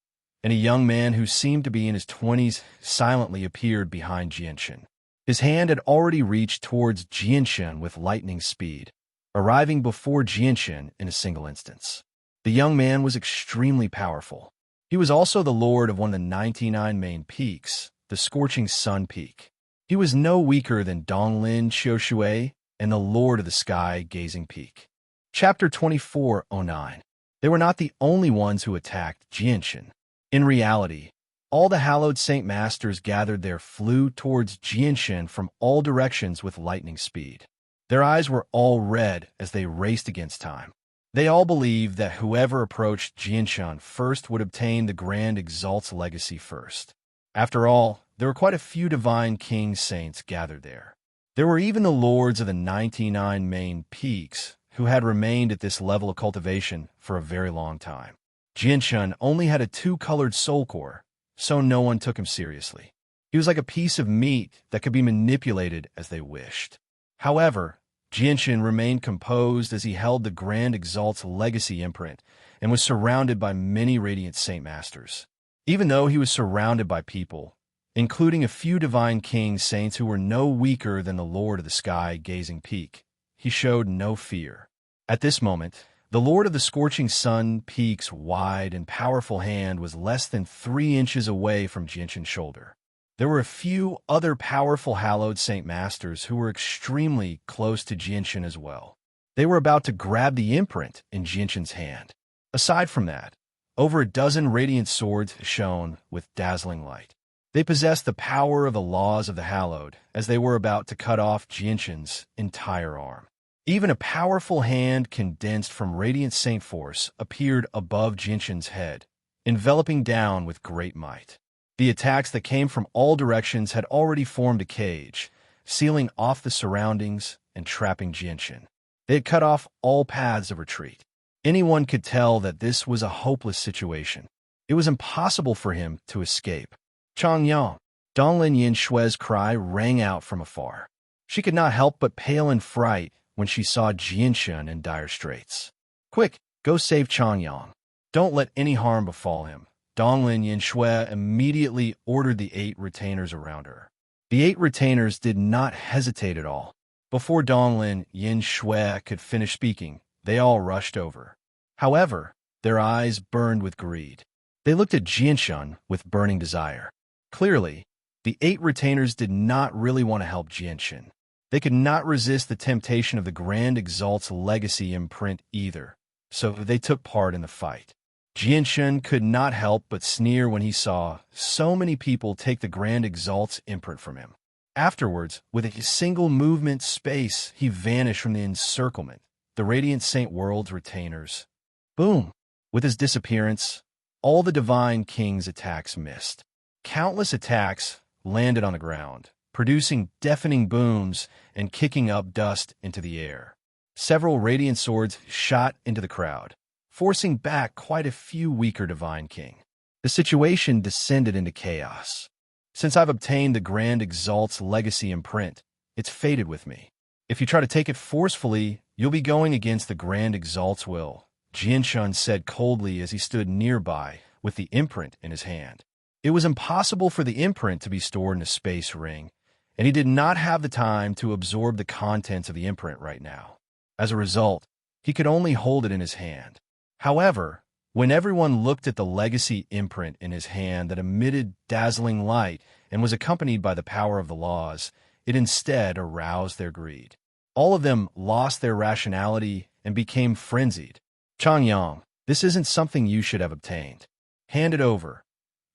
Speaker 1: and a young man who seemed to be in his 20s silently appeared behind Jianshan. His hand had already reached towards Jianshan with lightning speed, arriving before Jianshan in a single instance. The young man was extremely powerful. He was also the lord of one of the 99 main peaks, the Scorching Sun Peak. He was no weaker than Donglin Xiushui and the Lord of the Sky Gazing Peak. Chapter 2409. They were not the only ones who attacked Jianshan. In reality, all the hallowed Saint Masters gathered there flew towards Jianshan from all directions with lightning speed. Their eyes were all red as they raced against time. They all believed that whoever approached Jianshan first would obtain the Grand Exalt's legacy first. After all, there were quite a few divine king saints gathered there. There were even the lords of the 99 main peaks who had remained at this level of cultivation for a very long time. Jianshan only had a 2-colored soul core, so no one took him seriously. He was like a piece of meat that could be manipulated as they wished. However, Jianshan remained composed as he held the Grand Exalt's legacy imprint and was surrounded by many radiant Saint Masters. Even though he was surrounded by people, including a few divine king saints who were no weaker than the Lord of the Sky Gazing Peak, he showed no fear. At this moment, the Lord of the Scorching Sun Peak's wide and powerful hand was less than 3 inches away from Jianshan's shoulder. There were a few other powerful hallowed Saint Masters who were extremely close to Jianshan as well. They were about to grab the imprint in Jianshan's hand. Aside from that, over a dozen radiant swords shone with dazzling light. They possessed the power of the laws of the hallowed as they were about to cut off Jianshan's entire arm. Even a powerful hand condensed from radiant saint force appeared above Jianshan's head, enveloping down with great might. The attacks that came from all directions had already formed a cage, sealing off the surroundings and trapping Jianshan. They had cut off all paths of retreat. Anyone could tell that this was a hopeless situation. It was impossible for him to escape. Changyang, Donglin Yinshui's cry rang out from afar. She could not help but pale in fright when she saw Jianshan in dire straits. Quick, go save Changyang. Don't let any harm befall him. Donglin Yinshui immediately ordered the 8 retainers around her. The 8 retainers did not hesitate at all. Before Donglin Yinshui could finish speaking, they all rushed over. However, their eyes burned with greed. They looked at Jianshan with burning desire. Clearly, the 8 retainers did not really want to help Jianshan. They could not resist the temptation of the Grand Exalt's legacy imprint either, so they took part in the fight. Jianshan could not help but sneer when he saw so many people take the Grand Exalt's imprint from him. Afterwards, with a single movement space, he vanished from the encirclement, the Radiant Saint World's retainers. Boom! With his disappearance, all the Divine King's attacks missed. Countless attacks landed on the ground, producing deafening booms and kicking up dust into the air. Several radiant swords shot into the crowd, forcing back quite a few weaker Divine King. The situation descended into chaos. Since I've obtained the Grand Exalt's legacy imprint, it's fated with me. If you try to take it forcefully, you'll be going against the Grand Exalt's will, Jianshan said coldly as he stood nearby with the imprint in his hand. It was impossible for the imprint to be stored in a space ring, and he did not have the time to absorb the contents of the imprint right now. As a result, he could only hold it in his hand. However, when everyone looked at the legacy imprint in his hand that emitted dazzling light and was accompanied by the power of the laws, it instead aroused their greed. All of them lost their rationality and became frenzied. Changyang, this isn't something you should have obtained. Hand it over.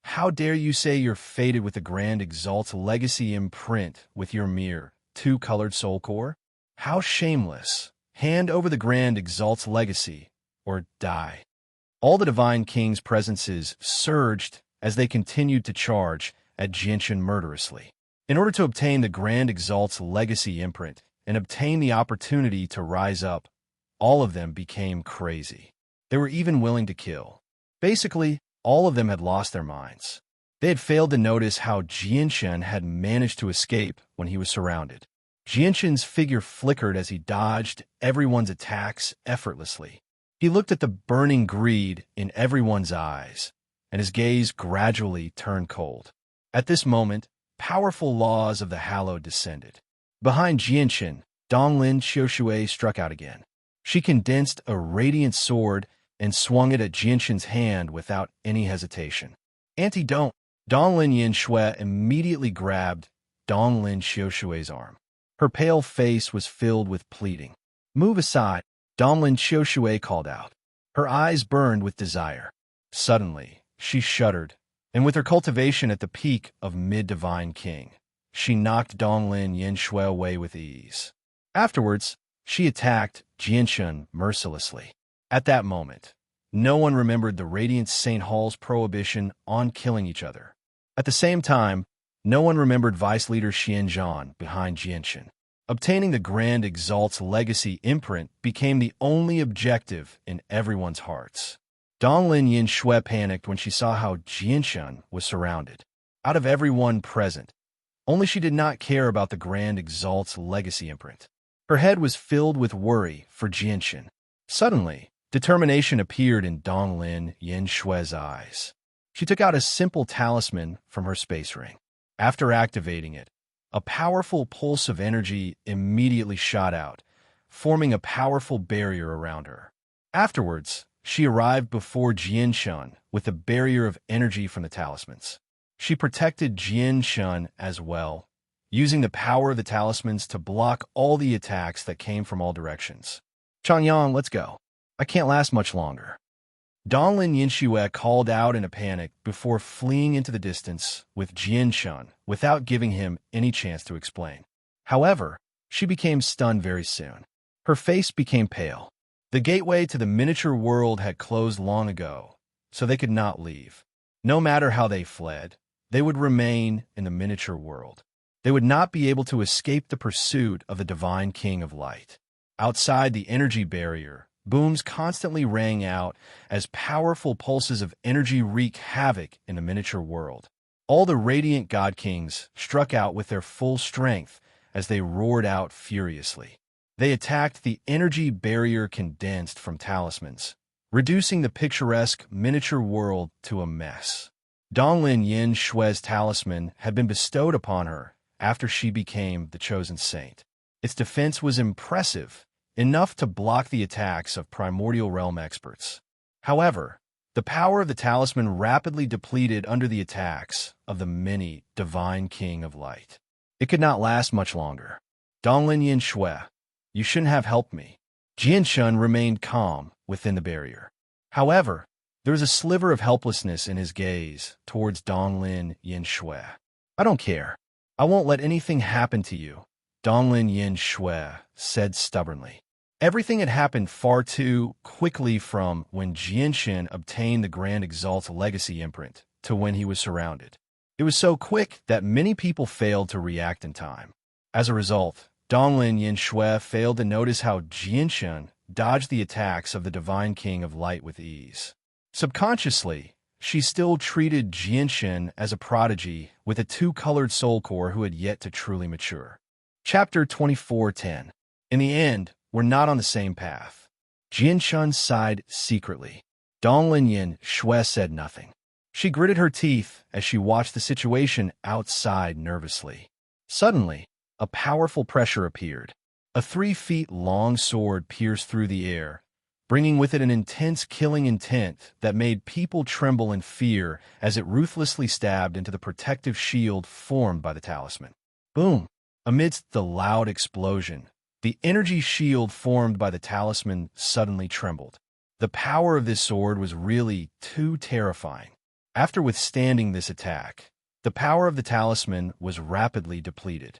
Speaker 1: How dare you say you're fated with the Grand Exalt's legacy imprint with your mere 2-colored soul core? How shameless. Hand over the Grand Exalt's legacy, or die. All the Divine King's presences surged as they continued to charge at Jianshan murderously. In order to obtain the Grand Exalt's legacy imprint and obtain the opportunity to rise up, all of them became crazy. They were even willing to kill. Basically, all of them had lost their minds. They had failed to notice how Jianshun had managed to escape when he was surrounded. Jianshun's figure flickered as he dodged everyone's attacks effortlessly. He looked at the burning greed in everyone's eyes, and his gaze gradually turned cold. At this moment, powerful laws of the hallowed descended. Behind Jianshun, Donglin Xiushui struck out again. She condensed a radiant sword and swung it at Jianshun's hand without any hesitation. "Auntie, don't!" Donglin Yinshui immediately grabbed Donglin Xiushui's arm. Her pale face was filled with pleading. "Move aside," Donglin Xiushui called out. Her eyes burned with desire. Suddenly, she shuddered, and with her cultivation at the peak of mid-divine king, she knocked Donglin Yinshui away with ease. Afterwards, she attacked Jianshun mercilessly. At that moment, no one remembered the Radiant St. Hall's prohibition on killing each other. At the same time, no one remembered Vice Leader Xianzhan behind Jianshun. Obtaining the Grand Exalt's legacy imprint became the only objective in everyone's hearts. Donglin Yinshui panicked when she saw how Jianshun was surrounded. Out of everyone present, only she did not care about the Grand Exalt's legacy imprint. Her head was filled with worry for Jianshun. Suddenly, determination appeared in Donglin Yinshui's eyes. She took out a simple talisman from her space ring. After activating it, a powerful pulse of energy immediately shot out, forming a powerful barrier around her. Afterwards, she arrived before Jianshun with a barrier of energy from the talismans. She protected Jianshun as well, using the power of the talismans to block all the attacks that came from all directions. "Changyang, let's go. I can't last much longer." Donglin Yinshui called out in a panic before fleeing into the distance with Jianshun without giving him any chance to explain. However, she became stunned very soon. Her face became pale. The gateway to the miniature world had closed long ago, so they could not leave. No matter how they fled, they would remain in the miniature world. They would not be able to escape the pursuit of the Divine King of Light. Outside the energy barrier, booms constantly rang out as powerful pulses of energy wreak havoc in the miniature world. All the radiant god kings struck out with their full strength as they roared out furiously. They attacked the energy barrier condensed from talismans, reducing the picturesque miniature world to a mess. Donglin Yinshui's talisman had been bestowed upon her after she became the chosen saint. Its defense was impressive, enough to block the attacks of primordial realm experts. However, the power of the talisman rapidly depleted under the attacks of the many Divine King of Light. It could not last much longer. "Donglin Yinshui, you shouldn't have helped me." Jianshun remained calm within the barrier. However, there was a sliver of helplessness in his gaze towards Donglin Yinshui. "I don't care. I won't let anything happen to you," Donglin Yinshui said stubbornly. Everything had happened far too quickly from when Jianshun obtained the Grand Exalt's legacy imprint to when he was surrounded. It was so quick that many people failed to react in time. As a result, Donglin Yinshui failed to notice how Jianshun dodged the attacks of the Divine King of Light with ease. Subconsciously, she still treated Jianshun as a prodigy with a two-colored soul core who had yet to truly mature. Chapter 24:10. In the end, we're not on the same path. Jianshun sighed secretly. Donglin Yinshui said nothing. She gritted her teeth as she watched the situation outside nervously. Suddenly, a powerful pressure appeared. A 3-feet-long sword pierced through the air, bringing with it an intense killing intent that made people tremble in fear as it ruthlessly stabbed into the protective shield formed by the talisman. Boom! Amidst the loud explosion, the energy shield formed by the talisman suddenly trembled. The power of this sword was really too terrifying. After withstanding this attack, the power of the talisman was rapidly depleted.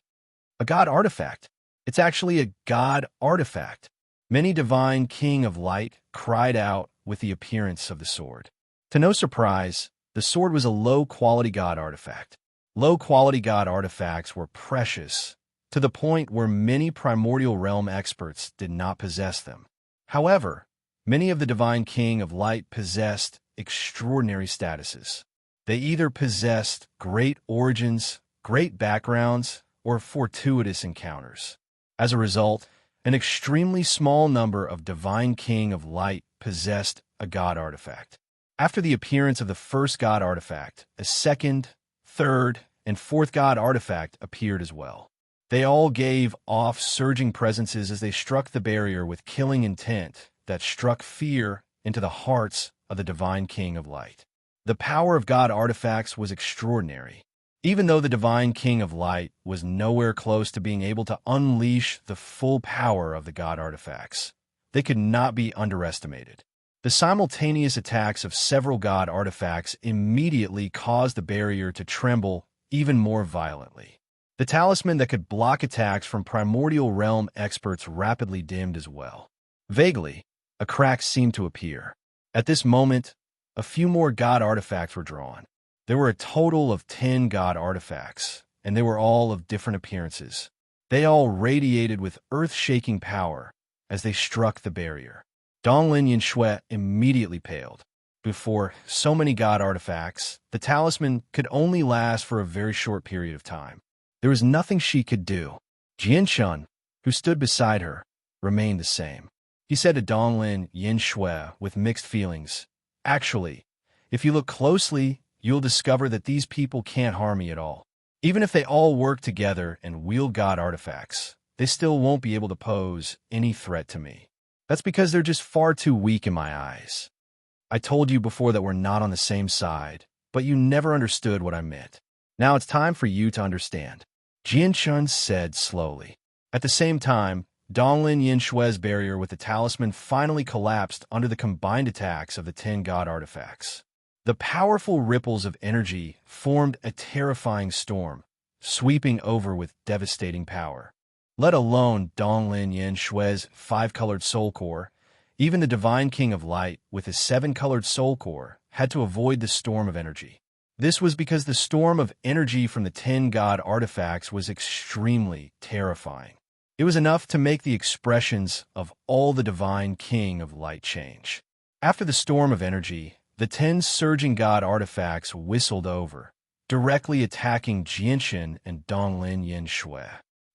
Speaker 1: A god artifact. It's actually a god artifact. Many Divine King of Light cried out with the appearance of the sword. To no surprise, the sword was a low-quality god artifact. Low-quality god artifacts were precious to the point where many primordial realm experts did not possess them. However, many of the Divine King of Light possessed extraordinary statuses. They either possessed great origins, great backgrounds, or fortuitous encounters. As a result, an extremely small number of Divine King of Light possessed a god artifact. After the appearance of the first god artifact, a second, third, and fourth god artifact appeared as well. They all gave off surging presences as they struck the barrier with killing intent that struck fear into the hearts of the Divine King of Light. The power of god artifacts was extraordinary. Even though the Divine King of Light was nowhere close to being able to unleash the full power of the god artifacts, they could not be underestimated. The simultaneous attacks of several god artifacts immediately caused the barrier to tremble even more violently. The talisman that could block attacks from primordial realm experts rapidly dimmed as well. Vaguely, a crack seemed to appear. At this moment, a few more god artifacts were drawn. There were a total of 10 god artifacts, and they were all of different appearances. They all radiated with earth-shaking power as they struck the barrier. Donglin Yinshui immediately paled. Before so many god artifacts, the talisman could only last for a very short period of time. There was nothing she could do. Jianshun, who stood beside her, remained the same. He said to Donglin Yinshui with mixed feelings, "Actually, if you look closely, you'll discover that these people can't harm me at all. Even if they all work together and wield god artifacts, they still won't be able to pose any threat to me. That's because they're just far too weak in my eyes. I told you before that we're not on the same side, but you never understood what I meant. Now it's time for you to understand," Jianshun said slowly. At the same time, Donglin Yinshui's barrier with the talisman finally collapsed under the combined attacks of the 10 god artifacts. The powerful ripples of energy formed a terrifying storm, sweeping over with devastating power. Let alone Donglin Yinshui's 5-colored soul core, even the Divine King of Light with his 7-colored soul core had to avoid the storm of energy. This was because the storm of energy from the 10 god artifacts was extremely terrifying. It was enough to make the expressions of all the Divine King of Light change. After the storm of energy, the 10 surging god artifacts whistled over, directly attacking Jianshun and Donglin Yinshui.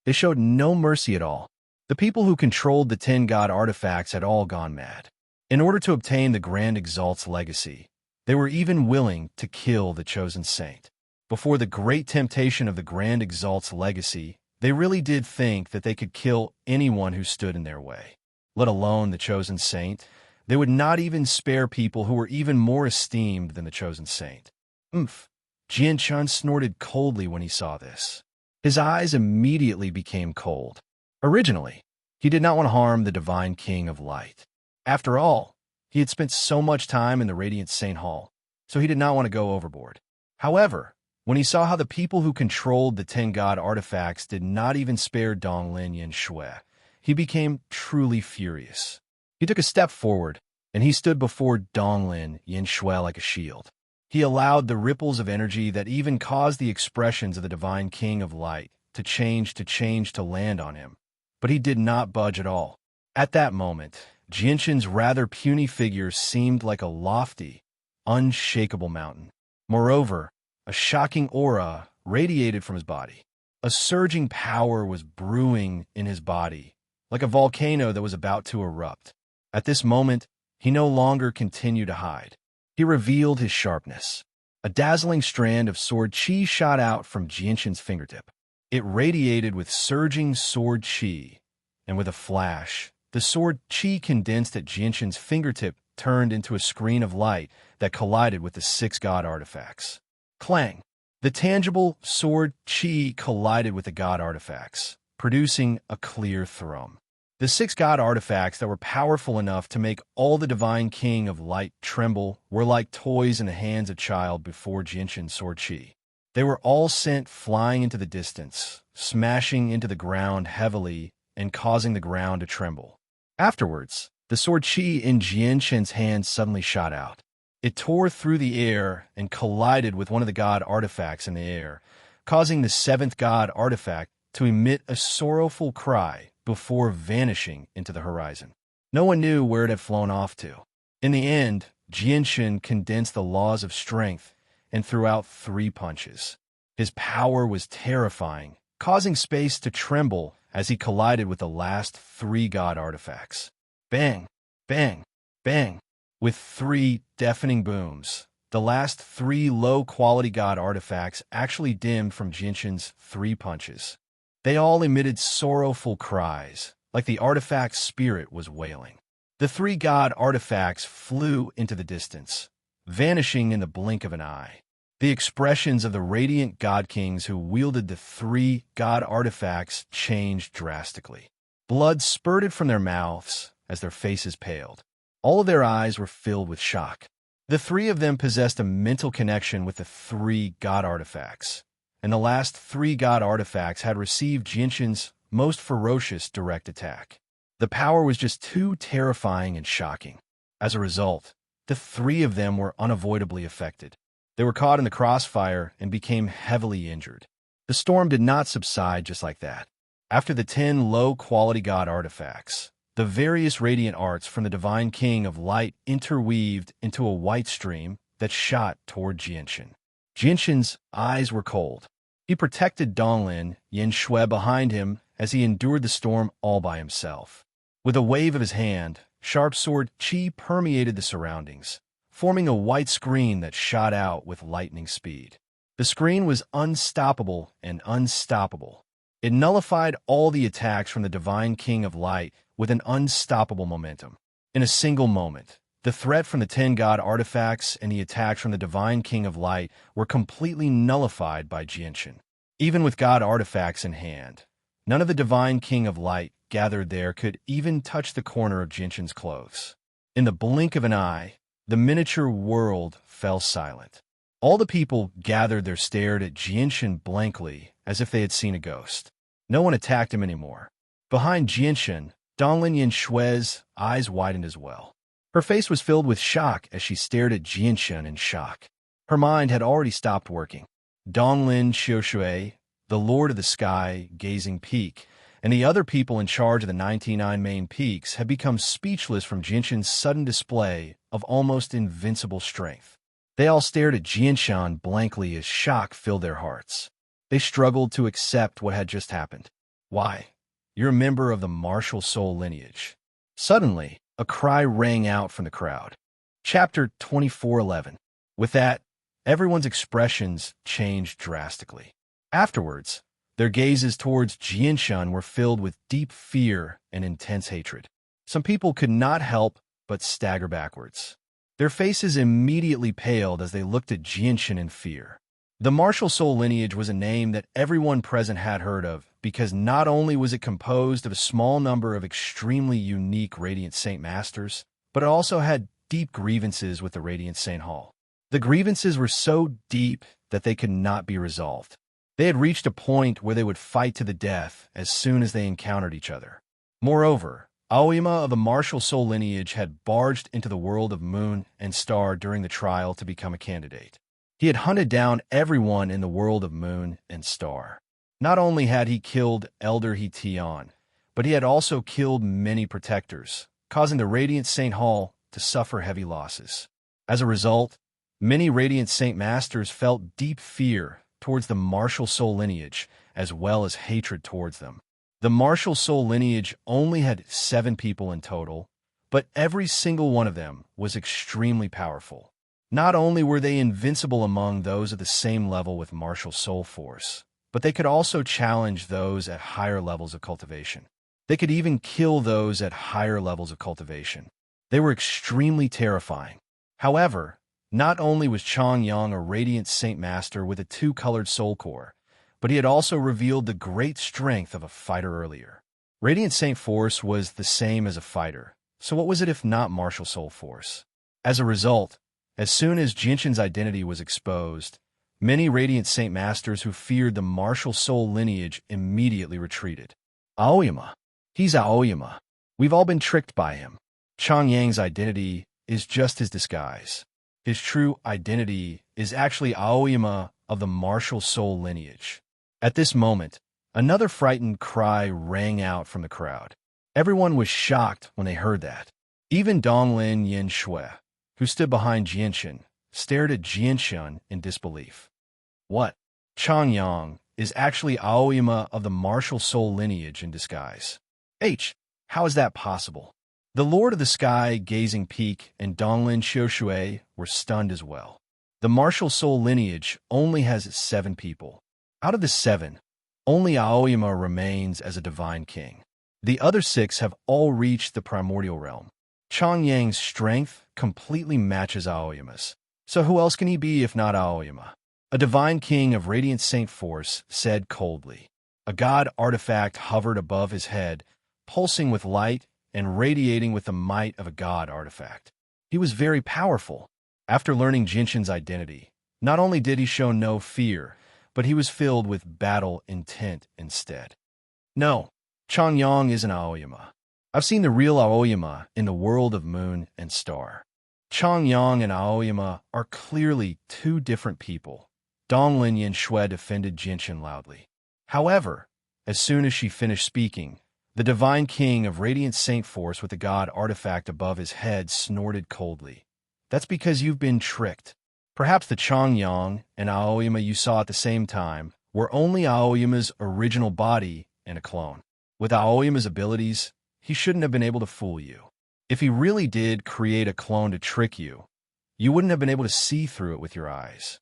Speaker 1: They showed no mercy at all. The people who controlled the 10 god artifacts had all gone mad. In order to obtain the Grand Exalt's legacy, they were even willing to kill the Chosen Saint. Before the great temptation of the Grand Exalt's legacy, they really did think that they could kill anyone who stood in their way. Let alone the Chosen Saint, they would not even spare people who were even more esteemed than the Chosen Saint. Jianshun snorted coldly when he saw this. His eyes immediately became cold. Originally, he did not want to harm the Divine King of Light. After all, he had spent so much time in the Radiant Saint Hall, so he did not want to go overboard. However, when he saw how the people who controlled the 10 god artifacts did not even spare Donglin Yinshui, he became truly furious. He took a step forward, and he stood before Donglin Yinshui like a shield. He allowed the ripples of energy that even caused the expressions of the Divine King of Light to change to land on him. But he did not budge at all. At that moment, Jianshun's rather puny figure seemed like a lofty, unshakable mountain. Moreover, a shocking aura radiated from his body. A surging power was brewing in his body, like a volcano that was about to erupt. At this moment, he no longer continued to hide. He revealed his sharpness. A dazzling strand of sword chi shot out from Jianshun's fingertip. It radiated with surging sword chi, and with a flash, the sword chi condensed at Jianshun's fingertip turned into a screen of light that collided with the 6 god artifacts. Clang! The tangible sword chi collided with the god artifacts, producing a clear thrum. The 6 god artifacts that were powerful enough to make all the Divine King of Light tremble were like toys in the hands of a child before Jianshun's sword chi. They were all sent flying into the distance, smashing into the ground heavily and causing the ground to tremble. Afterwards, the sword chi in Jianshun's hand suddenly shot out. It tore through the air and collided with one of the god artifacts in the air, causing the 7th god artifact to emit a sorrowful cry before vanishing into the horizon. No one knew where it had flown off to. In the end, Jianshun condensed the laws of strength and threw out 3 punches. His power was terrifying, causing space to tremble as he collided with the last 3 god artifacts. Bang! Bang! Bang! With 3 deafening booms, the last 3 low-quality god artifacts actually dimmed from Jianshun's 3 punches. They all emitted sorrowful cries, like the artifact's spirit was wailing. The 3 god artifacts flew into the distance, vanishing in the blink of an eye. The expressions of the radiant god kings who wielded the 3 god artifacts changed drastically. Blood spurted from their mouths as their faces paled. All of their eyes were filled with shock. The 3 of them possessed a mental connection with the 3 god artifacts, and the last 3 god artifacts had received Jianshun's most ferocious direct attack. The power was just too terrifying and shocking. As a result, the 3 of them were unavoidably affected. They were caught in the crossfire and became heavily injured. The storm did not subside just like that. After the 10 low-quality god artifacts, the various radiant arts from the Divine King of Light interweaved into a white stream that shot toward Jianshun. Jianshun's eyes were cold. He protected Donglin Yanshui behind him as he endured the storm all by himself. With a wave of his hand, sharp sword Qi permeated the surroundings, forming a white screen that shot out with lightning speed. The screen was unstoppable and unstoppable. It nullified all the attacks from the Divine King of Light with an unstoppable momentum. In a single moment, the threat from the 10 god artifacts and the attacks from the Divine King of Light were completely nullified by Jianshun. Even with god artifacts in hand, none of the Divine King of Light gathered there could even touch the corner of Jianshun's clothes. In the blink of an eye, the miniature world fell silent. All the people gathered there stared at Jianshun blankly as if they had seen a ghost. No one attacked him anymore. Behind Jianshun, Donglin Yanshui's eyes widened as well. Her face was filled with shock as she stared at Jianshun in shock. Her mind had already stopped working. Donglin Xiushui, the Lord of the Sky, Gazing Peak, and the other people in charge of the 99 main peaks had become speechless from Jianshun's sudden display of almost invincible strength. They all stared at Jianshun blankly as shock filled their hearts. They struggled to accept what had just happened. Why? You're a member of the martial soul lineage. Suddenly, a cry rang out from the crowd. Chapter 2411. With that, everyone's expressions changed drastically. Afterwards, their gazes towards Jianshun were filled with deep fear and intense hatred. Some people could not help but stagger backwards. Their faces immediately paled as they looked at Jianshun in fear. The martial soul lineage was a name that everyone present had heard of because not only was it composed of a small number of extremely unique Radiant Saint Masters, but it also had deep grievances with the Radiant Saint Hall. The grievances were so deep that they could not be resolved. They had reached a point where they would fight to the death as soon as they encountered each other. Moreover, Aoyama of the martial soul lineage had barged into the world of Moon and Star during the trial to become a candidate. He had hunted down everyone in the world of Moon and Star. Not only had he killed Elder He Tian, but he had also killed many protectors, causing the Radiant Saint Hall to suffer heavy losses. As a result, many Radiant Saint Masters felt deep fear towards the martial soul lineage, as well as hatred towards them. The martial soul lineage only had 7 people in total, but every single one of them was extremely powerful. Not only were they invincible among those of the same level with martial soul force, but they could also challenge those at higher levels of cultivation. They could even kill those at higher levels of cultivation. They were extremely terrifying. However, not only was Chang Yang a Radiant Saint Master with a 2-colored soul core, but he had also revealed the great strength of a fighter earlier. Radiant Saint Force was the same as a fighter, so what was it if not martial soul force? As a result, as soon as Jianshun's identity was exposed, many Radiant Saint Masters who feared the martial soul lineage immediately retreated. Aoyama. He's Aoyama. We've all been tricked by him. Chang Yang's identity is just his disguise. His true identity is actually Aoyama of the martial soul lineage. At this moment, Another frightened cry rang out from the crowd. Everyone was shocked when they heard that. Even Donglin Yin Shui, who stood behind Jianshan, stared at Jianshan in disbelief. What? Changyang is actually Aoyama of the martial soul lineage in disguise. How is that possible? The Lord of the Sky, Gazing Peak, and Donglin Xiushui were stunned as well. The martial soul lineage only has 7 people. Out of the 7, only Aoyama remains as a divine king. The other 6 have all reached the primordial realm. Changyang's strength completely matches Aoyama's. So who else can he be if not Aoyama? A divine king of radiant saint force said coldly. A god artifact hovered above his head, pulsing with light and radiating with the might of a god artifact. He was very powerful. After learning Jinshan's identity, not only did he show no fear, but he was filled with battle intent instead. No, Changyang isn't Aoyama. I've seen the real Aoyama in the world of moon and star. Changyang and Aoyama are clearly 2 different people. Donglin Yin Shui defended Jinshan loudly. However, as soon as she finished speaking, the divine king of radiant saint force with the god artifact above his head snorted coldly. That's because you've been tricked. Perhaps the Changyang and Aoyama you saw at the same time were only Aoyama's original body and a clone. With Aoyama's abilities, he shouldn't have been able to fool you. If he really did create a clone to trick you, you wouldn't have been able to see through it with your eyes.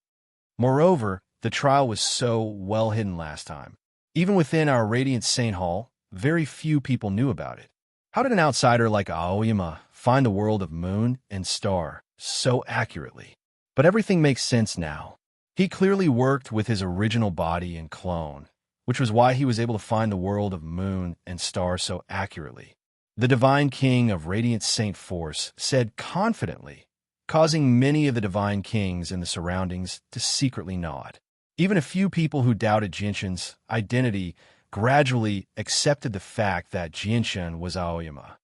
Speaker 1: Moreover, the trial was so well hidden last time. Even within our Radiant Saint Hall, very few people knew about it. How did an outsider like Aoyama find the world of moon and star so accurately? But everything makes sense now. He clearly worked with his original body and clone, which was why he was able to find the world of moon and star so accurately. The divine king of Radiant Saint Force said confidently, causing many of the divine kings in the surroundings to secretly nod. Even a few people who doubted Jinshan's identity gradually accepted the fact that Jianshan was Aoyama.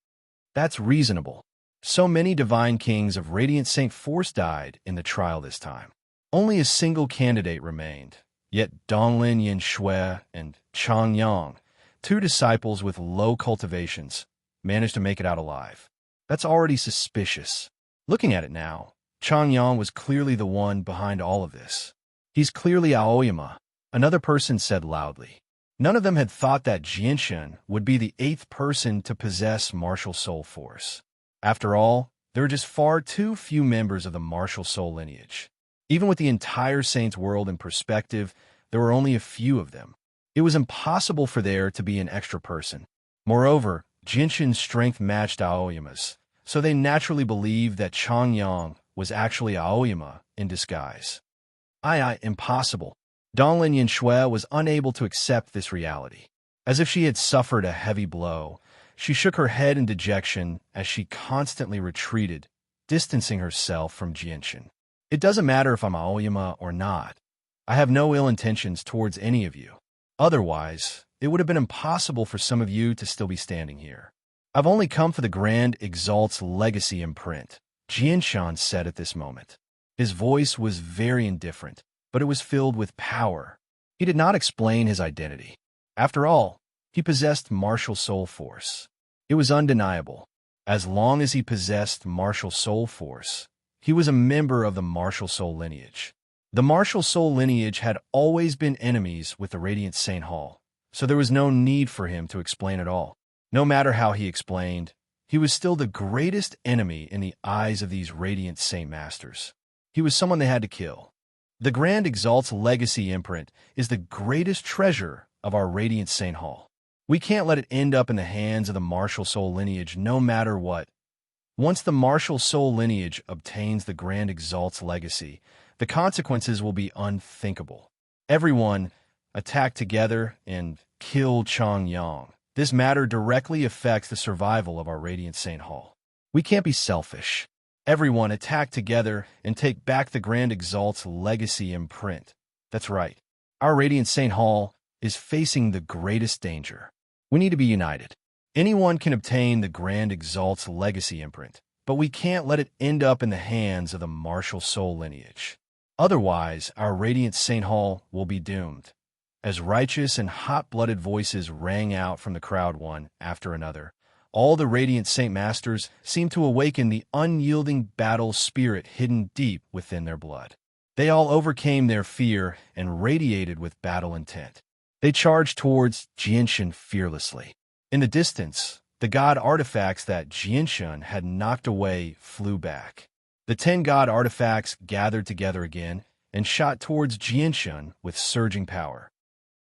Speaker 1: That's reasonable. So many divine kings of Radiant Saint Force died in the trial this time. Only a single candidate remained, yet Donglin Yin Shui and Changyang, 2 disciples with low cultivations, managed to make it out alive. That's already suspicious. Looking at it now, Changyang was clearly the one behind all of this. He's clearly Aoyama, another person said loudly. None of them had thought that Jianshan would be the 8th person to possess martial soul force. After all, there are just far too few members of the martial soul lineage. Even with the entire Saints world in perspective, there were only a few of them. It was impossible for there to be an extra person. Moreover, Jinshan's strength matched Aoyama's, so they naturally believed that Changyang was actually Aoyama in disguise. Impossible. Donglin Yin Shui was unable to accept this reality. As if she had suffered a heavy blow, she shook her head in dejection as she constantly retreated, distancing herself from Jianshan. It doesn't matter if I'm Aoyama or not. I have no ill intentions towards any of you. Otherwise, it would have been impossible for some of you to still be standing here. I've only come for the Grand Exalt's legacy imprint, Jianshan said at this moment. His voice was very indifferent, but it was filled with power. He did not explain his identity. After all, he possessed martial soul force. It was undeniable. As long as he possessed martial soul force, he was a member of the martial soul lineage. The martial soul lineage had always been enemies with the Radiant Saint Hall, so there was no need for him to explain at all. No matter how he explained, he was still the greatest enemy in the eyes of these Radiant Saint Masters. He was someone they had to kill. The Grand Exalt's legacy imprint is the greatest treasure of our Radiant Saint Hall. We can't let it end up in the hands of the martial soul lineage no matter what. Once the martial soul lineage obtains the Grand Exalt's legacy, the consequences will be unthinkable. Everyone attack together and kill Changyang. This matter directly affects the survival of our Radiant Saint Hall. We can't be selfish. Everyone attack together and take back the Grand Exalt's legacy imprint. That's right. Our Radiant Saint Hall is facing the greatest danger. We need to be united. Anyone can obtain the Grand Exalt's legacy imprint, but we can't let it end up in the hands of the martial soul lineage. Otherwise, our Radiant Saint Hall will be doomed. As righteous and hot-blooded voices rang out from the crowd one after another, all the radiant Saint Masters seemed to awaken the unyielding battle spirit hidden deep within their blood. They all overcame their fear and radiated with battle intent. They charged towards Jianshun fearlessly. In the distance, the god artifacts that Jianshun had knocked away flew back. The 10 god artifacts gathered together again and shot towards Jianshun with surging power.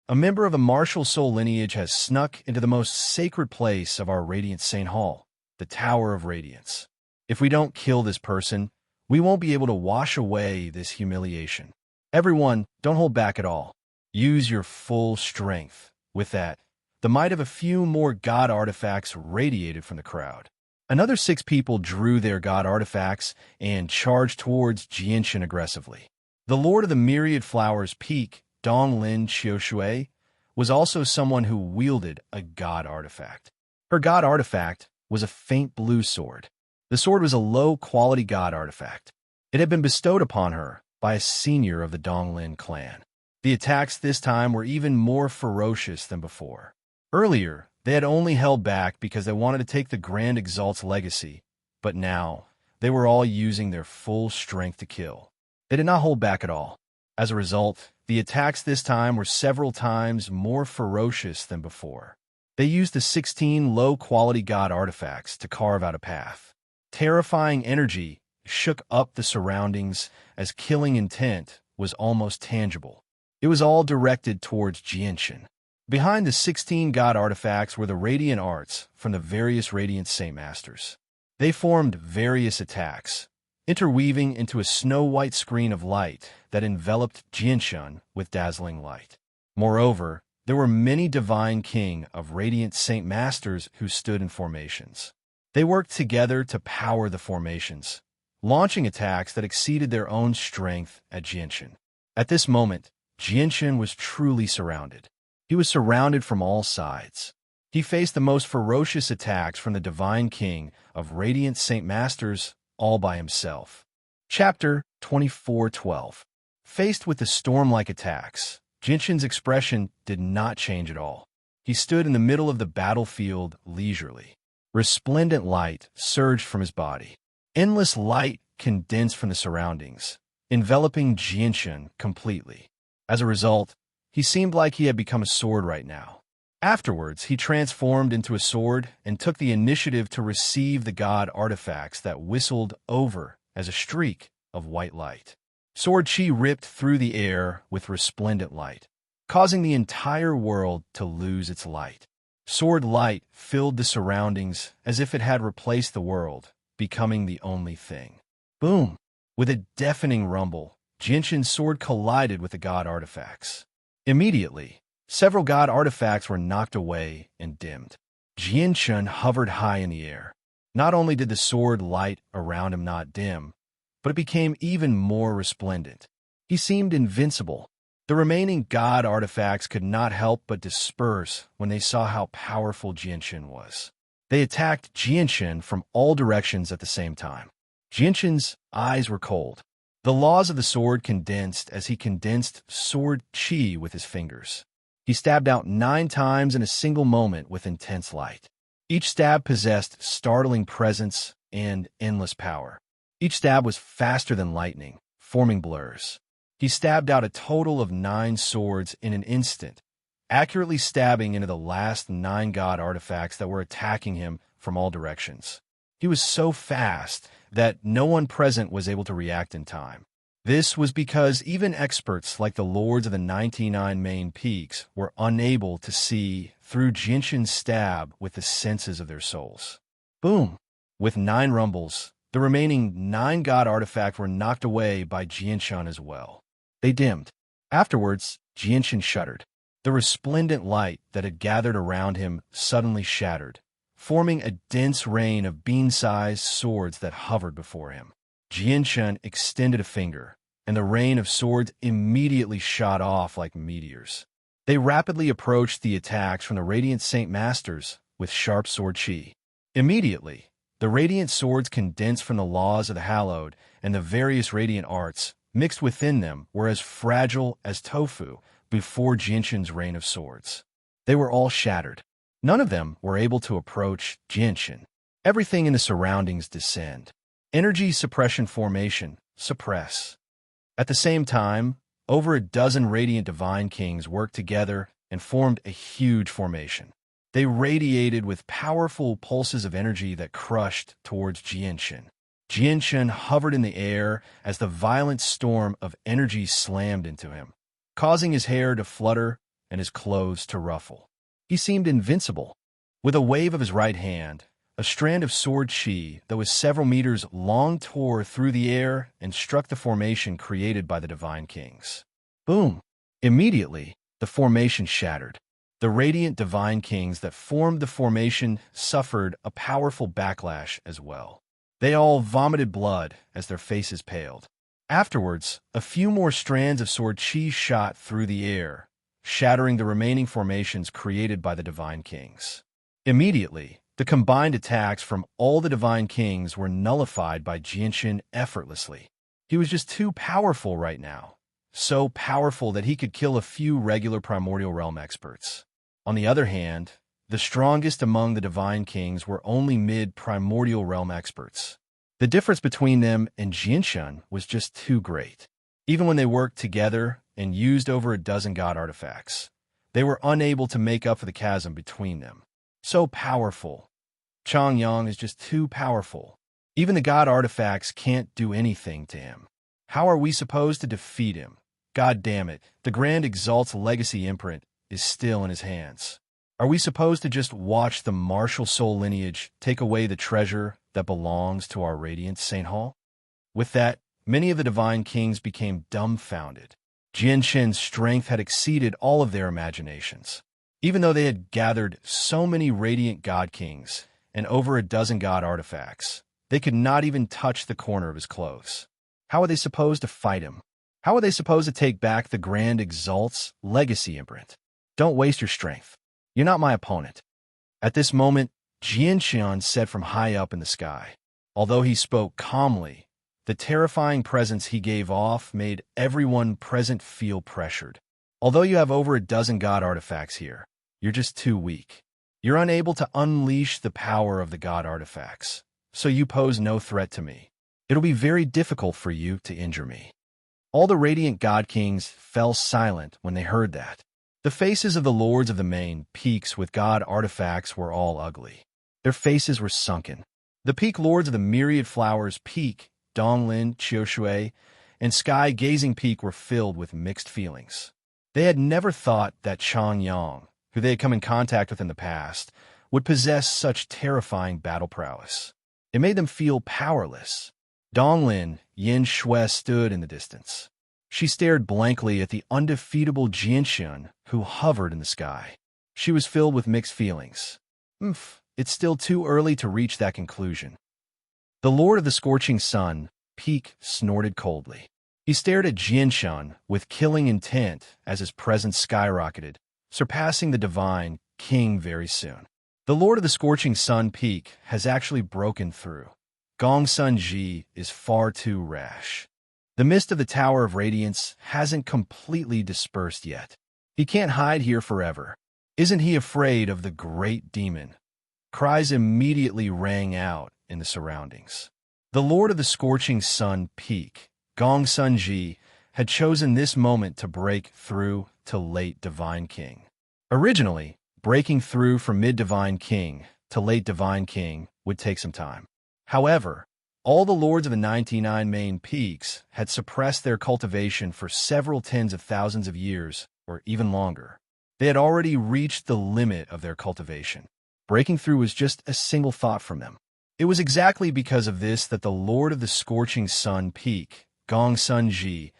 Speaker 1: A member of the martial soul lineage has snuck into the most sacred place of our Radiant Saint Hall, the Tower of Radiance. If we don't kill this person, we won't be able to wash away this humiliation. Everyone, don't hold back at all. Use your full strength. With that, the might of a few more god artifacts radiated from the crowd. Another 6 people drew their god artifacts and charged towards Jianshun aggressively. The Lord of the Myriad Flowers Peak, Donglin Xiaoshui, was also someone who wielded a god artifact. Her god artifact was a faint blue sword. The sword was a low-quality god artifact. It had been bestowed upon her by a senior of the Donglin clan. The attacks this time were even more ferocious than before. Earlier, they had only held back because they wanted to take the Grand Exalt's legacy, but now they were all using their full strength to kill. They did not hold back at all. As a result, the attacks this time were several times more ferocious than before. They used the 16 low-quality god artifacts to carve out a path. Terrifying energy shook up the surroundings as killing intent was almost tangible. It was all directed towards Jianshun. Behind the 16 god artifacts were the radiant arts from the various radiant Saint Masters. They formed various attacks, interweaving into a snow-white screen of light that enveloped Jianshun with dazzling light. Moreover, there were many divine king of radiant Saint Masters who stood in formations. They worked together to power the formations, launching attacks that exceeded their own strength at Jianshun. At this moment, Jianshun was truly surrounded. He was surrounded from all sides. He faced the most ferocious attacks from the Divine King of Radiant Saint Masters all by himself. Chapter 24:12. Faced with the storm-like attacks, Jianshun's expression did not change at all. He stood in the middle of the battlefield leisurely. Resplendent light surged from his body. Endless light condensed from the surroundings, enveloping Jianshun completely. As a result, he seemed like he had become a sword right now. Afterwards, he transformed into a sword and took the initiative to receive the god artifacts that whistled over as a streak of white light. Sword chi ripped through the air with resplendent light, causing the entire world to lose its light. Sword light filled the surroundings as if it had replaced the world, becoming the only thing. Boom! With a deafening rumble, Jianshun's sword collided with the god artifacts. Immediately, several god artifacts were knocked away and dimmed. Jianshun hovered high in the air. Not only did the sword light around him not dim, but it became even more resplendent. He seemed invincible. The remaining god artifacts could not help but disperse when they saw how powerful Jianshun was. They attacked Jianshun from all directions at the same time. Jianshun's eyes were cold. The laws of the sword condensed as he condensed sword chi with his fingers. He stabbed out 9 times in a single moment with intense light. Each stab possessed startling presence and endless power. Each stab was faster than lightning, forming blurs. He stabbed out a total of 9 swords in an instant, accurately stabbing into the last 9 god artifacts that were attacking him from all directions. He was so fast that no one present was able to react in time. This was because even experts like the lords of the 99 main peaks were unable to see through Jianshun's stab with the senses of their souls. Boom! With 9 rumbles, the remaining 9 god artifacts were knocked away by Jianshun as well. They dimmed. Afterwards, Jianshun shuddered. The resplendent light that had gathered around him suddenly shattered, forming a dense rain of bean-sized swords that hovered before him. Jianshun extended a finger, and the rain of swords immediately shot off like meteors. They rapidly approached the attacks from the Radiant Saint Masters with sharp sword chi. Immediately, the radiant swords condensed from the laws of the hallowed and the various radiant arts mixed within them were as fragile as tofu, before Jinshan's rain of swords. They were all shattered. None of them were able to approach Jinshan. Everything in the surroundings descend. Energy suppression formation, suppress. At the same time, over a dozen radiant divine kings worked together and formed a huge formation. They radiated with powerful pulses of energy that crushed towards Jinshan. Jinshan hovered in the air as the violent storm of energy slammed into him, causing his hair to flutter and his clothes to ruffle. He seemed invincible. With a wave of his right hand, a strand of sword chi that was several meters long tore through the air and struck the formation created by the divine kings. Boom! Immediately, the formation shattered. The radiant divine kings that formed the formation suffered a powerful backlash as well. They all vomited blood as their faces paled. Afterwards, a few more strands of sword chi shot through the air, shattering the remaining formations created by the divine kings. Immediately, the combined attacks from all the divine kings were nullified by Jinshan effortlessly. He was just too powerful right now. So powerful that he could kill a few regular primordial realm experts. On the other hand, the strongest among the divine kings were only mid-primordial realm experts. The difference between them and Jinshan was just too great. Even when they worked together and used over a dozen god artifacts, they were unable to make up for the chasm between them. So powerful. Chongyang is just too powerful. Even the god artifacts can't do anything to him. How are we supposed to defeat him? God damn it, the Grand Exalt's legacy imprint is still in his hands. Are we supposed to just watch the martial soul lineage take away the treasure that belongs to our radiant Saint Hall? With that, many of the divine kings became dumbfounded. Jinshan's strength had exceeded all of their imaginations. Even though they had gathered so many radiant god kings and over a dozen god artifacts, they could not even touch the corner of his clothes. How were they supposed to fight him? How were they supposed to take back the Grand Exalt's legacy imprint? Don't waste your strength. You're not my opponent. At this moment, Jinshan said from high up in the sky. Although he spoke calmly, the terrifying presence he gave off made everyone present feel pressured. Although you have over a dozen god artifacts here, you're just too weak. You're unable to unleash the power of the god artifacts, so you pose no threat to me. It'll be very difficult for you to injure me. All the radiant god kings fell silent when they heard that. The faces of the lords of the main peaks with god artifacts were all ugly. Their faces were sunken. The peak lords of the myriad flowers peak, Donglin, Qiushui, and Sky Gazing Peak were filled with mixed feelings. They had never thought that Chongyang, who they had come in contact with in the past, would possess such terrifying battle prowess. It made them feel powerless. Donglin, Yin Shui stood in the distance. She stared blankly at the undefeatable Jinshan who hovered in the sky. She was filled with mixed feelings. It's still too early to reach that conclusion. The Lord of the Scorching Sun, Peak, snorted coldly. He stared at Jinshan with killing intent as his presence skyrocketed, surpassing the divine king very soon. The Lord of the Scorching Sun, Peak, has actually broken through. Gongsun Ji is far too rash. The mist of the Tower of Radiance hasn't completely dispersed yet. He can't hide here forever. Isn't he afraid of the great demon? Cries immediately rang out in the surroundings. The Lord of the Scorching Sun, Peak, Gongsun Ji, had chosen this moment to break through to late Divine King. Originally, breaking through from mid-Divine King to late Divine King would take some time. However, all the lords of the 99 main peaks had suppressed their cultivation for several tens of thousands of years, or even longer. They had already reached the limit of their cultivation. Breaking through was just a single thought from them. It was exactly because of this that the Lord of the Scorching Sun, Peak, Gongsun Ji,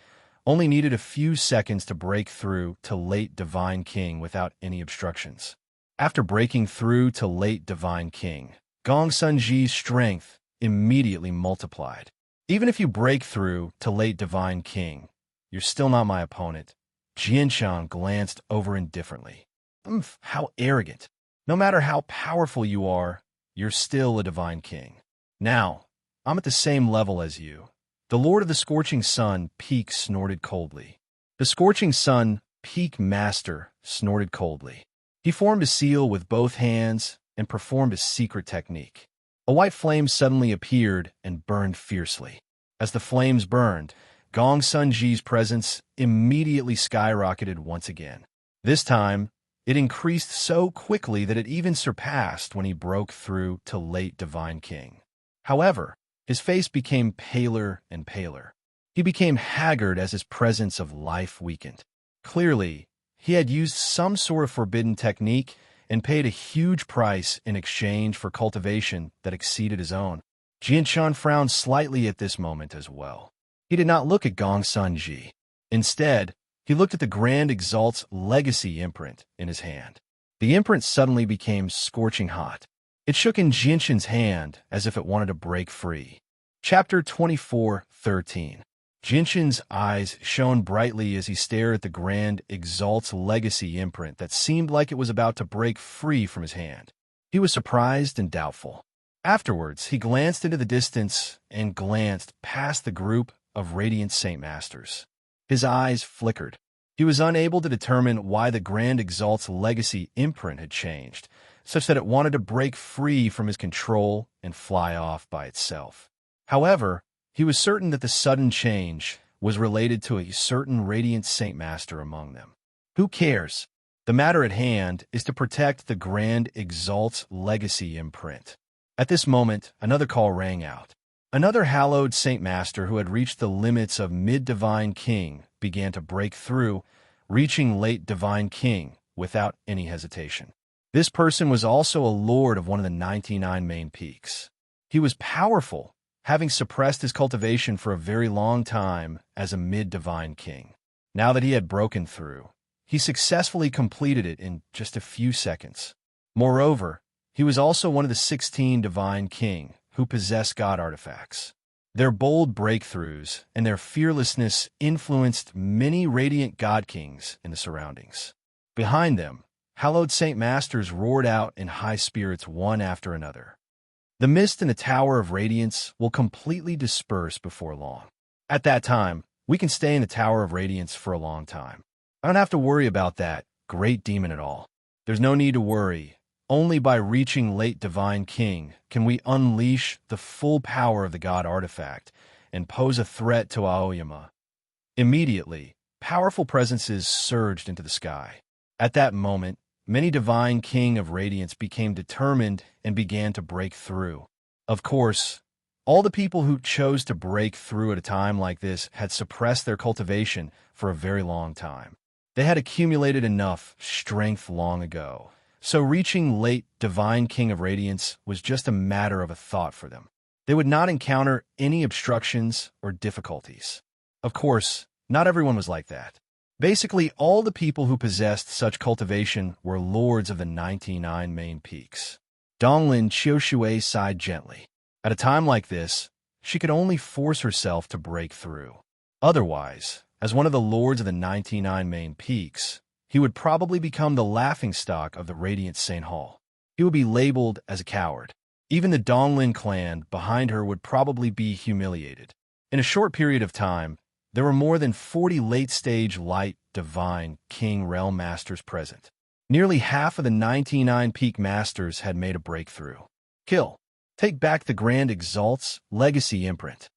Speaker 1: only needed a few seconds to break through to late Divine King without any obstructions. After breaking through to late Divine King, Gongsun Ji's strength immediately multiplied. Even if you break through to late Divine King, you're still not my opponent. Jinshan glanced over indifferently. How arrogant. No matter how powerful you are, you're still a Divine King. Now, I'm at the same level as you. The Lord of the Scorching Sun, Peak, snorted coldly. The Scorching Sun, peak master snorted coldly. He formed a seal with both hands and performed a secret technique. A white flame suddenly appeared and burned fiercely. As the flames burned, Gong Sun Ji's presence immediately skyrocketed once again. This time, it increased so quickly that it even surpassed when he broke through to late Divine King. However, his face became paler and paler. He became haggard as his presence of life weakened. Clearly, he had used some sort of forbidden technique and paid a huge price in exchange for cultivation that exceeded his own. Jianshan frowned slightly at this moment as well. He did not look at Gong Sun Ji. Instead, he looked at the Grand Exalt's legacy imprint in his hand. The imprint suddenly became scorching hot. It shook in Jianshan's hand as if it wanted to break free. Chapter 24:13. Jianshan's eyes shone brightly as he stared at the Grand Exalt's legacy imprint that seemed like it was about to break free from his hand. He was surprised and doubtful. Afterwards, he glanced into the distance and glanced past the group of radiant Saint Masters. His eyes flickered. He was unable to determine why the Grand Exalt's legacy imprint had changed, such that it wanted to break free from his control and fly off by itself. However, he was certain that the sudden change was related to a certain radiant Saint Master among them. Who cares? The matter at hand is to protect the Grand Exalt's legacy imprint. At this moment, another call rang out. Another hallowed Saint Master who had reached the limits of mid-Divine King began to break through, reaching late Divine King without any hesitation. This person was also a lord of one of the 99 main peaks. He was powerful, having suppressed his cultivation for a very long time as a mid-Divine King. Now that he had broken through, he successfully completed it in just a few seconds. Moreover, he was also one of the 16 Divine King who possessed God artifacts. Their bold breakthroughs and their fearlessness influenced many radiant God Kings in the surroundings. Behind them, hallowed Saint Masters roared out in high spirits one after another. The mist in the Tower of Radiance will completely disperse before long. At that time, we can stay in the Tower of Radiance for a long time. I don't have to worry about that great demon at all. There's no need to worry. Only by reaching late Divine King can we unleash the full power of the God artifact and pose a threat to Aoyama. Immediately, powerful presences surged into the sky. At that moment, many Divine King of Radiance became determined and began to break through. Of course, all the people who chose to break through at a time like this had suppressed their cultivation for a very long time. They had accumulated enough strength long ago. So reaching late Divine King of Radiance was just a matter of a thought for them. They would not encounter any obstructions or difficulties. Of course, not everyone was like that. Basically, all the people who possessed such cultivation were lords of the 99 main peaks. Donglin Qiushui sighed gently. At a time like this, she could only force herself to break through. Otherwise, as one of the lords of the 99 main peaks, he would probably become the laughingstock of the Radiant Saint Hall. He would be labeled as a coward. Even the Donglin clan behind her would probably be humiliated. In a short period of time, there were more than 40 late-stage light Divine King Realm Masters present. Nearly half of the 99 Peak Masters had made a breakthrough. Kill. Take back the Grand Exalt's legacy imprint.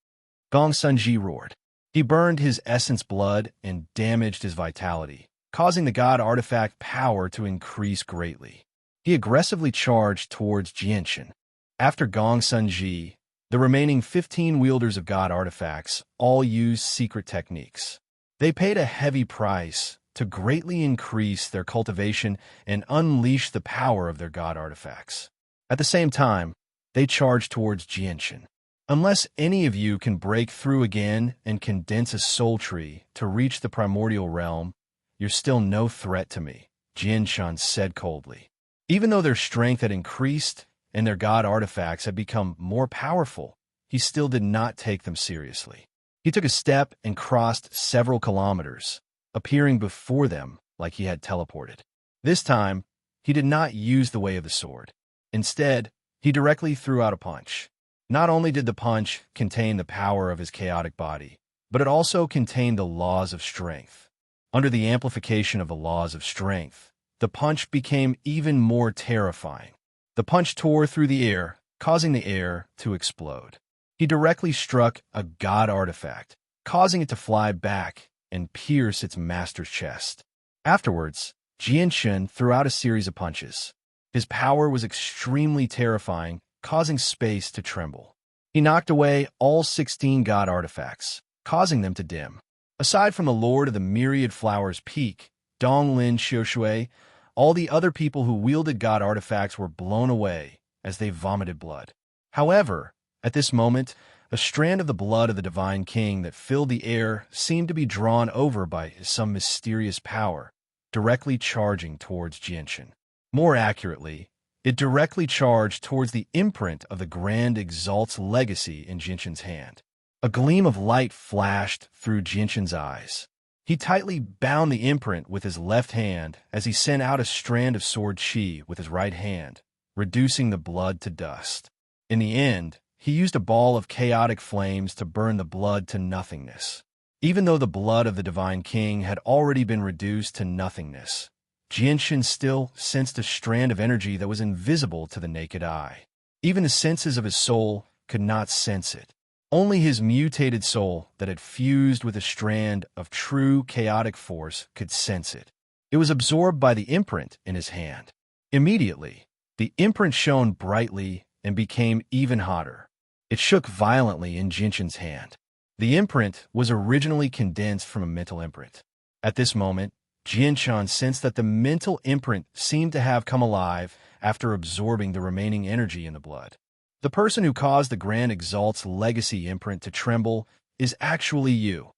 Speaker 1: Gong Sun Ji roared. He burned his essence blood and damaged his vitality, causing the God artifact power to increase greatly. He aggressively charged towards Jianshan. After Gong Sun Ji, the remaining 15 wielders of God artifacts all used secret techniques. They paid a heavy price to greatly increase their cultivation and unleash the power of their God artifacts. At the same time, they charged towards Jianshan. Unless any of you can break through again and condense a soul tree to reach the primordial realm, you're still no threat to me, Jianshan said coldly. Even though their strength had increased and their God artifacts had become more powerful, he still did not take them seriously. He took a step and crossed several kilometers, appearing before them like he had teleported. This time, he did not use the way of the sword. Instead, he directly threw out a punch. Not only did the punch contain the power of his chaotic body, but it also contained the laws of strength. Under the amplification of the laws of strength, the punch became even more terrifying. The punch tore through the air, causing the air to explode. He directly struck a god artifact, causing it to fly back and pierce its master's chest. Afterwards, Jianshun threw out a series of punches. His power was extremely terrifying, causing space to tremble. He knocked away all 16 god artifacts, causing them to dim. Aside from the Lord of the Myriad Flowers Peak, Donglin Xiushui, all the other people who wielded god artifacts were blown away as they vomited blood. However, at this moment, a strand of the blood of the Divine King that filled the air seemed to be drawn over by some mysterious power, directly charging towards Jianshun. More accurately, it directly charged towards the imprint of the Grand Exalt's legacy in Jianshun's hand. A gleam of light flashed through Jianshun's eyes. He tightly bound the imprint with his left hand as he sent out a strand of sword chi with his right hand, reducing the blood to dust. In the end, he used a ball of chaotic flames to burn the blood to nothingness. Even though the blood of the Divine King had already been reduced to nothingness, Jianshun still sensed a strand of energy that was invisible to the naked eye. Even the senses of his soul could not sense it. Only his mutated soul that had fused with a strand of true chaotic force could sense it. It was absorbed by the imprint in his hand. Immediately, the imprint shone brightly and became even hotter. It shook violently in Jianshun's hand. The imprint was originally condensed from a mental imprint. At this moment, Jianshun sensed that the mental imprint seemed to have come alive after absorbing the remaining energy in the blood. The person who caused the Grand Exalt's legacy imprint to tremble is actually you.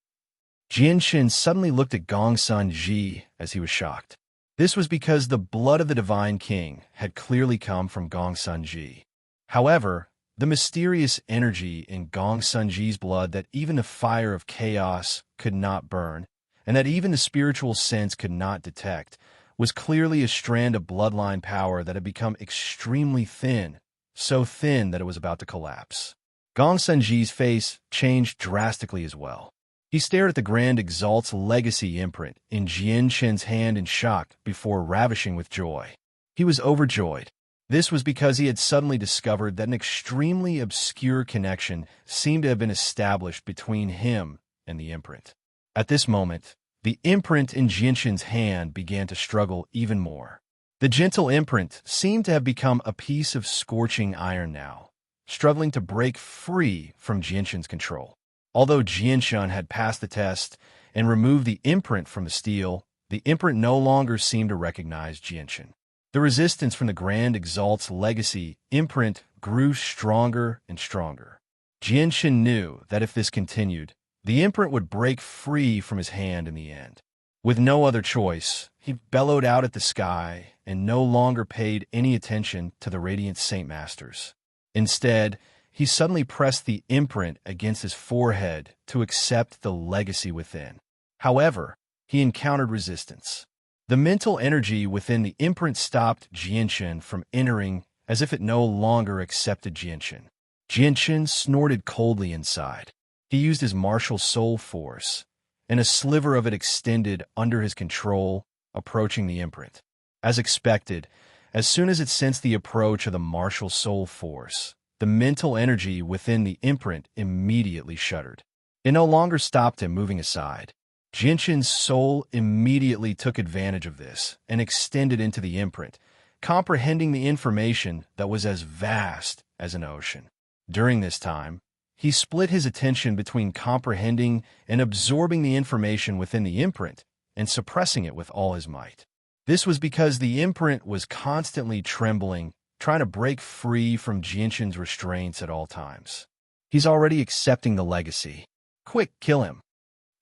Speaker 1: Jianshun suddenly looked at Gongsun Ji as he was shocked. This was because the blood of the Divine King had clearly come from Gongsun Ji. However, the mysterious energy in Gongsun Ji's blood that even the fire of chaos could not burn, and that even the spiritual sense could not detect, was clearly a strand of bloodline power that had become extremely thin, so thin that it was about to collapse. Gongsun Ji's face changed drastically as well. He stared at the Grand Exalt's legacy imprint in Jianshun's hand in shock before ravishing with joy. He was overjoyed. This was because he had suddenly discovered that an extremely obscure connection seemed to have been established between him and the imprint. At this moment, the imprint in Jianshun's hand began to struggle even more. The gentle imprint seemed to have become a piece of scorching iron now, struggling to break free from Jianshun's control. Although Jianshun had passed the test and removed the imprint from the steel, the imprint no longer seemed to recognize Jianshun. The resistance from the Grand Exalt's legacy imprint grew stronger and stronger. Jianshun knew that if this continued, the imprint would break free from his hand in the end. With no other choice, he bellowed out at the sky and no longer paid any attention to the Radiant Saint Masters. Instead, he suddenly pressed the imprint against his forehead to accept the legacy within. However, he encountered resistance. The mental energy within the imprint stopped Jianshun from entering as if it no longer accepted Jianshun. Jianshun snorted coldly inside. He used his martial soul force, and a sliver of it extended under his control, approaching the imprint. As expected, as soon as it sensed the approach of the martial soul force, the mental energy within the imprint immediately shuddered. It no longer stopped him moving aside. Jianshun's soul immediately took advantage of this and extended into the imprint, comprehending the information that was as vast as an ocean. During this time, he split his attention between comprehending and absorbing the information within the imprint and suppressing it with all his might. This was because the imprint was constantly trembling, trying to break free from Jianshun's restraints at all times. He's already accepting the legacy. Quick, kill him.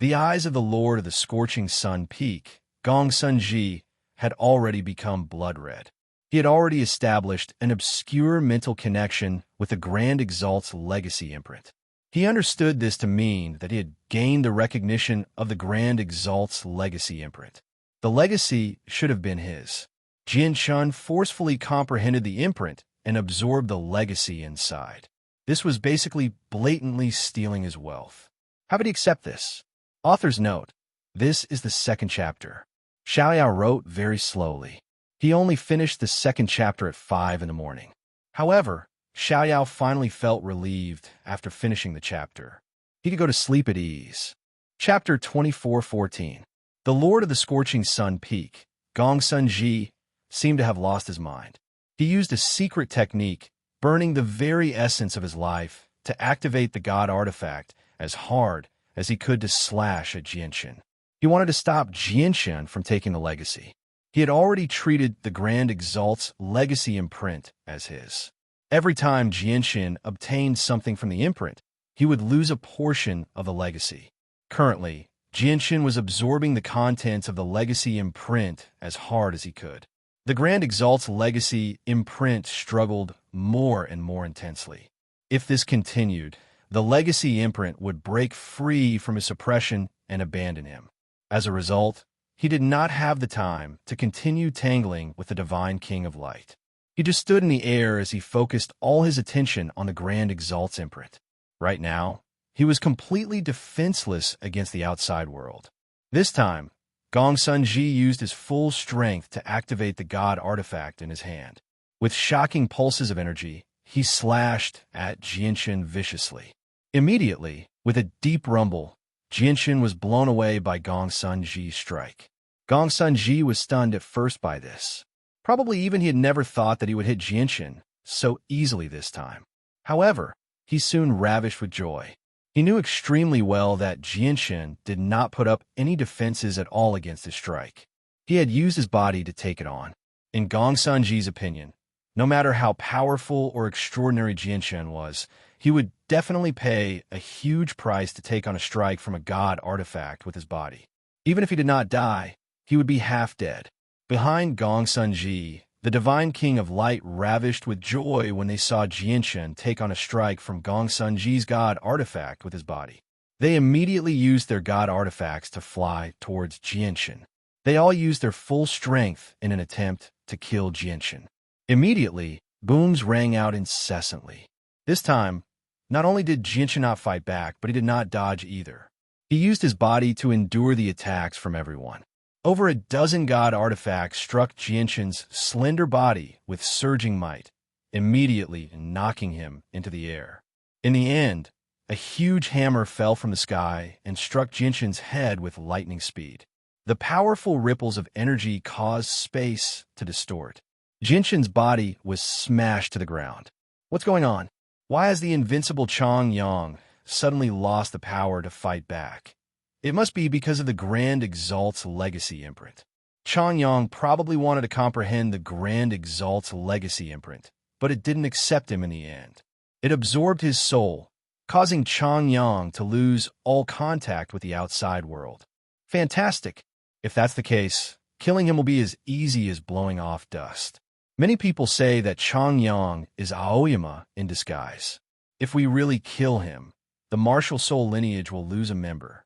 Speaker 1: The eyes of the Lord of the Scorching Sun Peak, Gongsun Ji, had already become blood red. He had already established an obscure mental connection with the Grand Exalt's legacy imprint. He understood this to mean that he had gained the recognition of the Grand Exalt's legacy imprint. The legacy should have been his. Jianshun forcefully comprehended the imprint and absorbed the legacy inside. This was basically blatantly stealing his wealth. How would he accept this? Author's note: This is the second chapter. Xiaoyao wrote very slowly. He only finished the second chapter at 5 in the morning. However, Xiaoyao finally felt relieved after finishing the chapter. He could go to sleep at ease. Chapter 24:14. The Lord of the Scorching Sun Peak, Gongsun Ji, seemed to have lost his mind. He used a secret technique, burning the very essence of his life, to activate the god artifact as hard as he could to slash at Jianshan. He wanted to stop Jianshan from taking the legacy. He had already treated the Grand Exalt's legacy imprint as his. Every time Jianshan obtained something from the imprint, he would lose a portion of the legacy. Currently, Jianshan was absorbing the contents of the legacy imprint as hard as he could. The Grand Exalt's legacy imprint struggled more and more intensely. If this continued, the legacy imprint would break free from his suppression and abandon him. As a result, he did not have the time to continue tangling with the Divine King of Light. He just stood in the air as he focused all his attention on the Grand Exalt's imprint. Right now, he was completely defenseless against the outside world. This time, Gongsun Ji used his full strength to activate the god artifact in his hand. With shocking pulses of energy, he slashed at Jianshan viciously. Immediately, with a deep rumble, Jianshan was blown away by Gongsun Ji's strike. Gongsun Ji was stunned at first by this. Probably even he had never thought that he would hit Jianshan so easily this time. However, he soon ravished with joy. He knew extremely well that Jianshan did not put up any defenses at all against his strike. He had used his body to take it on. In Gongsun Ji's opinion, no matter how powerful or extraordinary Jianshan was, he would definitely pay a huge price to take on a strike from a god artifact with his body. Even if he did not die, he would be half dead. Behind Gongsun Ji, the Divine King of Light ravished with joy when they saw Jianshan take on a strike from Gongsun Ji's god artifact with his body. They immediately used their god artifacts to fly towards Jianshan. They all used their full strength in an attempt to kill Jianshan. Immediately, booms rang out incessantly. This time, not only did Jianshan not fight back, but he did not dodge either. He used his body to endure the attacks from everyone. Over a dozen god artifacts struck Jianshan's slender body with surging might, immediately knocking him into the air. In the end, a huge hammer fell from the sky and struck Jianshan's head with lightning speed. The powerful ripples of energy caused space to distort. Jianshan's body was smashed to the ground. What's going on? Why has the invincible Chang Yang suddenly lost the power to fight back? It must be because of the Grand Exalt's legacy imprint. Chang Yang probably wanted to comprehend the Grand Exalt's legacy imprint, but it didn't accept him in the end. It absorbed his soul, causing Chang Yang to lose all contact with the outside world. Fantastic! If that's the case, killing him will be as easy as blowing off dust. Many people say that Chang Yang is Aoyama in disguise. If we really kill him, the martial soul lineage will lose a member.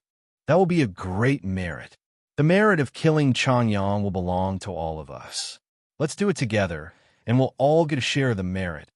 Speaker 1: That will be a great merit. The merit of killing Chang Yang will belong to all of us. Let's do it together, and we'll all get a share of the merit.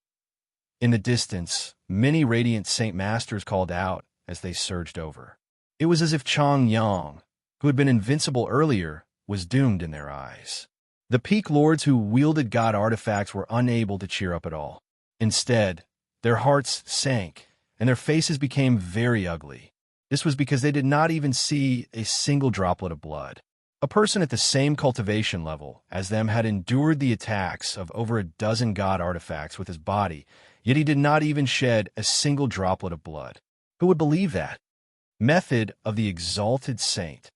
Speaker 1: In the distance, many radiant Saint Masters called out as they surged over. It was as if Chang Yang, who had been invincible earlier, was doomed in their eyes. The peak lords who wielded god artifacts were unable to cheer up at all. Instead, their hearts sank, and their faces became very ugly. This was because they did not even see a single droplet of blood. A person at the same cultivation level as them had endured the attacks of over a dozen god artifacts with his body, yet he did not even shed a single droplet of blood. Who would believe that? Method of the Exalted Saint.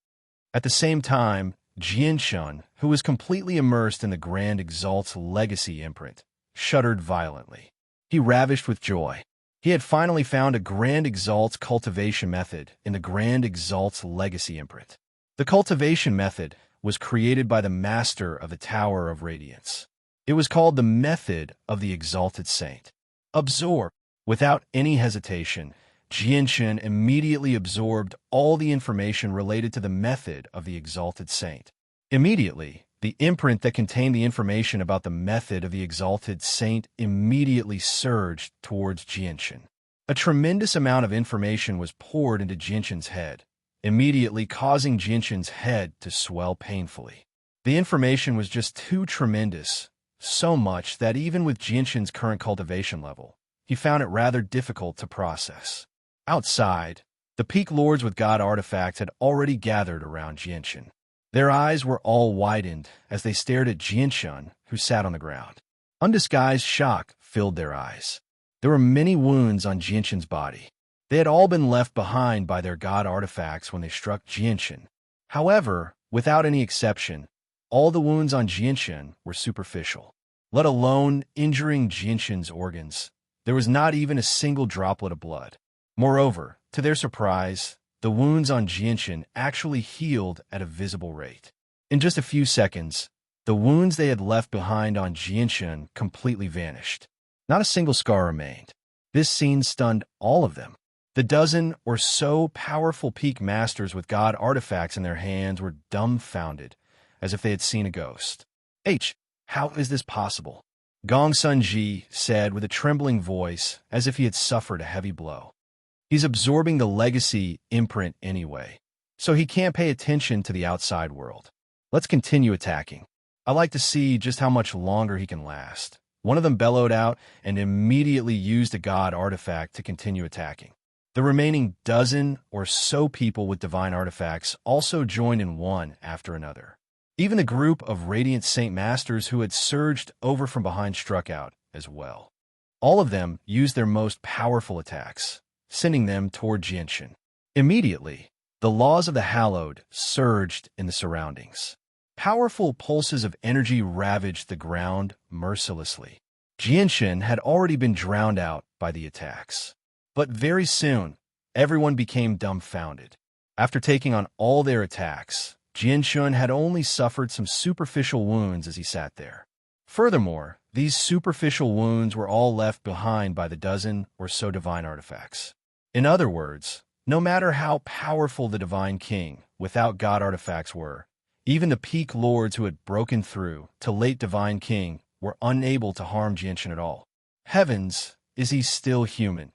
Speaker 1: At the same time, Jianshan, who was completely immersed in the Grand Exalt's legacy imprint, shuddered violently. He ravished with joy. He had finally found a Grand Exalt's cultivation method in the Grand Exalt's legacy imprint. The cultivation method was created by the master of the Tower of Radiance. It was called the Method of the Exalted Saint. Absorb. Without any hesitation, Jianshan immediately absorbed all the information related to the method of the Exalted Saint. Immediately, the imprint that contained the information about the method of the Exalted Saint immediately surged towards Jianshan. A tremendous amount of information was poured into Jianshan's head, immediately causing Jinshin's head to swell painfully. The information was just too tremendous, so much that even with Jinshin's current cultivation level, he found it rather difficult to process. Outside, the peak lords with god artifacts had already gathered around Jinshin. Their eyes were all widened as they stared at Jinshin, who sat on the ground. Undisguised shock filled their eyes. There were many wounds on Jinshin's body. They had all been left behind by their god artifacts when they struck Jinshin. However, without any exception, all the wounds on Jinshin were superficial. Let alone injuring Jinshin's organs, there was not even a single droplet of blood. Moreover, to their surprise, the wounds on Jinshin actually healed at a visible rate. In just a few seconds, the wounds they had left behind on Jinshin completely vanished. Not a single scar remained. This scene stunned all of them. The dozen or so powerful peak masters with god artifacts in their hands were dumbfounded, as if they had seen a ghost. How is this possible? Gongsun Ji said with a trembling voice, as if he had suffered a heavy blow. He's absorbing the legacy imprint anyway, so he can't pay attention to the outside world. Let's continue attacking. I like to see just how much longer he can last. One of them bellowed out and immediately used a god artifact to continue attacking. The remaining dozen or so people with divine artifacts also joined in one after another. Even the group of Radiant Saint Masters who had surged over from behind struck out as well. All of them used their most powerful attacks, sending them toward Jinshin. Immediately, the laws of the Hallowed surged in the surroundings. Powerful pulses of energy ravaged the ground mercilessly. Jinshin had already been drowned out by the attacks. But very soon, everyone became dumbfounded. After taking on all their attacks, Jinshin had only suffered some superficial wounds as he sat there. Furthermore, these superficial wounds were all left behind by the dozen or so divine artifacts. In other words, no matter how powerful the Divine King without god artifacts were, even the peak lords who had broken through to late Divine King were unable to harm Jinshin at all. Heavens, is he still human?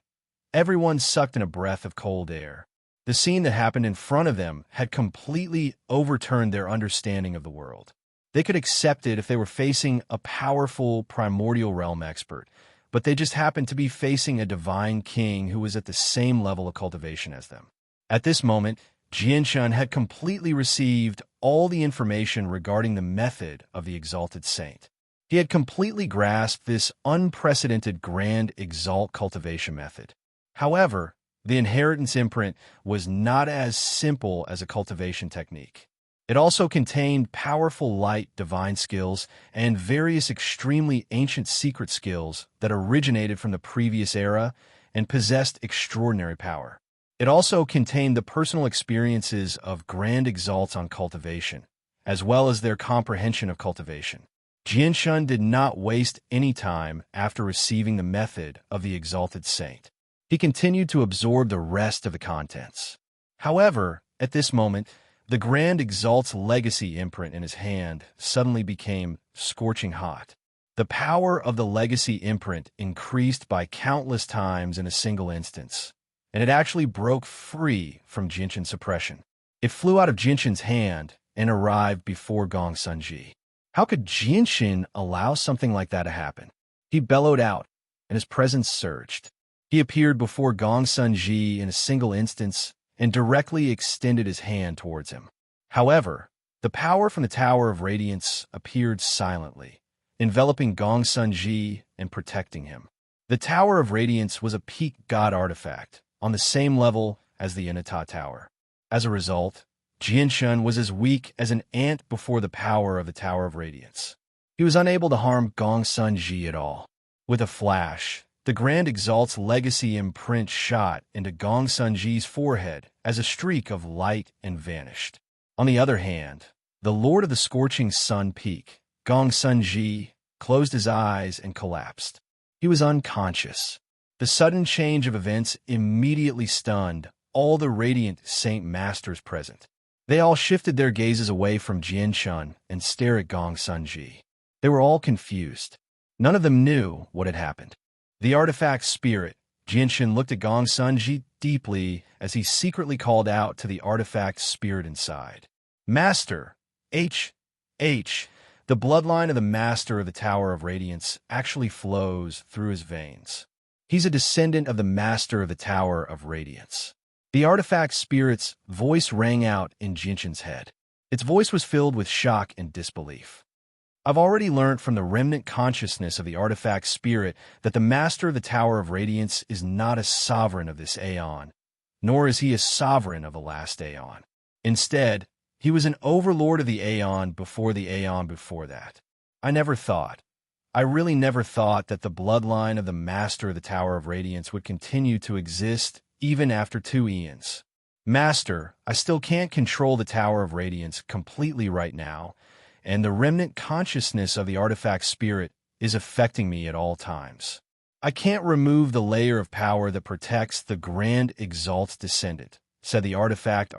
Speaker 1: Everyone sucked in a breath of cold air. The scene that happened in front of them had completely overturned their understanding of the world. They could accept it if they were facing a powerful primordial realm expert, but they just happened to be facing a divine king who was at the same level of cultivation as them. At this moment, Jinshin had completely received all the information regarding the method of the Exalted Saint. He had completely grasped this unprecedented Grand Exalt cultivation method. However, the inheritance imprint was not as simple as a cultivation technique. It also contained powerful light divine skills and various extremely ancient secret skills that originated from the previous era and possessed extraordinary power. It also contained the personal experiences of Grand Exalts on cultivation, as well as their comprehension of cultivation. Jinshin did not waste any time after receiving the method of the Exalted Saint. He continued to absorb the rest of the contents. However, at this moment, the Grand Exalt's legacy imprint in his hand suddenly became scorching hot. The power of the legacy imprint increased by countless times in a single instance, and it actually broke free from Jinshin's suppression. It flew out of Jinshin's hand and arrived before Gongsun Ji. How could Jinshin allow something like that to happen? He bellowed out, and his presence surged. He appeared before Gongsun Ji in a single instance and directly extended his hand towards him. However, the power from the Tower of Radiance appeared silently, enveloping Gongsun Ji and protecting him. The Tower of Radiance was a peak god artifact, on the same level as the Inata Tower. As a result, Jinshin was as weak as an ant before the power of the Tower of Radiance. He was unable to harm Gongsun Ji at all. With a flash, the Grand Exalt's legacy imprint shot into Gongsun Ji's forehead as a streak of light and vanished. On the other hand, the Lord of the Scorching Sun Peak, Gongsun Ji, closed his eyes and collapsed. He was unconscious. The sudden change of events immediately stunned all the Radiant Saint Masters present. They all shifted their gazes away from Jinshin and stared at Gongsun Ji. They were all confused. None of them knew what had happened. The artifact spirit, Jianshan looked at Gong Sunji deeply as he secretly called out to the artifact spirit inside. Master, H. The bloodline of the Master of the Tower of Radiance actually flows through his veins. He's a descendant of the Master of the Tower of Radiance. The artifact spirit's voice rang out in Jianshan's head. Its voice was filled with shock and disbelief. I've already learned from the remnant consciousness of the artifact spirit that the Master of the Tower of Radiance is not a sovereign of this aeon, nor is he a sovereign of the last aeon. Instead, he was an overlord of the aeon before that. I really never thought that the bloodline of the Master of the Tower of Radiance would continue to exist even after 2 eons. Master, I still can't control the Tower of Radiance completely right now, and the remnant consciousness of the artifact spirit is affecting me at all times. I can't remove the layer of power that protects the Grand Exalt's descendant, said the artifact.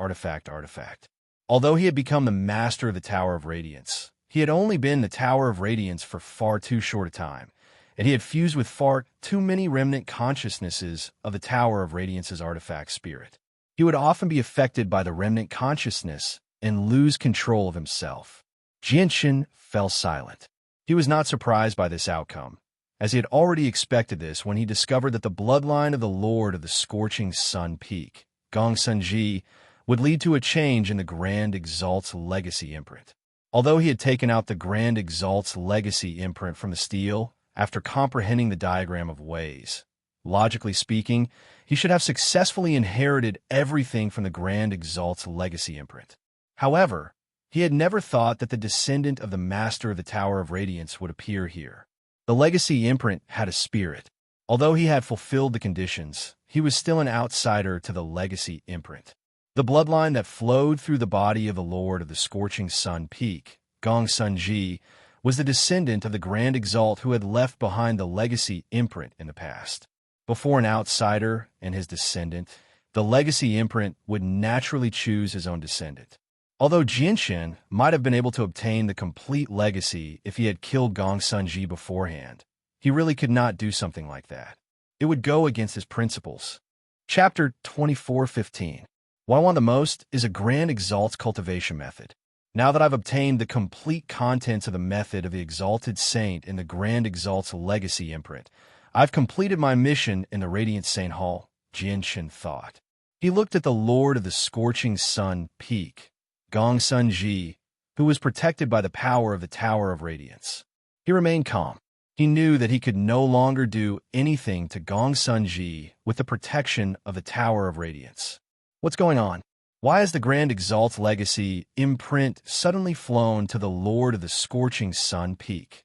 Speaker 1: Although he had become the Master of the Tower of Radiance, he had only been the Tower of Radiance for far too short a time, and he had fused with far too many remnant consciousnesses of the Tower of Radiance's artifact spirit. He would often be affected by the remnant consciousness and lose control of himself. Jianshan fell silent. He was not surprised by this outcome, as he had already expected this when he discovered that the bloodline of the Lord of the Scorching Sun Peak, Gong Sunji, would lead to a change in the Grand Exalt's legacy imprint. Although he had taken out the Grand Exalt's legacy imprint from the steel after comprehending the diagram of ways, logically speaking, he should have successfully inherited everything from the Grand Exalt's legacy imprint. However, he had never thought that the descendant of the Master of the Tower of Radiance would appear here. The legacy imprint had a spirit. Although he had fulfilled the conditions, he was still an outsider to the legacy imprint. The bloodline that flowed through the body of the Lord of the Scorching Sun Peak, Gong Sunji, was the descendant of the Grand Exalt who had left behind the legacy imprint in the past. Before an outsider and his descendant, the legacy imprint would naturally choose his own descendant. Although Jianshan might have been able to obtain the complete legacy if he had killed Gong Sunji beforehand, he really could not do something like that. It would go against his principles. Chapter 24:15. What I want the most is a Grand Exalt's cultivation method. Now that I've obtained the complete contents of the method of the Exalted Saint in the Grand Exalt's legacy imprint, I've completed my mission in the Radiant Saint Hall, Jianshan thought. He looked at the Lord of the Scorching Sun Peak, Gong Sunji, who was protected by the power of the Tower of Radiance. He remained calm. He knew that he could no longer do anything to Gong Sunji with the protection of the Tower of Radiance. What's going on? Why has the Grand Exalt's legacy imprint suddenly flown to the Lord of the Scorching Sun Peak?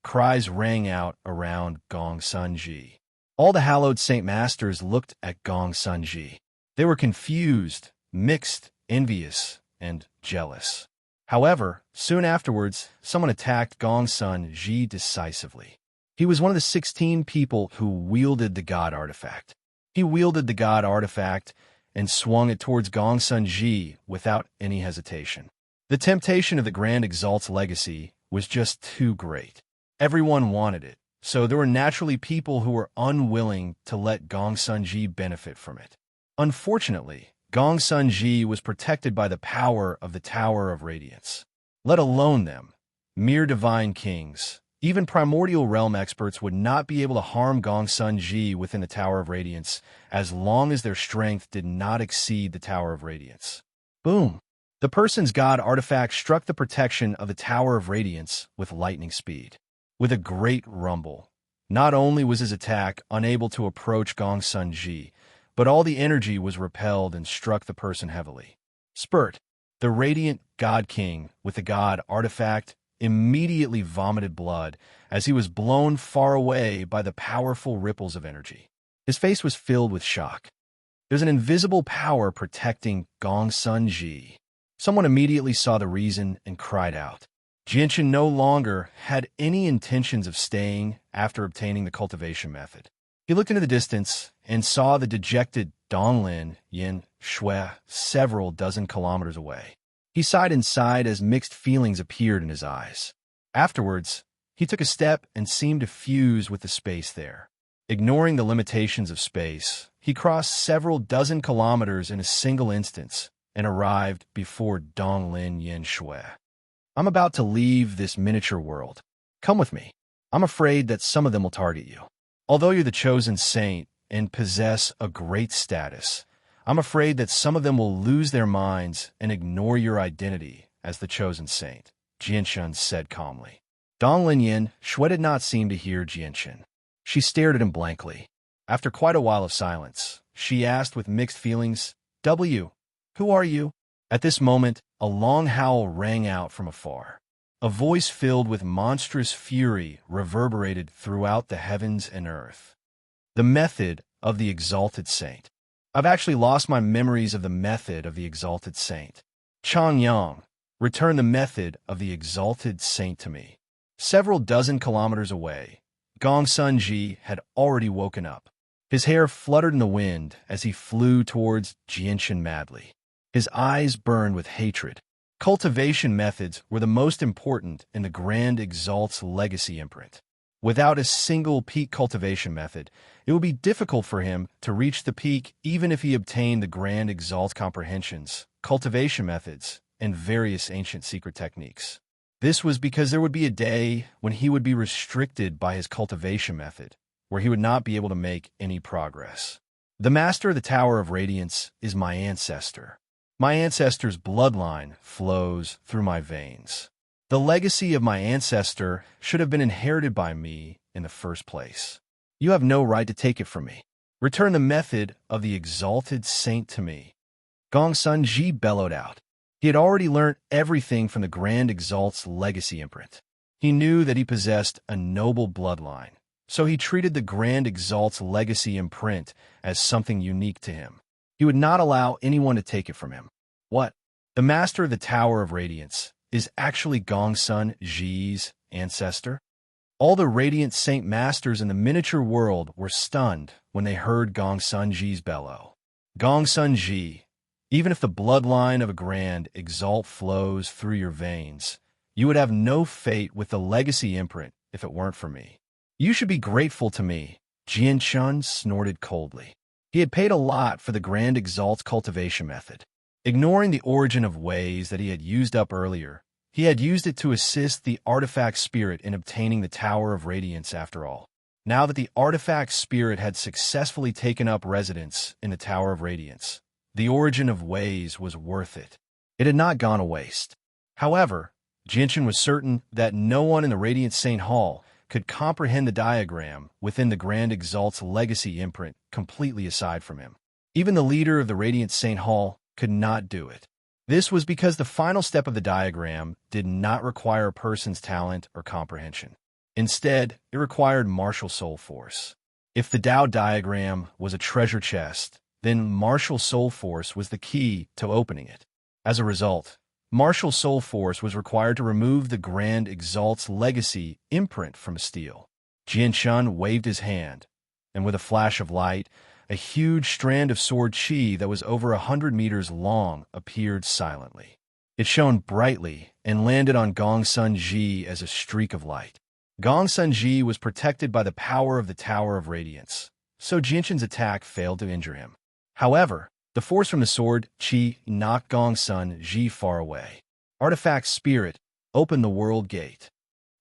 Speaker 1: Cries rang out around Gong Sunji. All the hallowed Saint Masters looked at Gong Sunji. They were confused, mixed, envious, and jealous. However, soon afterwards, someone attacked Gong Sunji decisively. He was one of the 16 people who wielded the God Artifact. He wielded the God Artifact and swung it towards Gong Sunji without any hesitation. The temptation of the Grand Exalt's legacy was just too great. Everyone wanted it, so there were naturally people who were unwilling to let Gong Sunji benefit from it. Unfortunately, Gong Sunji was protected by the power of the Tower of Radiance. Let alone them, mere divine kings. Even primordial realm experts would not be able to harm Gong Sunji within the Tower of Radiance as long as their strength did not exceed the Tower of Radiance. Boom! The person's God artifact struck the protection of the Tower of Radiance with lightning speed. With a great rumble, not only was his attack unable to approach Gong Sunji, but all the energy was repelled and struck the person heavily. Spurt, the radiant God King with the God artifact, immediately vomited blood as he was blown far away by the powerful ripples of energy. His face was filled with shock. There's an invisible power protecting Gong Sunji. Someone immediately saw the reason and cried out. Jianshan no longer had any intentions of staying after obtaining the cultivation method. He looked into the distance and saw the dejected Donglin Yin Shui several dozen kilometers away. He sighed inside as mixed feelings appeared in his eyes. Afterwards, he took a step and seemed to fuse with the space there. Ignoring the limitations of space, he crossed several dozen kilometers in a single instance and arrived before Donglin Yin Shui. I'm about to leave this miniature world. Come with me. I'm afraid that some of them will target you. Although you're the chosen saint and possess a great status, I'm afraid that some of them will lose their minds and ignore your identity as the chosen saint, Jianshun said calmly. Donglin Yin Shui did not seem to hear Jianshun. She stared at him blankly. After quite a while of silence, she asked with mixed feelings, who are you? At this moment, a long howl rang out from afar. A voice filled with monstrous fury reverberated throughout the heavens and earth. The method of the exalted saint. I've actually lost my memories of the method of the exalted saint. Chang Yang, return the method of the exalted saint to me. Several dozen kilometers away, Gongsun Ji had already woken up. His hair fluttered in the wind as he flew towards Jianshun madly. His eyes burned with hatred. Cultivation methods were the most important in the Grand Exalt's legacy imprint. Without a single peak cultivation method, it would be difficult for him to reach the peak even if he obtained the Grand Exalt's comprehensions, cultivation methods, and various ancient secret techniques. This was because there would be a day when he would be restricted by his cultivation method, where he would not be able to make any progress. The Master of the Tower of Radiance is my ancestor. My ancestor's bloodline flows through my veins. The legacy of my ancestor should have been inherited by me in the first place. You have no right to take it from me. Return the method of the exalted saint to me. Gongsun Ji bellowed out. He had already learnt everything from the Grand Exalt's legacy imprint. He knew that he possessed a noble bloodline, so he treated the Grand Exalt's legacy imprint as something unique to him. He would not allow anyone to take it from him. What? The Master of the Tower of Radiance is actually Gongsun Ji's ancestor? All the Radiant Saint Masters in the miniature world were stunned when they heard Gongsun Ji's bellow. Gongsun Ji, even if the bloodline of a Grand Exalt flows through your veins, you would have no fate with the legacy imprint if it weren't for me. You should be grateful to me, Jianshun snorted coldly. He had paid a lot for the Grand Exalt's cultivation method. Ignoring the origin of ways that he had used up earlier, he had used it to assist the artifact spirit in obtaining the Tower of Radiance after all. Now that the artifact spirit had successfully taken up residence in the Tower of Radiance, the origin of ways was worth it. It had not gone to waste. However, Jianshun was certain that no one in the Radiant Saint Hall could comprehend the diagram within the Grand Exalt's legacy imprint completely aside from him. Even the leader of the Radiant Saint Hall could not do it. This was because the final step of the diagram did not require a person's talent or comprehension. Instead, it required martial soul force. If the Tao diagram was a treasure chest, then martial soul force was the key to opening it. As a result, martial soul force was required to remove the Grand Exalt's legacy imprint from steel. Jianshun waved his hand, and with a flash of light, a huge strand of sword chi that was over 100 meters long appeared silently. It shone brightly and landed on Gongsun Ji as a streak of light. Gongsun Ji was protected by the power of the Tower of Radiance, so Jianshun's attack failed to injure him. However, the force from the sword chi knocked Gongsun Ji far away. Artifact Spirit opened the world gate.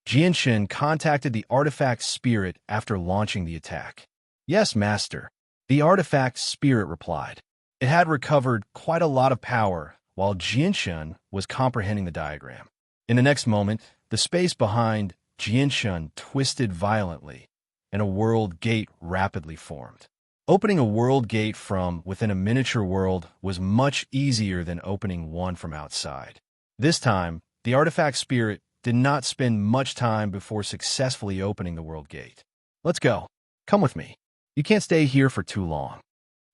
Speaker 1: Jianshun contacted the Artifact Spirit after launching the attack. Yes, Master. The Artifact Spirit replied. It had recovered quite a lot of power while Jianshun was comprehending the diagram. In the next moment, the space behind Jianshun twisted violently, and a world gate rapidly formed. Opening a world gate from within a miniature world was much easier than opening one from outside. This time, the Artifact Spirit did not spend much time before successfully opening the world gate. Let's go. Come with me. You can't stay here for too long,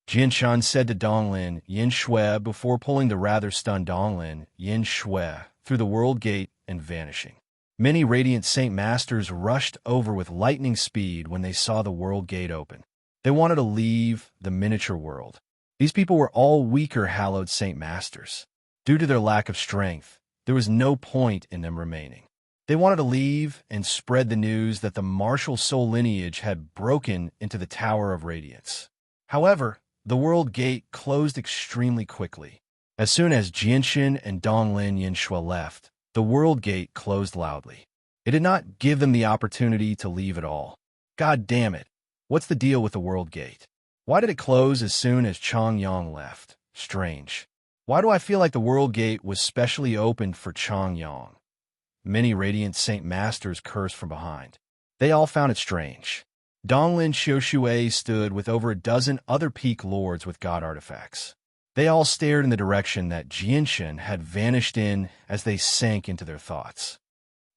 Speaker 1: Jianshun said to Donglin Yin Shui before pulling the rather stunned Donglin Yin Shui through the world gate and vanishing. Many Radiant Saint Masters rushed over with lightning speed when they saw the world gate open. They wanted to leave the miniature world. These people were all weaker Hallowed Saint Masters. Due to their lack of strength, there was no point in them remaining. They wanted to leave and spread the news that the martial soul lineage had broken into the Tower of Radiance. However, the World Gate closed extremely quickly. As soon as Jianshan and Donglin Yinshui left, the World Gate closed loudly. It did not give them the opportunity to leave at all. God damn it. What's the deal with the World Gate? Why did it close as soon as Chang Yang left? Strange. Why do I feel like the World Gate was specially opened for Chang Yang? Many Radiant Saint Masters cursed from behind. They all found it strange. Donglin Xiushui stood with over a dozen other peak lords with god artifacts. They all stared in the direction that Jianshan had vanished in as they sank into their thoughts.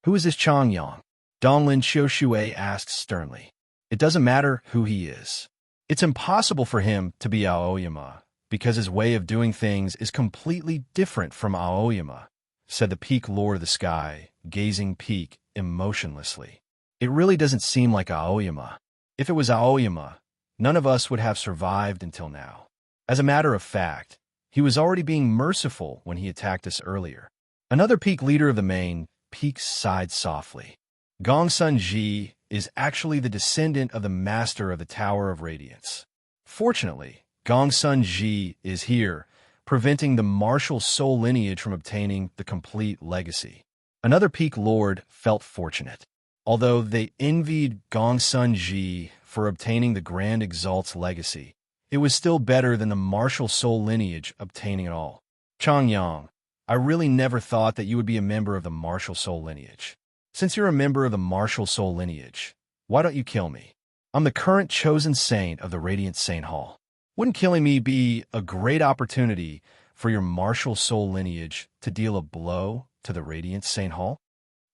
Speaker 1: Who is this Chang Yang? Donglin Xiushui asked sternly. It doesn't matter who he is. It's impossible for him to be Aoyama, because his way of doing things is completely different from Aoyama, said the peak lord of the sky, gazing peak emotionlessly. It really doesn't seem like Aoyama. If it was Aoyama, none of us would have survived until now. As a matter of fact, he was already being merciful when he attacked us earlier. Another peak leader of the main peak sighed softly. Gongsun Ji is actually the descendant of the master of the Tower of Radiance. Fortunately, Gongsun Ji is here, preventing the martial soul lineage from obtaining the complete legacy. Another peak lord felt fortunate. Although they envied Gongsun Ji for obtaining the Grand Exalt's legacy, it was still better than the martial soul lineage obtaining it all. Chang Yang, I really never thought that you would be a member of the martial soul lineage. Since you're a member of the martial soul lineage, why don't you kill me? I'm the current chosen saint of the Radiant Saint Hall. Wouldn't killing me be a great opportunity for your martial soul lineage to deal a blow to the Radiant Saint Hall?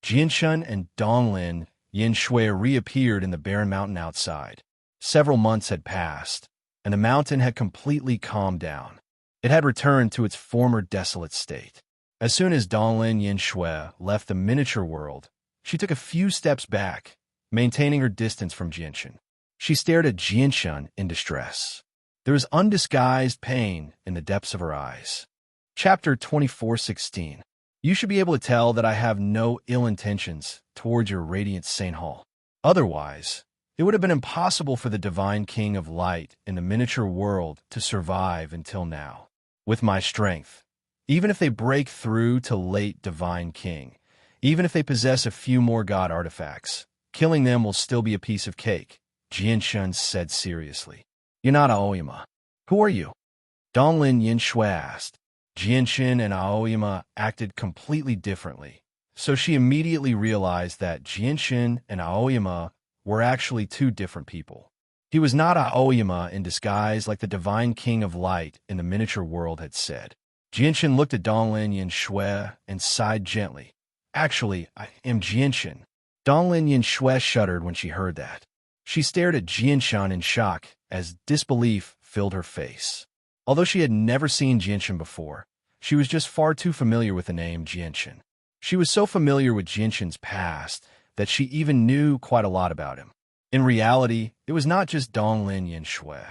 Speaker 1: Jianshan and Donglin Yinshui reappeared in the barren mountain outside. Several months had passed, and the mountain had completely calmed down. It had returned to its former desolate state. As soon as Donglin Yinshui left the miniature world, she took a few steps back, maintaining her distance from Jianshan. She stared at Jianshan in distress. There was undisguised pain in the depths of her eyes. Chapter 24:16. You should be able to tell that I have no ill intentions towards your Radiant Saint Hall. Otherwise, it would have been impossible for the Divine King of Light in the miniature world to survive until now. With my strength, even if they break through to late Divine King, even if they possess a few more god artifacts, killing them will still be a piece of cake, Jianshan said seriously. You're not Aoyama. Who are you? Donglin Yinshui asked. Jianshan and Aoyama acted completely differently, so she immediately realized that Jianshan and Aoyama were actually two different people. He was not Aoyama in disguise like the Divine King of Light in the miniature world had said. Jianshan looked at Donglin Yinshui and sighed gently. Actually, I am Jianshan. Donglin Yinshui shuddered when she heard that. She stared at Jianshan in shock as disbelief filled her face. Although she had never seen Jianshan before, she was just far too familiar with the name Jianshan. She was so familiar with Jianshan's past that she even knew quite a lot about him. In reality, it was not just Donglin Yinshui.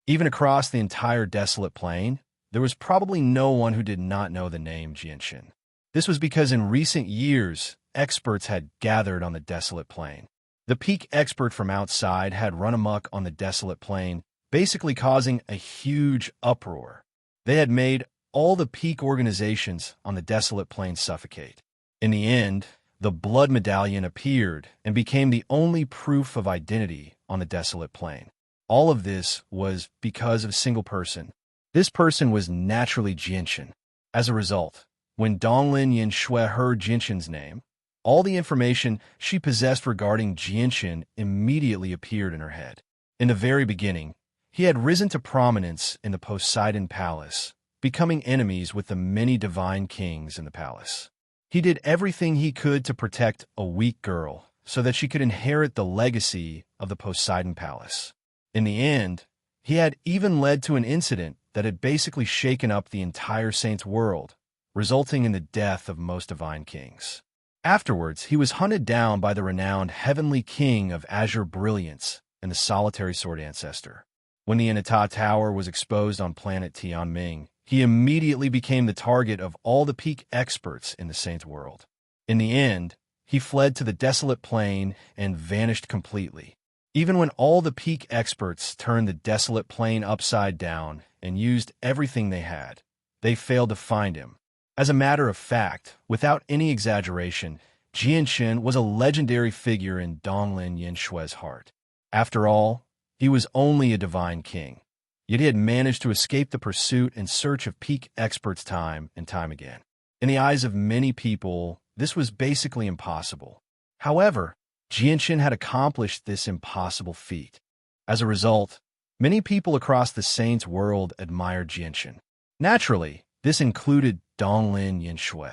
Speaker 1: Even across the entire desolate plain, there was probably no one who did not know the name Jianshan. This was because in recent years, experts had gathered on the desolate plain. The peak expert from outside had run amok on the desolate plain, basically causing a huge uproar. They had made all the peak organizations on the desolate plain suffocate. In the end, the blood medallion appeared and became the only proof of identity on the desolate plain. All of this was because of a single person. This person was naturally Jianshan. As a result, when Donglin Yinshui heard Jianshan's name, all the information she possessed regarding Jianshan immediately appeared in her head. In the very beginning, he had risen to prominence in the Poseidon Palace, becoming enemies with the many divine kings in the palace. He did everything he could to protect a weak girl so that she could inherit the legacy of the Poseidon Palace. In the end, he had even led to an incident that had basically shaken up the entire Saints' world, resulting in the death of most divine kings. Afterwards, he was hunted down by the renowned Heavenly King of Azure Brilliance and the Solitary Sword Ancestor. When the Inata Tower was exposed on planet Tianming, he immediately became the target of all the peak experts in the Saints' world. In the end, He fled to the desolate plain and vanished completely. Even when all the peak experts turned the desolate plain upside down and used everything they had, they failed to find him. As a matter of fact, without any exaggeration, Jianshan was a legendary figure in Donglin Yinshue's heart. After all, he was only a divine king. Yet he had managed to escape the pursuit and search of peak experts time and time again. In the eyes of many people, this was basically impossible. However, Jianshan had accomplished this impossible feat. As a result, many people across the Saints world admired Jianshan. Naturally, this included Donglin Yinshue.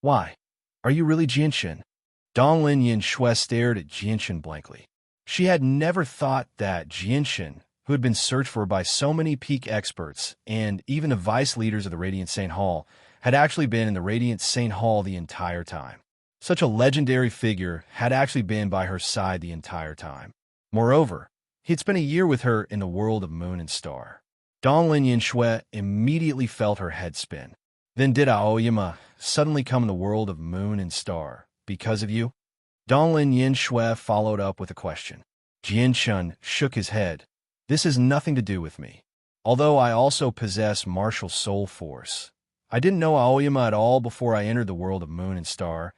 Speaker 1: Why? Are you really Jianshan? Donglin Yinshue stared at Jianshan blankly. She had never thought that Jianshan, who had been searched for by so many peak experts and even the vice leaders of the Radiant Saint Hall, had actually been in the Radiant Saint Hall the entire time. Such a legendary figure had actually been by her side the entire time. Moreover, he had spent a year with her in the world of Moon and Star. Donglin Yinshue immediately felt her head spin. Then did Aoyama suddenly come in the world of Moon and Star because of you? Donglin Yinshue followed up with a question. Jianshan shook his head. This has nothing to do with me. Although I also possess martial soul force, I didn't know Aoyama at all before I entered the world of Moon and Star,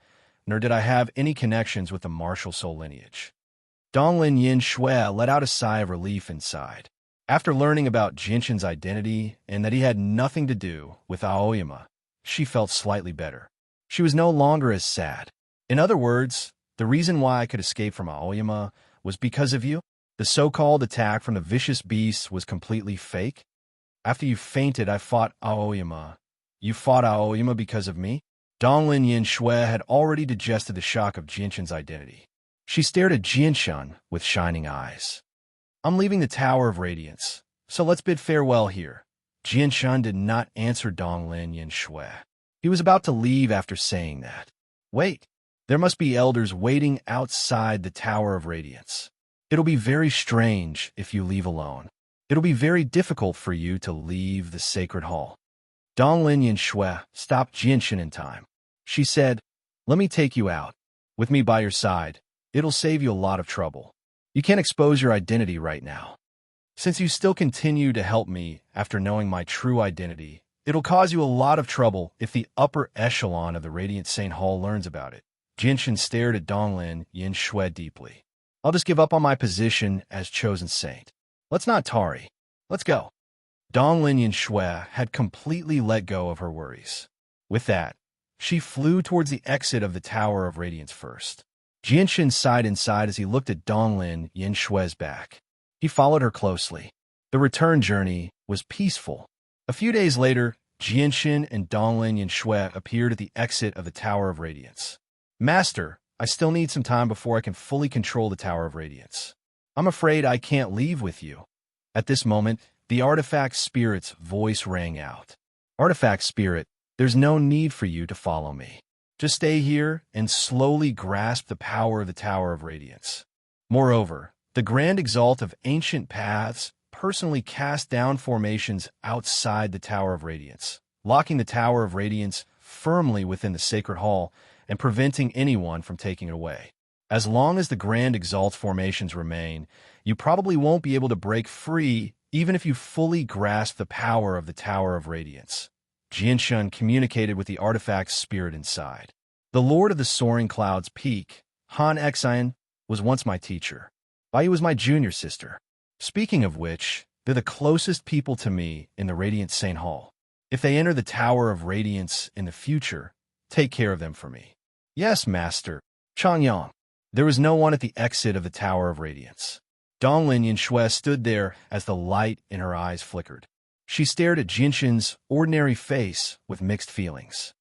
Speaker 1: nor did I have any connections with the martial soul lineage. Donglin Yinshue let out a sigh of relief inside. After learning about Jianshan's identity and that he had nothing to do with Aoyama, she felt slightly better. She was no longer as sad. In other words, the reason why I could escape from Aoyama was because of you? The so-called attack from the vicious beasts was completely fake? After you fainted, I fought Aoyama. You fought Aoyama because of me? Donglin Yinshue had already digested the shock of Jianshan's identity. She stared at Jianshan with shining eyes. I'm leaving the Tower of Radiance, so let's bid farewell here. Jianshan did not answer Donglin Yinshue. He was about to leave after saying that. Wait, there must be elders waiting outside the Tower of Radiance. It'll be very strange if you leave alone. It'll be very difficult for you to leave the Sacred Hall. Donglin Yinshue stopped Jianshan in time. She said, let me take you out. With me by your side, it'll save you a lot of trouble. You can't expose your identity right now. Since you still continue to help me after knowing my true identity, it'll cause you a lot of trouble if the upper echelon of the Radiant Saint Hall learns about it. Jianshan stared at Donglin Yinshue deeply. I'll just give up on my position as chosen saint. Let's not tarry. Let's go. Donglin Yinshue had completely let go of her worries. With that, she flew towards the exit of the Tower of Radiance first. Jianshan sighed inside as he looked at Donglin Yinshue's back. He followed her closely. The return journey was peaceful. A few days later, Jianshan and Donglin Yinshue appeared at the exit of the Tower of Radiance. Master, I still need some time before I can fully control the Tower of Radiance. I'm afraid I can't leave with you. At this moment, the artifact spirit's voice rang out. Artifact spirit, there's no need for you to follow me. Just stay here and slowly grasp the power of the Tower of Radiance. Moreover, the Grand Exalt of Ancient Paths personally cast down formations outside the Tower of Radiance, locking the Tower of Radiance firmly within the Sacred Hall and preventing anyone from taking it away. As long as the Grand Exalt formations remain, you probably won't be able to break free even if you fully grasp the power of the Tower of Radiance. Jianshan communicated with the artifact's spirit inside. The Lord of the Soaring Clouds Peak, Han Xian, was once my teacher. Bai was my junior sister. Speaking of which, they're the closest people to me in the Radiant Saint Hall. If they enter the Tower of Radiance in the future, take care of them for me. Yes, Master. Changyang. There was no one at the exit of the Tower of Radiance. Donglin Yinshue stood there as the light in her eyes flickered. She stared at Jianshan's ordinary face with mixed feelings.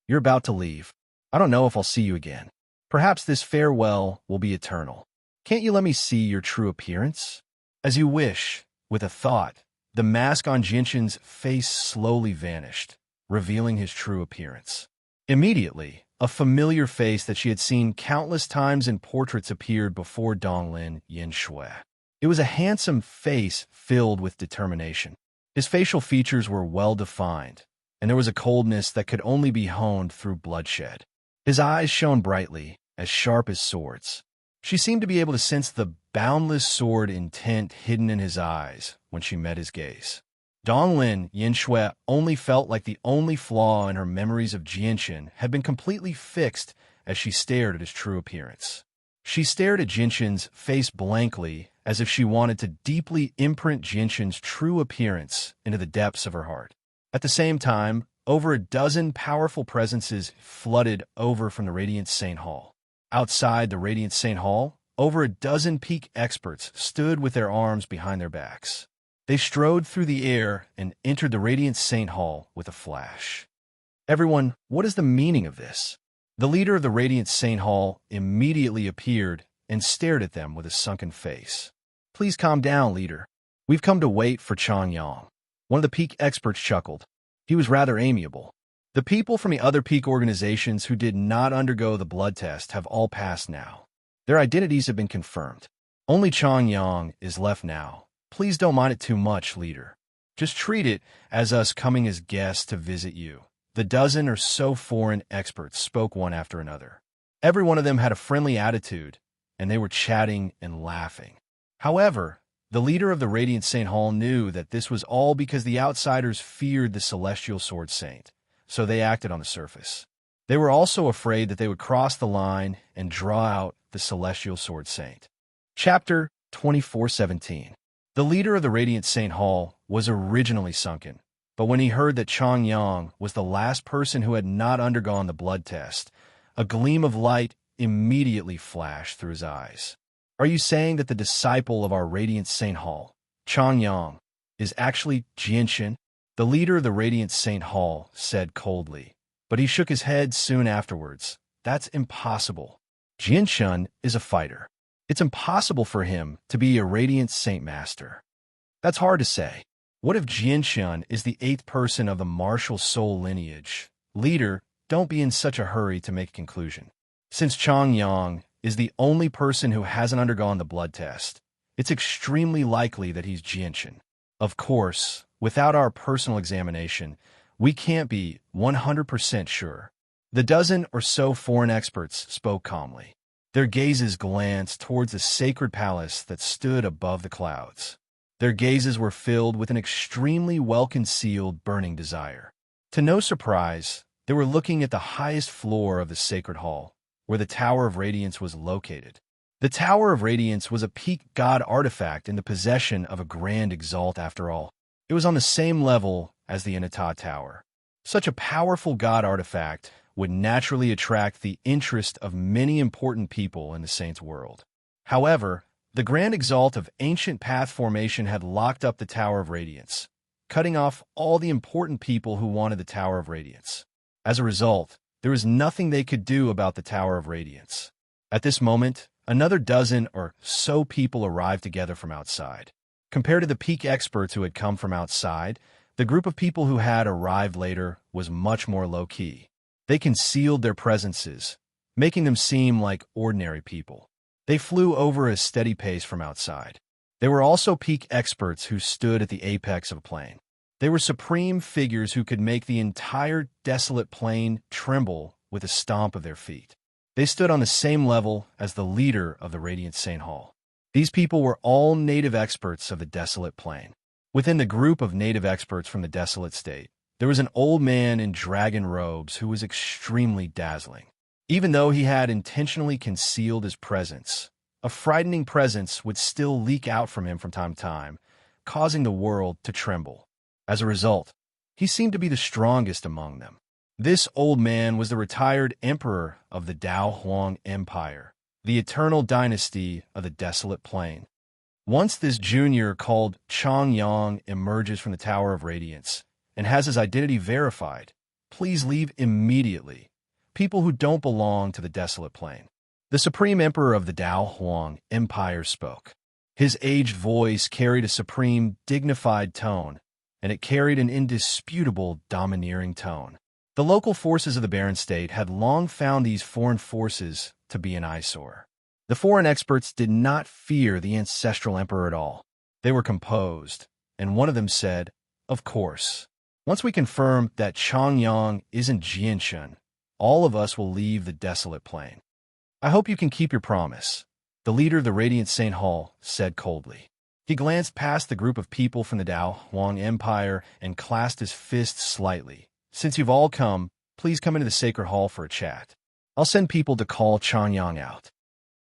Speaker 1: You're about to leave. I don't know if I'll see you again. Perhaps this farewell will be eternal. Can't you let me see your true appearance? As you wish. With a thought, the mask on Jianshan's face slowly vanished, revealing his true appearance. Immediately, a familiar face that she had seen countless times in portraits appeared before Donglin Yinshue. It was a handsome face filled with determination. His facial features were well-defined, and there was a coldness that could only be honed through bloodshed. His eyes shone brightly, as sharp as swords. She seemed to be able to sense the boundless sword intent hidden in his eyes when she met his gaze. Donglin Yinshui only felt like the only flaw in her memories of Jianshan had been completely fixed as she stared at his true appearance. She stared at Jianshan's face blankly, as if she wanted to deeply imprint Jianshan's true appearance into the depths of her heart. At the same time, over a dozen powerful presences flooded over from the Radiant Saint Hall. Outside the Radiant Saint Hall, over a dozen peak experts stood with their arms behind their backs. They strode through the air and entered the Radiant Saint Hall with a flash. Everyone, what is the meaning of this? The leader of the Radiant Saint Hall immediately appeared and stared at them with a sunken face. Please calm down, leader. We've come to wait for Chang Yang. One of the peak experts chuckled. He was rather amiable. The people from the other peak organizations who did not undergo the blood test have all passed now. Their identities have been confirmed. Only Chang Yang is left now. Please don't mind it too much, leader. Just treat it as us coming as guests to visit you. The dozen or so foreign experts spoke one after another. Every one of them had a friendly attitude, and they were chatting and laughing. However, the leader of the Radiant Saint Hall knew that this was all because the outsiders feared the Celestial Sword Saint, so they acted on the surface. They were also afraid that they would cross the line and draw out the Celestial Sword Saint. Chapter 24:17. The leader of the Radiant Saint Hall was originally sunken, but when he heard that Chang Yang was the last person who had not undergone the blood test, a gleam of light immediately flashed through his eyes. Are you saying that the disciple of our Radiant Saint Hall, Chang Yang, is actually Jianshan? The leader of the Radiant Saint Hall said coldly, but he shook his head soon afterwards. That's impossible. Jianshan is a fighter. It's impossible for him to be a Radiant Saint Master. That's hard to say. What if Jianshan is the 8th person of the martial soul lineage? Leader, don't be in such a hurry to make a conclusion. Since Chang Yang is the only person who hasn't undergone the blood test, it's extremely likely that he's Jianshan. Of course, without our personal examination, we can't be 100% sure. The dozen or so foreign experts spoke calmly. Their gazes glanced towards the sacred palace that stood above the clouds. Their gazes were filled with an extremely well-concealed burning desire. To no surprise, they were looking at the highest floor of the sacred hall, where the Tower of Radiance was located. The Tower of Radiance was a peak god artifact in the possession of a Grand Exalt after all. It was on the same level as the Inata Tower. Such a powerful god artifact would naturally attract the interest of many important people in the Saints' world. However, the Grand Exalt of Ancient Path Formation had locked up the Tower of Radiance, cutting off all the important people who wanted the Tower of Radiance. As a result, there was nothing they could do about the Tower of Radiance. At this moment, another dozen or so people arrived together from outside. Compared to the peak experts who had come from outside, the group of people who had arrived later was much more low-key. They concealed their presences, making them seem like ordinary people. They flew over a steady pace from outside. They were also peak experts who stood at the apex of a plane. They were supreme figures who could make the entire desolate plain tremble with a stomp of their feet. They stood on the same level as the leader of the Radiant Saint Hall. These people were all native experts of the desolate plain. Within the group of native experts from the desolate state, there was an old man in dragon robes who was extremely dazzling. Even though he had intentionally concealed his presence, a frightening presence would still leak out from him from time to time, causing the world to tremble. As a result, he seemed to be the strongest among them. This old man was the retired emperor of the Dao Huang Empire, the eternal dynasty of the desolate plain. Once this junior called Chang Yang emerges from the Tower of Radiance and has his identity verified, please leave immediately. People who don't belong to the desolate plain. The supreme emperor of the Dao Huang Empire spoke. His aged voice carried a supreme, dignified tone, and it carried an indisputable, domineering tone. The local forces of the Barren State had long found these foreign forces to be an eyesore. The foreign experts did not fear the ancestral emperor at all. They were composed, and one of them said, "Of course. Once we confirm that Chang Yang isn't Jianshan, all of us will leave the desolate plain." I hope you can keep your promise, the leader of the Radiant Saint Hall said coldly. He glanced past the group of people from the Dao Huang Empire and clasped his fists slightly. Since you've all come, please come into the Sacred Hall for a chat. I'll send people to call Changyang out.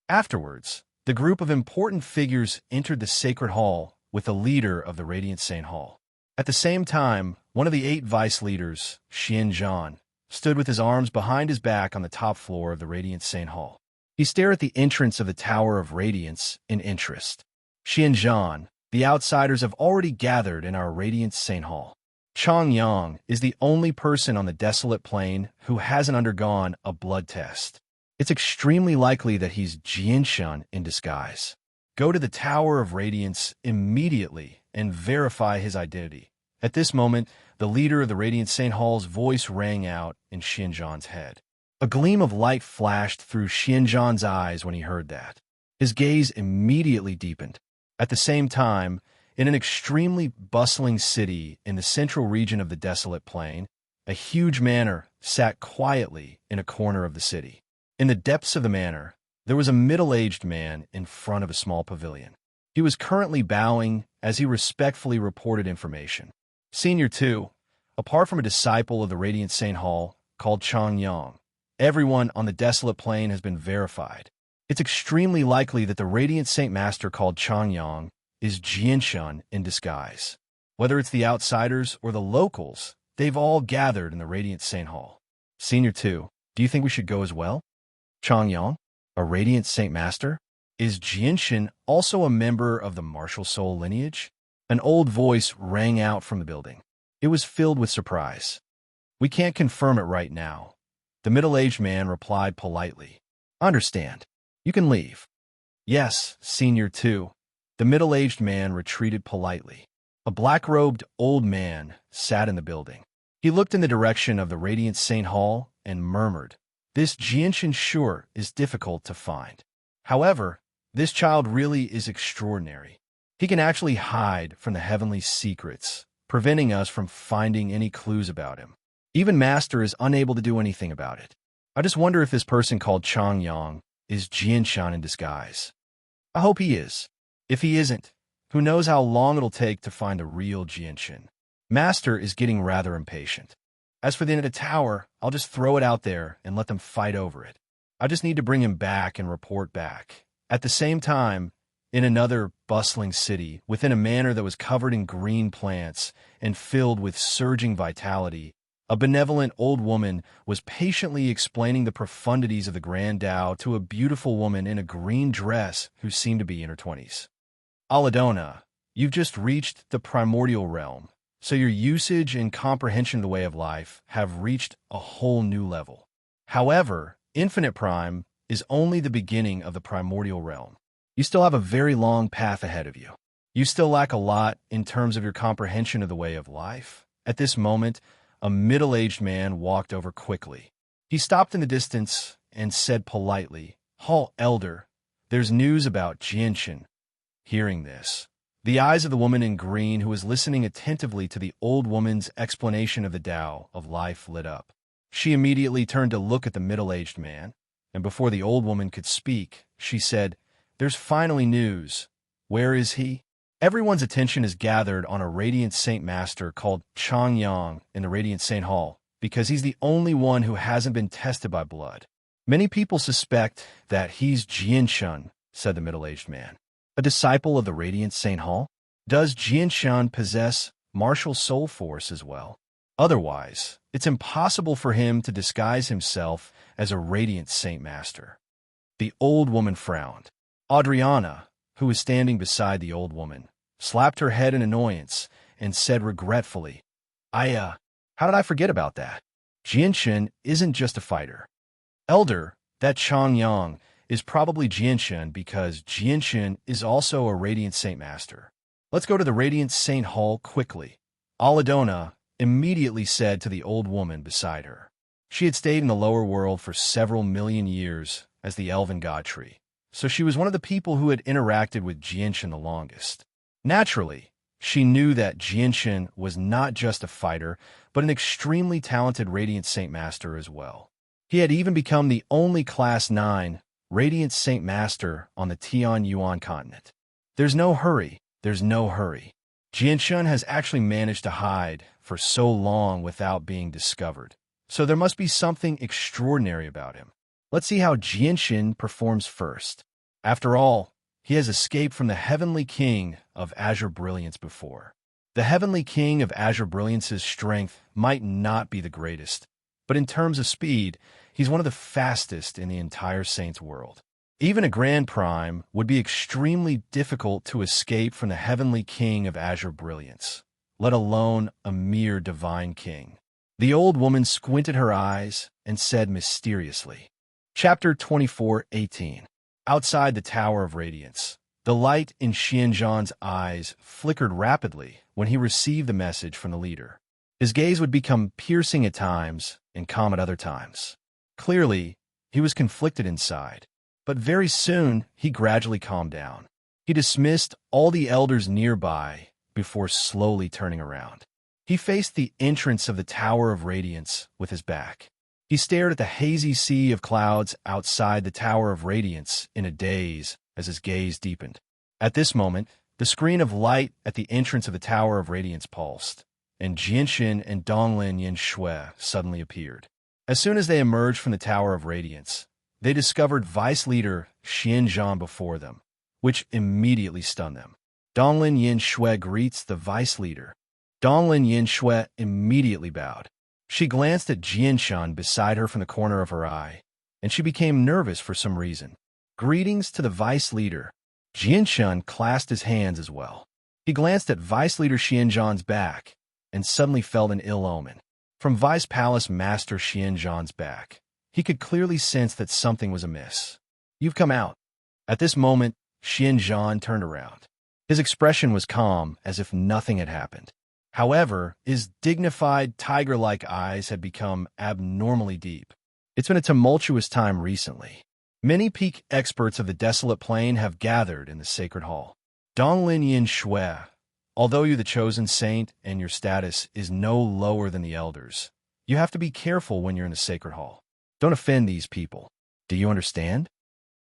Speaker 1: Afterwards, the group of important figures entered the Sacred Hall with the leader of the Radiant Saint Hall. At the same time, one of the 8 vice leaders, Xianzhan, stood with his arms behind his back on the top floor of the Radiant Saint Hall. He stared at the entrance of the Tower of Radiance in interest. Xianzhan, the outsiders have already gathered in our Radiant Saint Hall. Changyang is the only person on the desolate plain who hasn't undergone a blood test. It's extremely likely that he's Jianshan in disguise. Go to the Tower of Radiance immediately and verify his identity. At this moment, the leader of the Radiant Saint Hall's voice rang out in Xianzhan's head. A gleam of light flashed through Xianzhan's eyes when he heard that. His gaze immediately deepened. At the same time, in an extremely bustling city in the central region of the desolate plain, a huge manor sat quietly in a corner of the city. In the depths of the manor, there was a middle-aged man in front of a small pavilion. He was currently bowing as he respectfully reported information. Senior 2, apart from a disciple of the Radiant Saint Hall called Changyang, everyone on the desolate plain has been verified. It's extremely likely that the Radiant Saint Master called Changyang is Jianshan in disguise. Whether it's the outsiders or the locals, they've all gathered in the Radiant Saint Hall. Senior 2, do you think we should go as well? Changyang, a Radiant Saint Master? Is Jianshan also a member of the martial soul lineage? An old voice rang out from the building. It was filled with surprise. We can't confirm it right now. The middle-aged man replied politely. Understand. You can leave. Yes, Senior 2. The middle-aged man retreated politely. A black-robed old man sat in the building. He looked in the direction of the Radiant Saint Hall and murmured, "This Jianshan sure is difficult to find. However, this child really is extraordinary. He can actually hide from the heavenly secrets, preventing us from finding any clues about him. Even Master is unable to do anything about it. I just wonder if this person called Changyang is Jianshan in disguise. I hope he is. If he isn't, who knows how long it'll take to find the real Jianshan. Master is getting rather impatient. As for the end of the tower, I'll just throw it out there and let them fight over it. I just need to bring him back and report back." At the same time, in another bustling city, within a manor that was covered in green plants and filled with surging vitality, a benevolent old woman was patiently explaining the profundities of the Grand Tao to a beautiful woman in a green dress who seemed to be in her 20s. Aladona, you've just reached the primordial realm, so your usage and comprehension of the way of life have reached a whole new level. However, Infinite Prime is only the beginning of the primordial realm. You still have a very long path ahead of you. You still lack a lot in terms of your comprehension of the way of life. At this moment, a middle-aged man walked over quickly. He stopped in the distance and said politely, "Hall Elder, there's news about Jianshan." Hearing this, the eyes of the woman in green who was listening attentively to the old woman's explanation of the Tao of life lit up. She immediately turned to look at the middle-aged man, and before the old woman could speak, she said, "There's finally news. Where is he?" Everyone's attention is gathered on a Radiant Saint Master called Changyang in the Radiant Saint Hall, because he's the only one who hasn't been tested by blood. Many people suspect that he's Jianshan, said the middle-aged man. A disciple of the Radiant Saint Hall? Does Jianshan possess martial soul force as well? Otherwise, it's impossible for him to disguise himself as a Radiant Saint Master. The old woman frowned. Adriana, who was standing beside the old woman, slapped her head in annoyance and said regretfully, how did I forget about that? Jianshan isn't just a fighter. Elder, that Changyang is probably Jianshan because Jianshan is also a Radiant Saint Master. Let's go to the Radiant Saint Hall quickly. Aladona immediately said to the old woman beside her. She had stayed in the lower world for several million years as the elven god tree, so she was one of the people who had interacted with Jianshan the longest. Naturally, she knew that Jianshan was not just a fighter, but an extremely talented Radiant Saint Master as well. He had even become the only Class 9 Radiant Saint Master on the Tian Yuan continent. There's no hurry. There's no hurry. Jianshun has actually managed to hide for so long without being discovered. So there must be something extraordinary about him. Let's see how Jianshun performs first. After all, he has escaped from the Heavenly King of Azure Brilliance before. The Heavenly King of Azure Brilliance's strength might not be the greatest, but in terms of speed, he's one of the fastest in the entire Saints world. Even a Grand Prime would be extremely difficult to escape from the Heavenly King of Azure Brilliance, let alone a mere Divine King. The old woman squinted her eyes and said mysteriously. Chapter 24:18. Outside the Tower of Radiance, the light in Xianzhan's eyes flickered rapidly when he received the message from the leader. His gaze would become piercing at times and calm at other times. Clearly, he was conflicted inside, but very soon he gradually calmed down. He dismissed all the elders nearby before slowly turning around. He faced the entrance of the Tower of Radiance with his back. He stared at the hazy sea of clouds outside the Tower of Radiance in a daze as his gaze deepened. At this moment, the screen of light at the entrance of the Tower of Radiance pulsed, and Jianxin and Donglin Yinshui suddenly appeared. As soon as they emerged from the Tower of Radiance, they discovered Vice Leader Xianzhan before them, which immediately stunned them. Donglin Yinshui greets the Vice Leader. Donglin Yinshui immediately bowed. She glanced at Jianshan beside her from the corner of her eye, and she became nervous for some reason. Greetings to the Vice Leader. Jianshan clasped his hands as well. He glanced at Vice Leader Xianzhan's back, and suddenly felt an ill omen. From Vice Palace Master Xianzhan's back, he could clearly sense that something was amiss. You've come out. At this moment, Xianzhan turned around. His expression was calm, as if nothing had happened. However, his dignified, tiger-like eyes had become abnormally deep. It's been a tumultuous time recently. Many peak experts of the Desolate Plain have gathered in the Sacred Hall. Donglin Yinshui, although you're the chosen saint and your status is no lower than the elders, you have to be careful when you're in the Sacred Hall. Don't offend these people. Do you understand?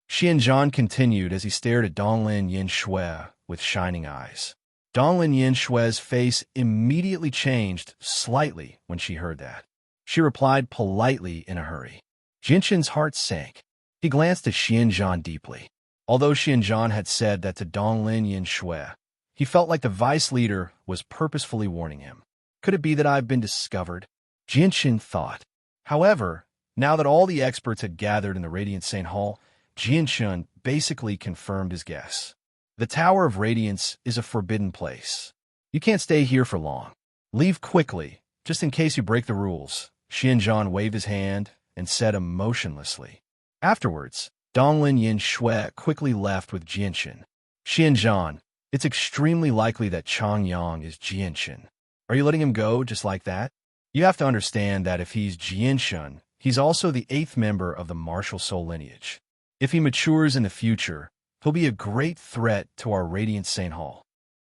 Speaker 1: Xianzhan continued as he stared at Donglin Yinshui with shining eyes. Donglin Yinshui's face immediately changed slightly when she heard that. She replied politely in a hurry. Jinshin's heart sank. He glanced at Xianzhan deeply. Although Xianzhan had said that to Donglin Yinshui, he felt like the Vice Leader was purposefully warning him. Could it be that I've been discovered? Jinshin thought. However, now that all the experts had gathered in the Radiant Saint Hall, Jinshin basically confirmed his guess. The Tower of Radiance is a forbidden place. You can't stay here for long. Leave quickly, just in case you break the rules. Xianzhan waved his hand and said emotionlessly. Afterwards, Donglin Yinshui quickly left with Jianshin. Xianzhan, it's extremely likely that Changyang is Jianshin. Are you letting him go just like that? You have to understand that if he's Jianshin, he's also the 8th member of the martial soul lineage. If he matures in the future, he'll be a great threat to our Radiant Saint Hall.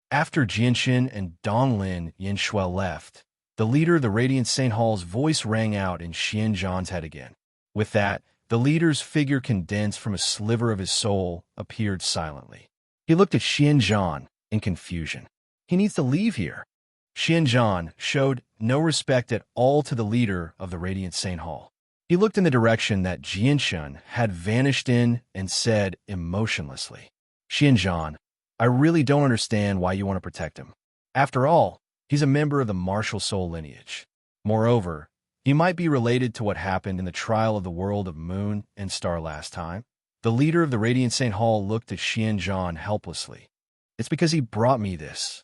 Speaker 1: After Jianshin and Donglin Yinshui left, the leader of the Radiant Saint Hall's voice rang out in Xianzhan's head again. With that, the leader's figure condensed from a sliver of his soul appeared silently. He looked at Xianzhan in confusion. He needs to leave here. Xianzhan showed no respect at all to the leader of the Radiant Saint Hall. He looked in the direction that Jianshan had vanished in and said emotionlessly, Xianzhan, I really don't understand why you want to protect him. After all, he's a member of the martial soul lineage. Moreover, he might be related to what happened in the trial of the world of Moon and Star last time. The leader of the Radiant Saint Hall looked at Xianzhan helplessly. It's because he brought me this.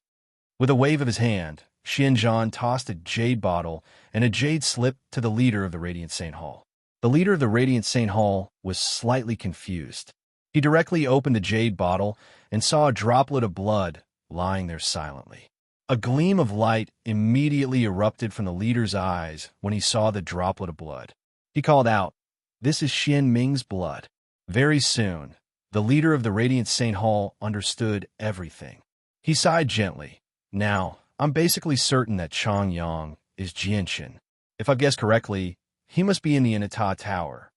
Speaker 1: With a wave of his hand, Xianzhan tossed a jade bottle and a jade slip to the leader of the Radiant Saint Hall. The leader of the Radiant Saint Hall was slightly confused. He directly opened the jade bottle and saw a droplet of blood lying there silently. A gleam of light immediately erupted from the leader's eyes when he saw the droplet of blood. He called out, This is Xian Ming's blood. Very soon, the leader of the Radiant Saint Hall understood everything. He sighed gently. Now, I'm basically certain that Changyang is Jianshin. If I've guessed correctly, he must be in the Inata Tower.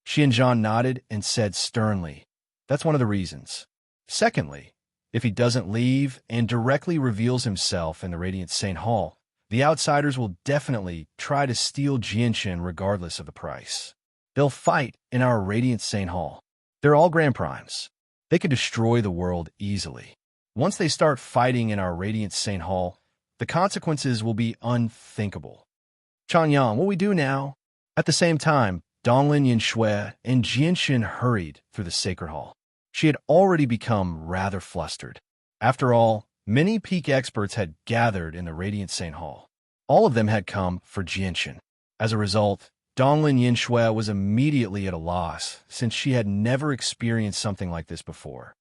Speaker 1: Xianzhan nodded and said sternly, "That's one of the reasons. Secondly, if he doesn't leave and directly reveals himself in the Radiant Saint Hall, the outsiders will definitely try to steal Jianshan regardless of the price. They'll fight in our Radiant Saint Hall. They're all Grand Primes. They could destroy the world easily. Once they start fighting in our Radiant Saint Hall, the consequences will be unthinkable. Changyang, what we do now?" At the same time, Donglin Yinshui and Jianshan hurried through the Sacred Hall. She had already become rather flustered. After all, many peak experts had gathered in the Radiant Saint Hall. All of them had come for Jianshan. As a result, Donglin Yinshui was immediately at a loss, since she had never experienced something like this before.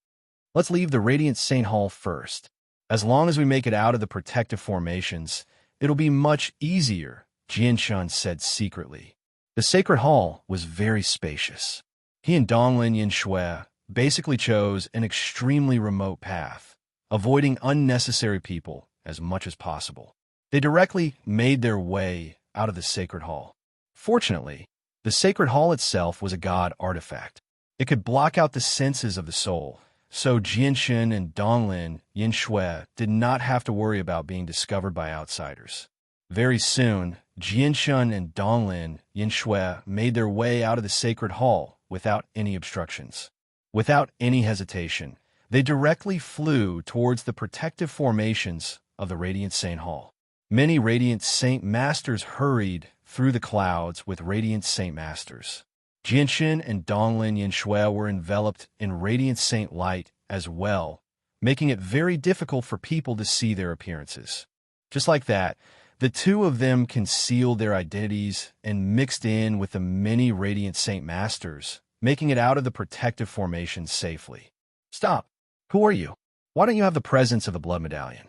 Speaker 1: "Let's leave the Radiant Saint Hall first. As long as we make it out of the protective formations, it'll be much easier," Jianshan said secretly. The Sacred Hall was very spacious. He and Donglin Yinshui basically chose an extremely remote path, avoiding unnecessary people as much as possible. They directly made their way out of the Sacred Hall. Fortunately, the Sacred Hall itself was a god artifact. It could block out the senses of the soul, so Jianshan and Donglin Yinshui did not have to worry about being discovered by outsiders. Very soon, Jianshan and Donglin Yinshui made their way out of the Sacred Hall without any obstructions. Without any hesitation, they directly flew towards the protective formations of the Radiant Saint Hall. Many Radiant Saint Masters hurried through the clouds with Radiant Saint Masters. Jianshan and Donglin Yinshui were enveloped in Radiant Saint light as well, making it very difficult for people to see their appearances. Just like that, the two of them concealed their identities and mixed in with the many Radiant Saint Masters, making it out of the protective formation safely. "Stop! Who are you? Why don't you have the presence of the Blood Medallion?"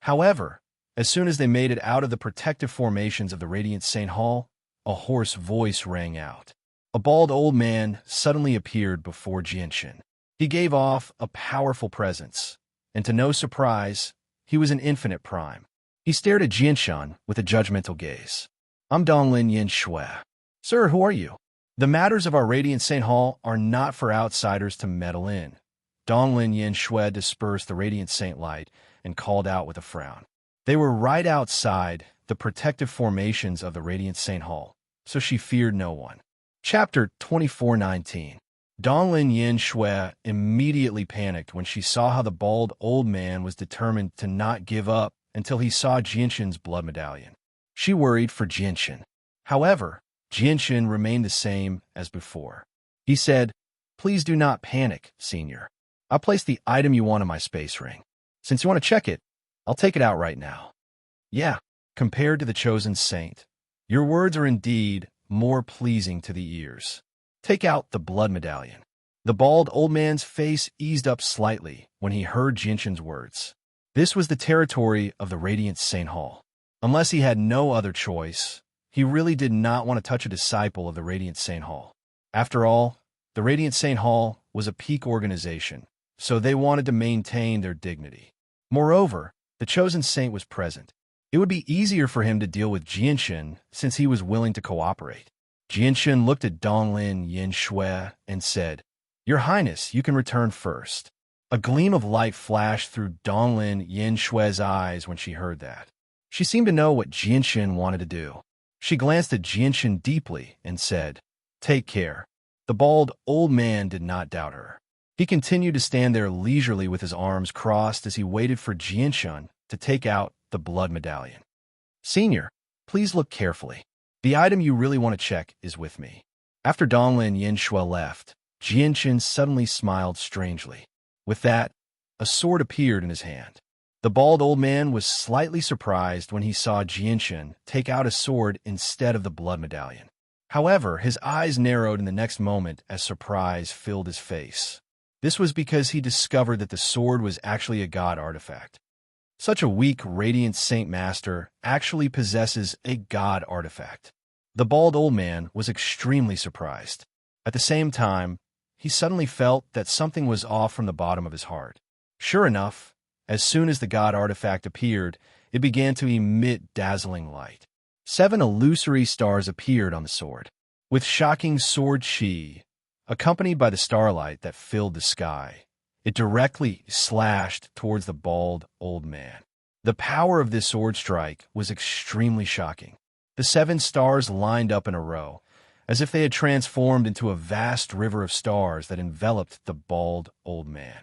Speaker 1: However, as soon as they made it out of the protective formations of the Radiant Saint Hall, a hoarse voice rang out. A bald old man suddenly appeared before Jianshan. He gave off a powerful presence, and to no surprise, he was an infinite prime. He stared at Jianshan with a judgmental gaze. "I'm Donglin Yinshui. Sir, who are you?" "The matters of our Radiant Saint Hall are not for outsiders to meddle in." Donglin Yinshui dispersed the Radiant Saint light and called out with a frown. They were right outside the protective formations of the Radiant Saint Hall, so she feared no one. Chapter 24:19. Donglin Yinshui immediately panicked when she saw how the bald old man was determined to not give up until he saw Jianshan's blood medallion. She worried for Jianshan. However, Jianshan remained the same as before. He said, "Please do not panic, Senior. I'll place the item you want in my space ring. Since you want to check it, I'll take it out right now." "Yeah, compared to the chosen saint, your words are indeed more pleasing to the ears. Take out the blood medallion." The bald old man's face eased up slightly when he heard Jianshan's words. This was the territory of the Radiant Saint Hall. Unless he had no other choice, he really did not want to touch a disciple of the Radiant Saint Hall. After all, the Radiant Saint Hall was a peak organization, so they wanted to maintain their dignity. Moreover, the chosen saint was present. It would be easier for him to deal with Jianshan since he was willing to cooperate. Jianshan looked at Donglin Yinshui and said, "Your Highness, you can return first." A gleam of light flashed through Donglin Yinshui's eyes when she heard that. She seemed to know what Jianshan wanted to do. She glanced at Jianshan deeply and said, "Take care." The bald old man did not doubt her. He continued to stand there leisurely with his arms crossed as he waited for Jianshan to take out the blood medallion. "Senior, please look carefully. The item you really want to check is with me." After Donglin Yinshui left, Jianshan suddenly smiled strangely. With that, a sword appeared in his hand. The bald old man was slightly surprised when he saw Jianshan take out a sword instead of the blood medallion. However, his eyes narrowed in the next moment as surprise filled his face. This was because he discovered that the sword was actually a god artifact. Such a weak Radiant Saint Master actually possesses a god artifact. The bald old man was extremely surprised. At the same time, he suddenly felt that something was off from the bottom of his heart. Sure enough, as soon as the god artifact appeared, it began to emit dazzling light. 7 illusory stars appeared on the sword. with shocking sword chi, accompanied by the starlight that filled the sky. It directly slashed towards the bald old man. The power of this sword strike was extremely shocking. The 7 stars lined up in a row, as if they had transformed into a vast river of stars that enveloped the bald old man.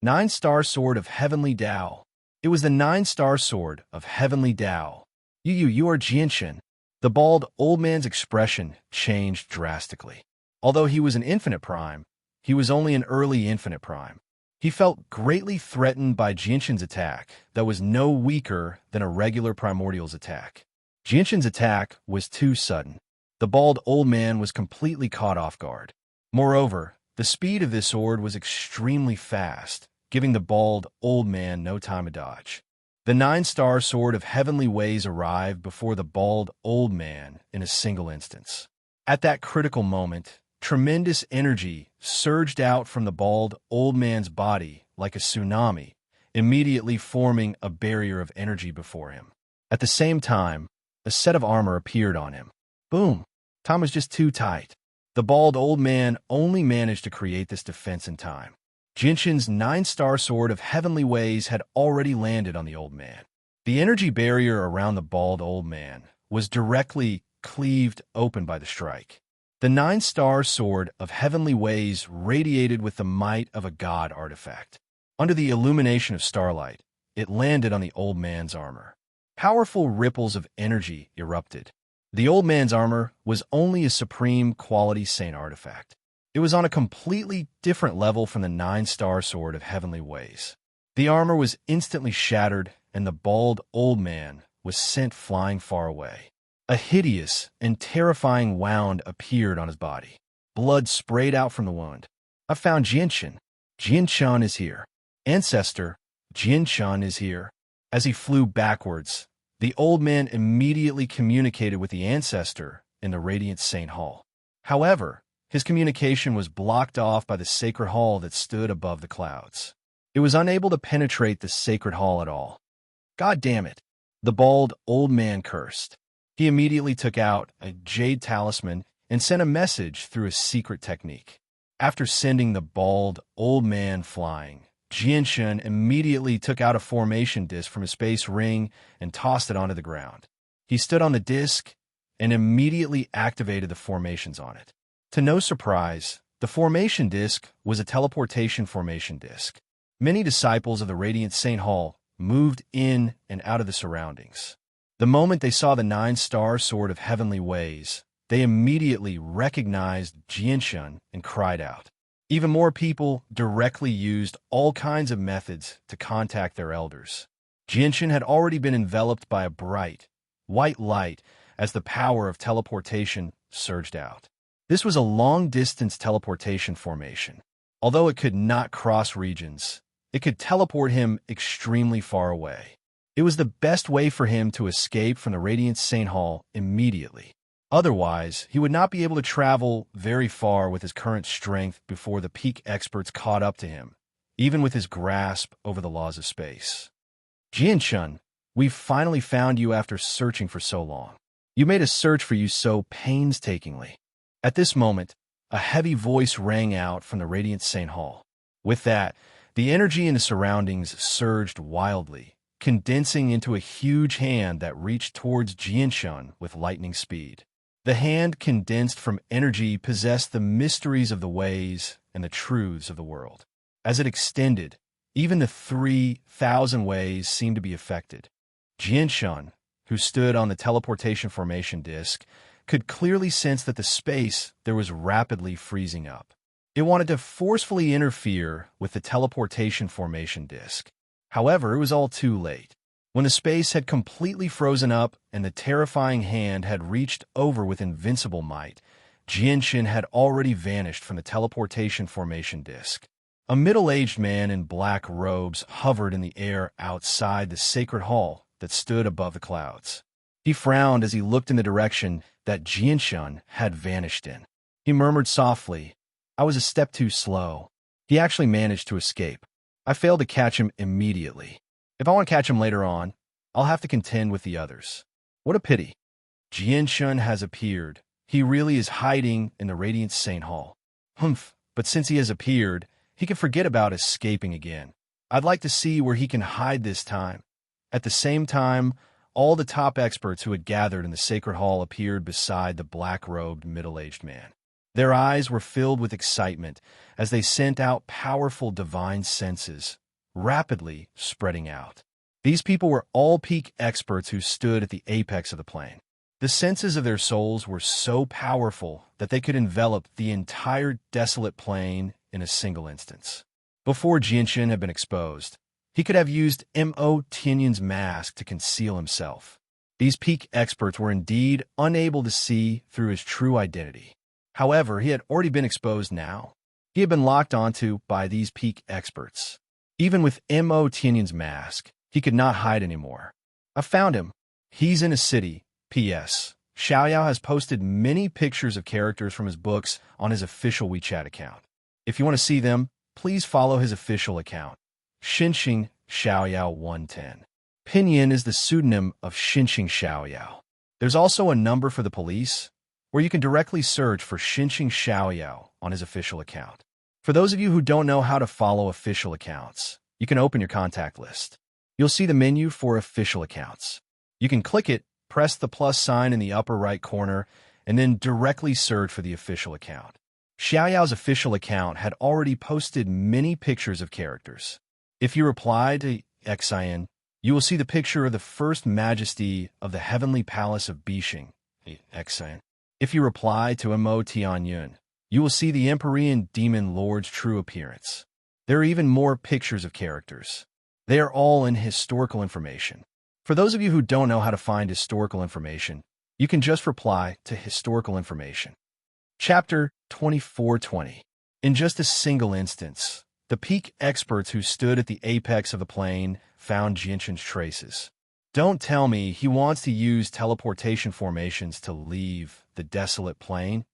Speaker 1: 9-star sword of heavenly Tao. It was the 9-star sword of heavenly Tao. You are Jianshan. The bald old man's expression changed drastically. Although he was an infinite prime, he was only an early infinite prime. He felt greatly threatened by Jianshan's attack that was no weaker than a regular primordial's attack. Jianshan's attack was too sudden. The bald old man was completely caught off guard. Moreover, the speed of this sword was extremely fast, giving the bald old man no time to dodge. The 9-star sword of heavenly ways arrived before the bald old man in a single instance. At that critical moment, tremendous energy surged out from the bald old man's body like a tsunami, immediately forming a barrier of energy before him. At the same time, a set of armor appeared on him. Boom! Time was just too tight. The bald old man only managed to create this defense in time. Jianshan's 9-star sword of heavenly ways had already landed on the old man. The energy barrier around the bald old man was directly cleaved open by the strike. The 9-star sword of heavenly ways radiated with the might of a god artifact. Under the illumination of starlight, it landed on the old man's armor. Powerful ripples of energy erupted. The old man's armor was only a supreme quality saint artifact. It was on a completely different level from the 9-star sword of heavenly ways. The armor was instantly shattered, and the bald old man was sent flying far away. A hideous and terrifying wound appeared on his body. Blood sprayed out from the wound. I found Jianshan. Jianshan is here. Ancestor, Jianshan is here. As he flew backwards, the old man immediately communicated with the ancestor in the Radiant Saint Hall. However, his communication was blocked off by the sacred hall that stood above the clouds. It was unable to penetrate the sacred hall at all. God damn it! The bald old man cursed. He immediately took out a jade talisman and sent a message through a secret technique. After sending the bald old man flying, Jianshan immediately took out a formation disc from his space ring and tossed it onto the ground. He stood on the disc and immediately activated the formations on it. To no surprise, the formation disc was a teleportation formation disc. Many disciples of the Radiant Saint Hall moved in and out of the surroundings. The moment they saw the 9-star sword of heavenly ways, they immediately recognized Jianshan and cried out. Even more people directly used all kinds of methods to contact their elders. Jianshan had already been enveloped by a bright, white light as the power of teleportation surged out. This was a long-distance teleportation formation. Although it could not cross regions, it could teleport him extremely far away. It was the best way for him to escape from the Radiant Saint Hall immediately. Otherwise, he would not be able to travel very far with his current strength before the peak experts caught up to him, even with his grasp over the laws of space. Jianshan, we've finally found you after searching for so long. You made us search for you so painstakingly. At this moment, a heavy voice rang out from the Radiant Saint Hall. With that, the energy in the surroundings surged wildly, condensing into a huge hand that reached towards Jianshan with lightning speed. The hand, condensed from energy, possessed the mysteries of the ways and the truths of the world. As it extended, even the 3,000 ways seemed to be affected. Jianshan, who stood on the teleportation formation disc, could clearly sense that the space there was rapidly freezing up. It wanted to forcefully interfere with the teleportation formation disc. However, it was all too late. When the space had completely frozen up and the terrifying hand had reached over with invincible might, Jianshan had already vanished from the teleportation formation disc. A middle-aged man in black robes hovered in the air outside the sacred hall that stood above the clouds. He frowned as he looked in the direction that Jianshan had vanished in. He murmured softly, "I was a step too slow." He actually managed to escape. I failed to catch him immediately. If I want to catch him later on, I'll have to contend with the others. What a pity. Jianshan has appeared, He really is hiding in the Radiant Saint Hall. Humph, but since he has appeared, he can forget about escaping again. I'd like to see where he can hide this time. At the same time, all the top experts who had gathered in the sacred hall appeared beside the black-robed middle-aged man. Their eyes were filled with excitement as they sent out powerful divine senses, rapidly spreading out. These people were all peak experts who stood at the apex of the plane. The senses of their souls were so powerful that they could envelop the entire desolate plain in a single instance. Before Jinshin had been exposed, he could have used Mo Tianyun's mask to conceal himself. These peak experts were indeed unable to see through his true identity. However, he had already been exposed now. He had been locked onto by these peak experts. Even with Mo Tianyun's mask, he could not hide anymore. I found him. He's in a city. P.S. Xiaoyao has posted many pictures of characters from his books on his official WeChat account. If you want to see them, please follow his official account, Xinxing Xiaoyao 110. Pinyin is the pseudonym of Xinxing Xiaoyao. There's also a number for the police, where you can directly search for Xinxing Xiaoyao on his official account. For those of you who don't know how to follow official accounts, you can open your contact list. You'll see the menu for official accounts. You can click it, press the plus sign in the upper right corner, and then directly search for the official account. Xiaoyao's official account had already posted many pictures of characters. If you reply to Xian, you will see the picture of the First Majesty of the Heavenly Palace of Bishing, Xian. If you reply to Mo Tianyun, you will see the Empyrean Demon Lord's true appearance. There are even more pictures of characters. They are all in historical information. For those of you who don't know how to find historical information, you can just reply to historical information. Chapter 2420. In just a single instance, the peak experts who stood at the apex of the plane found Jinshin's traces. Don't tell me he wants to use teleportation formations to leave the desolate plain.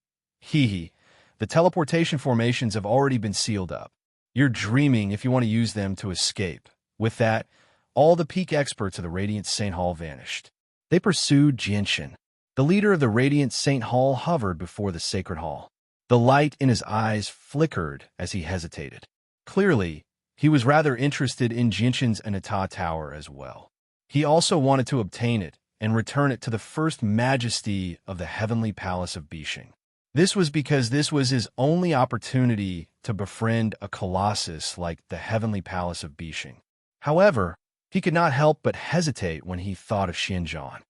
Speaker 1: Hee. The teleportation formations have already been sealed up. You're dreaming if you want to use them to escape. With that, all the peak experts of the Radiant Saint Hall vanished. They pursued Jinshin. The leader of the Radiant Saint Hall hovered before the sacred hall. The light in his eyes flickered as he hesitated. Clearly, he was rather interested in Jinshin's Anata Tower as well. He also wanted to obtain it and return it to the First Majesty of the Heavenly Palace of Bishing. This was because this was his only opportunity to befriend a colossus like the Heavenly Palace of Bishing. However, he could not help but hesitate when he thought of Xinjiang.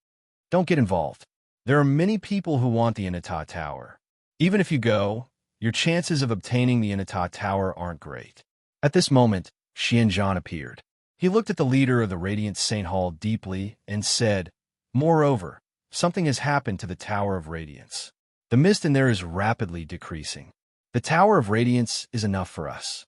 Speaker 1: Don't get involved. There are many people who want the Anata Tower. Even if you go, your chances of obtaining the Anata Tower aren't great. At this moment, Xinjiang appeared. He looked at the leader of the Radiant Saint Hall deeply and said, "Moreover, something has happened to the Tower of Radiance. The mist in there is rapidly decreasing. The Tower of Radiance is enough for us.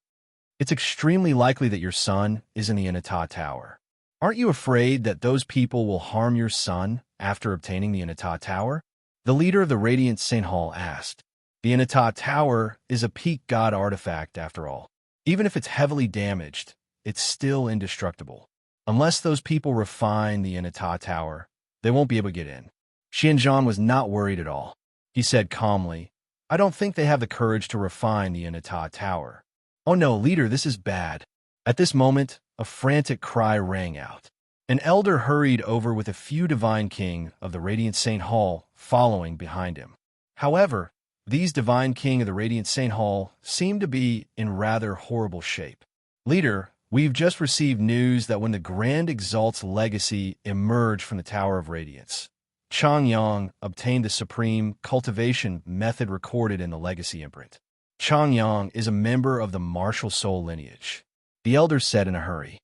Speaker 1: It's extremely likely that your son is in the Anata Tower. Aren't you afraid that those people will harm your son after obtaining the Anata Tower?" The leader of the Radiant Saint Hall asked. The Anata Tower is a peak god artifact after all. Even if it's heavily damaged, it's still indestructible. Unless those people refine the Anata Tower, they won't be able to get in. Xinjiang was not worried at all. He said calmly, "I don't think they have the courage to refine the Anata Tower." "Oh no, leader, this is bad." At this moment, a frantic cry rang out. An elder hurried over with a few divine king of the Radiant Saint Hall following behind him. However, these divine king of the Radiant Saint Hall seemed to be in rather horrible shape. "Leader, we've just received news that when the Grand Exalt's legacy emerged from the Tower of Radiance, Changyang obtained the supreme cultivation method recorded in the legacy imprint. Changyang is a member of the martial soul lineage," the elder said in a hurry.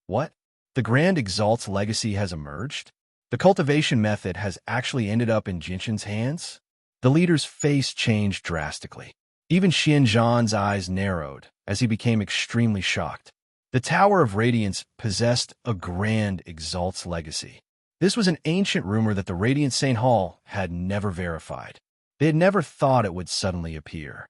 Speaker 1: "What? The Grand Exalt's legacy has emerged? The cultivation method has actually ended up in Jinshin's hands?" The leader's face changed drastically. Even Xinjiang's eyes narrowed as he became extremely shocked. The Tower of Radiance possessed a Grand Exalt's legacy. This was an ancient rumor that the Radiant Saint Hall had never verified. They had never thought it would suddenly appear.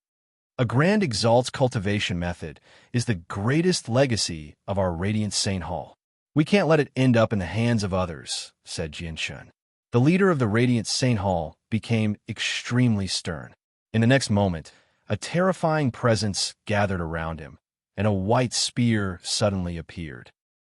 Speaker 1: A Grand Exalt's cultivation method is the greatest legacy of our Radiant Saint Hall. We can't let it end up in the hands of others, said Jinshin. The leader of the Radiant Saint Hall became extremely stern. In the next moment, a terrifying presence gathered around him, and a white spear suddenly appeared.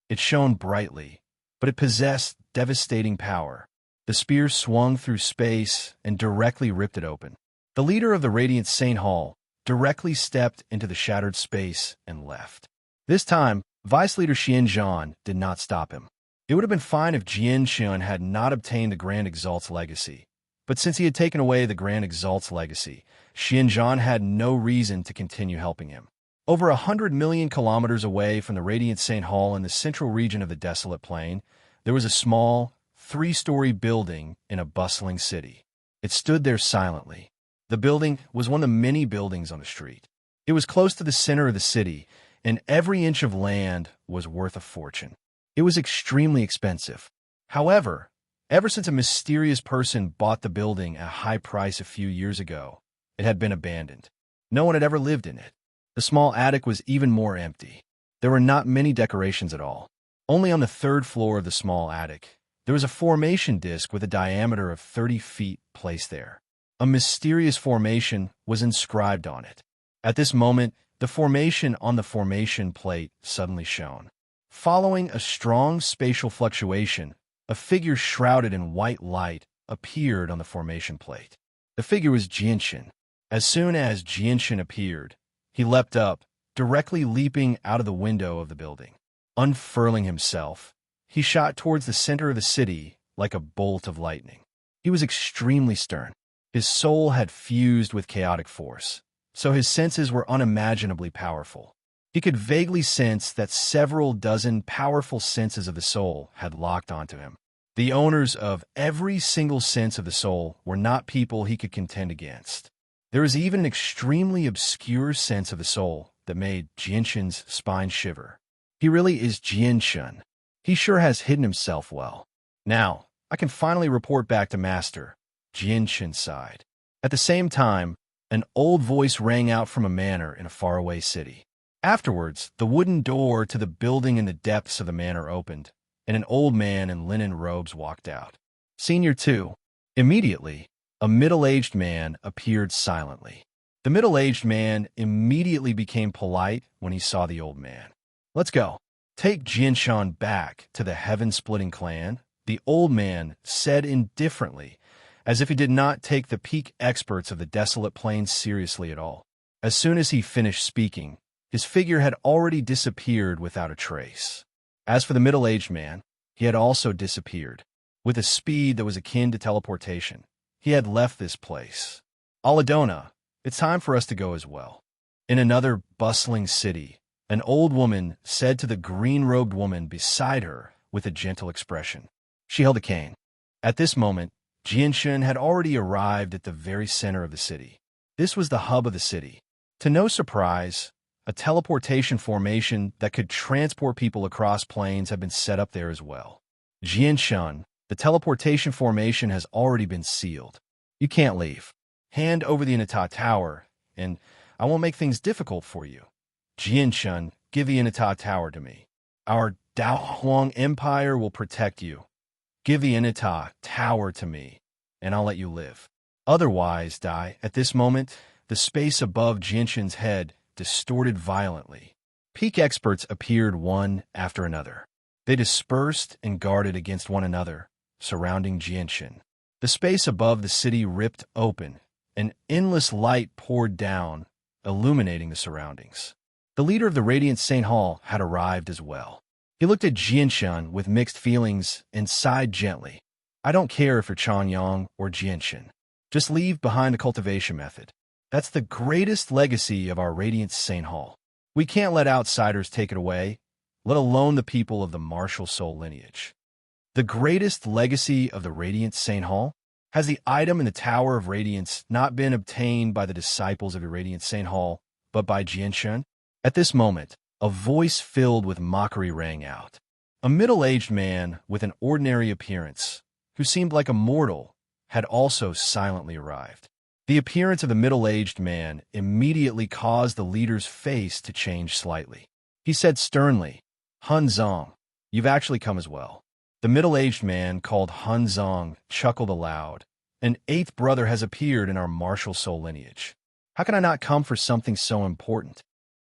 Speaker 1: It shone brightly, but it possessed devastating power. The spear swung through space and directly ripped it open. The leader of the Radiant Saint Hall directly stepped into the shattered space and left. This time, Vice Leader Xian Zhan did not stop him. It would have been fine if Jian Shun had not obtained the Grand Exalt's legacy, but since he had taken away the Grand Exalt's legacy, Xian Zhan had no reason to continue helping him. Over 100 million kilometers away from the Radiant Saint Hall in the central region of the Desolate Plain, there was a small, 3-story building in a bustling city. It stood there silently. The building was one of the many buildings on the street. It was close to the center of the city, and every inch of land was worth a fortune. It was extremely expensive. However, ever since a mysterious person bought the building at a high price a few years ago, it had been abandoned. No one had ever lived in it. The small attic was even more empty. There were not many decorations at all. Only on the 3rd floor of the small attic, there was a formation disc with a diameter of 30 feet placed there. A mysterious formation was inscribed on it. At this moment, the formation on the formation plate suddenly shone. Following a strong spatial fluctuation, a figure shrouded in white light appeared on the formation plate. The figure was Jianxin. As soon as Jianxin appeared, he leapt up, directly leaping out of the window of the building. Unfurling himself, he shot towards the center of the city like a bolt of lightning. He was extremely stern. His soul had fused with chaotic force, so his senses were unimaginably powerful. He could vaguely sense that several dozen powerful senses of the soul had locked onto him. The owners of every single sense of the soul were not people he could contend against. There was even an extremely obscure sense of the soul that made Jianxin's spine shiver. He really is Jianxin. He sure has hidden himself well. Now, I can finally report back to Master, Jianxin sighed. At the same time, an old voice rang out from a manor in a faraway city. Afterwards, the wooden door to the building in the depths of the manor opened, and an old man in linen robes walked out. Senior 2. Immediately, a middle-aged man appeared silently. The middle-aged man immediately became polite when he saw the old man. Let's go. Take Jianshan back to the heaven-splitting clan, the old man said indifferently, as if he did not take the peak experts of the Desolate Plains seriously at all. As soon as he finished speaking, his figure had already disappeared without a trace. As for the middle-aged man, he had also disappeared. With a speed that was akin to teleportation, he had left this place. Aladona, it's time for us to go as well. In another bustling city, an old woman said to the green-robed woman beside her with a gentle expression. She held a cane. At this moment, Jianshan had already arrived at the very center of the city. This was the hub of the city. To no surprise, a teleportation formation that could transport people across plains had been set up there as well. Jianshan, the teleportation formation has already been sealed. You can't leave. Hand over the Inata Tower, and I won't make things difficult for you. Jianshan, give the Inata Tower to me. Our Daohuang Empire will protect you. Give the Inata Tower to me, and I'll let you live. Otherwise, die. At this moment, the space above Jianshan's head distorted violently. Peak experts appeared one after another. They dispersed and guarded against one another, surrounding Jianshan. The space above the city ripped open, and endless light poured down, illuminating the surroundings. The leader of the Radiant Saint Hall had arrived as well. He looked at Jianshan with mixed feelings and sighed gently. I don't care if you're Chanyang or Jianshan. Just leave behind the cultivation method. That's the greatest legacy of our Radiant Saint Hall. We can't let outsiders take it away, let alone the people of the martial soul lineage. The greatest legacy of the Radiant Saint Hall? Has the item in the Tower of Radiance not been obtained by the disciples of the Radiant Saint Hall, but by Jianshan? At this moment, a voice filled with mockery rang out. A middle-aged man with an ordinary appearance, who seemed like a mortal, had also silently arrived. The appearance of the middle-aged man immediately caused the leader's face to change slightly. He said sternly, Han Zong, you've actually come as well. The middle-aged man called Han Zong chuckled aloud, An eighth brother has appeared in our martial soul lineage. How can I not come for something so important?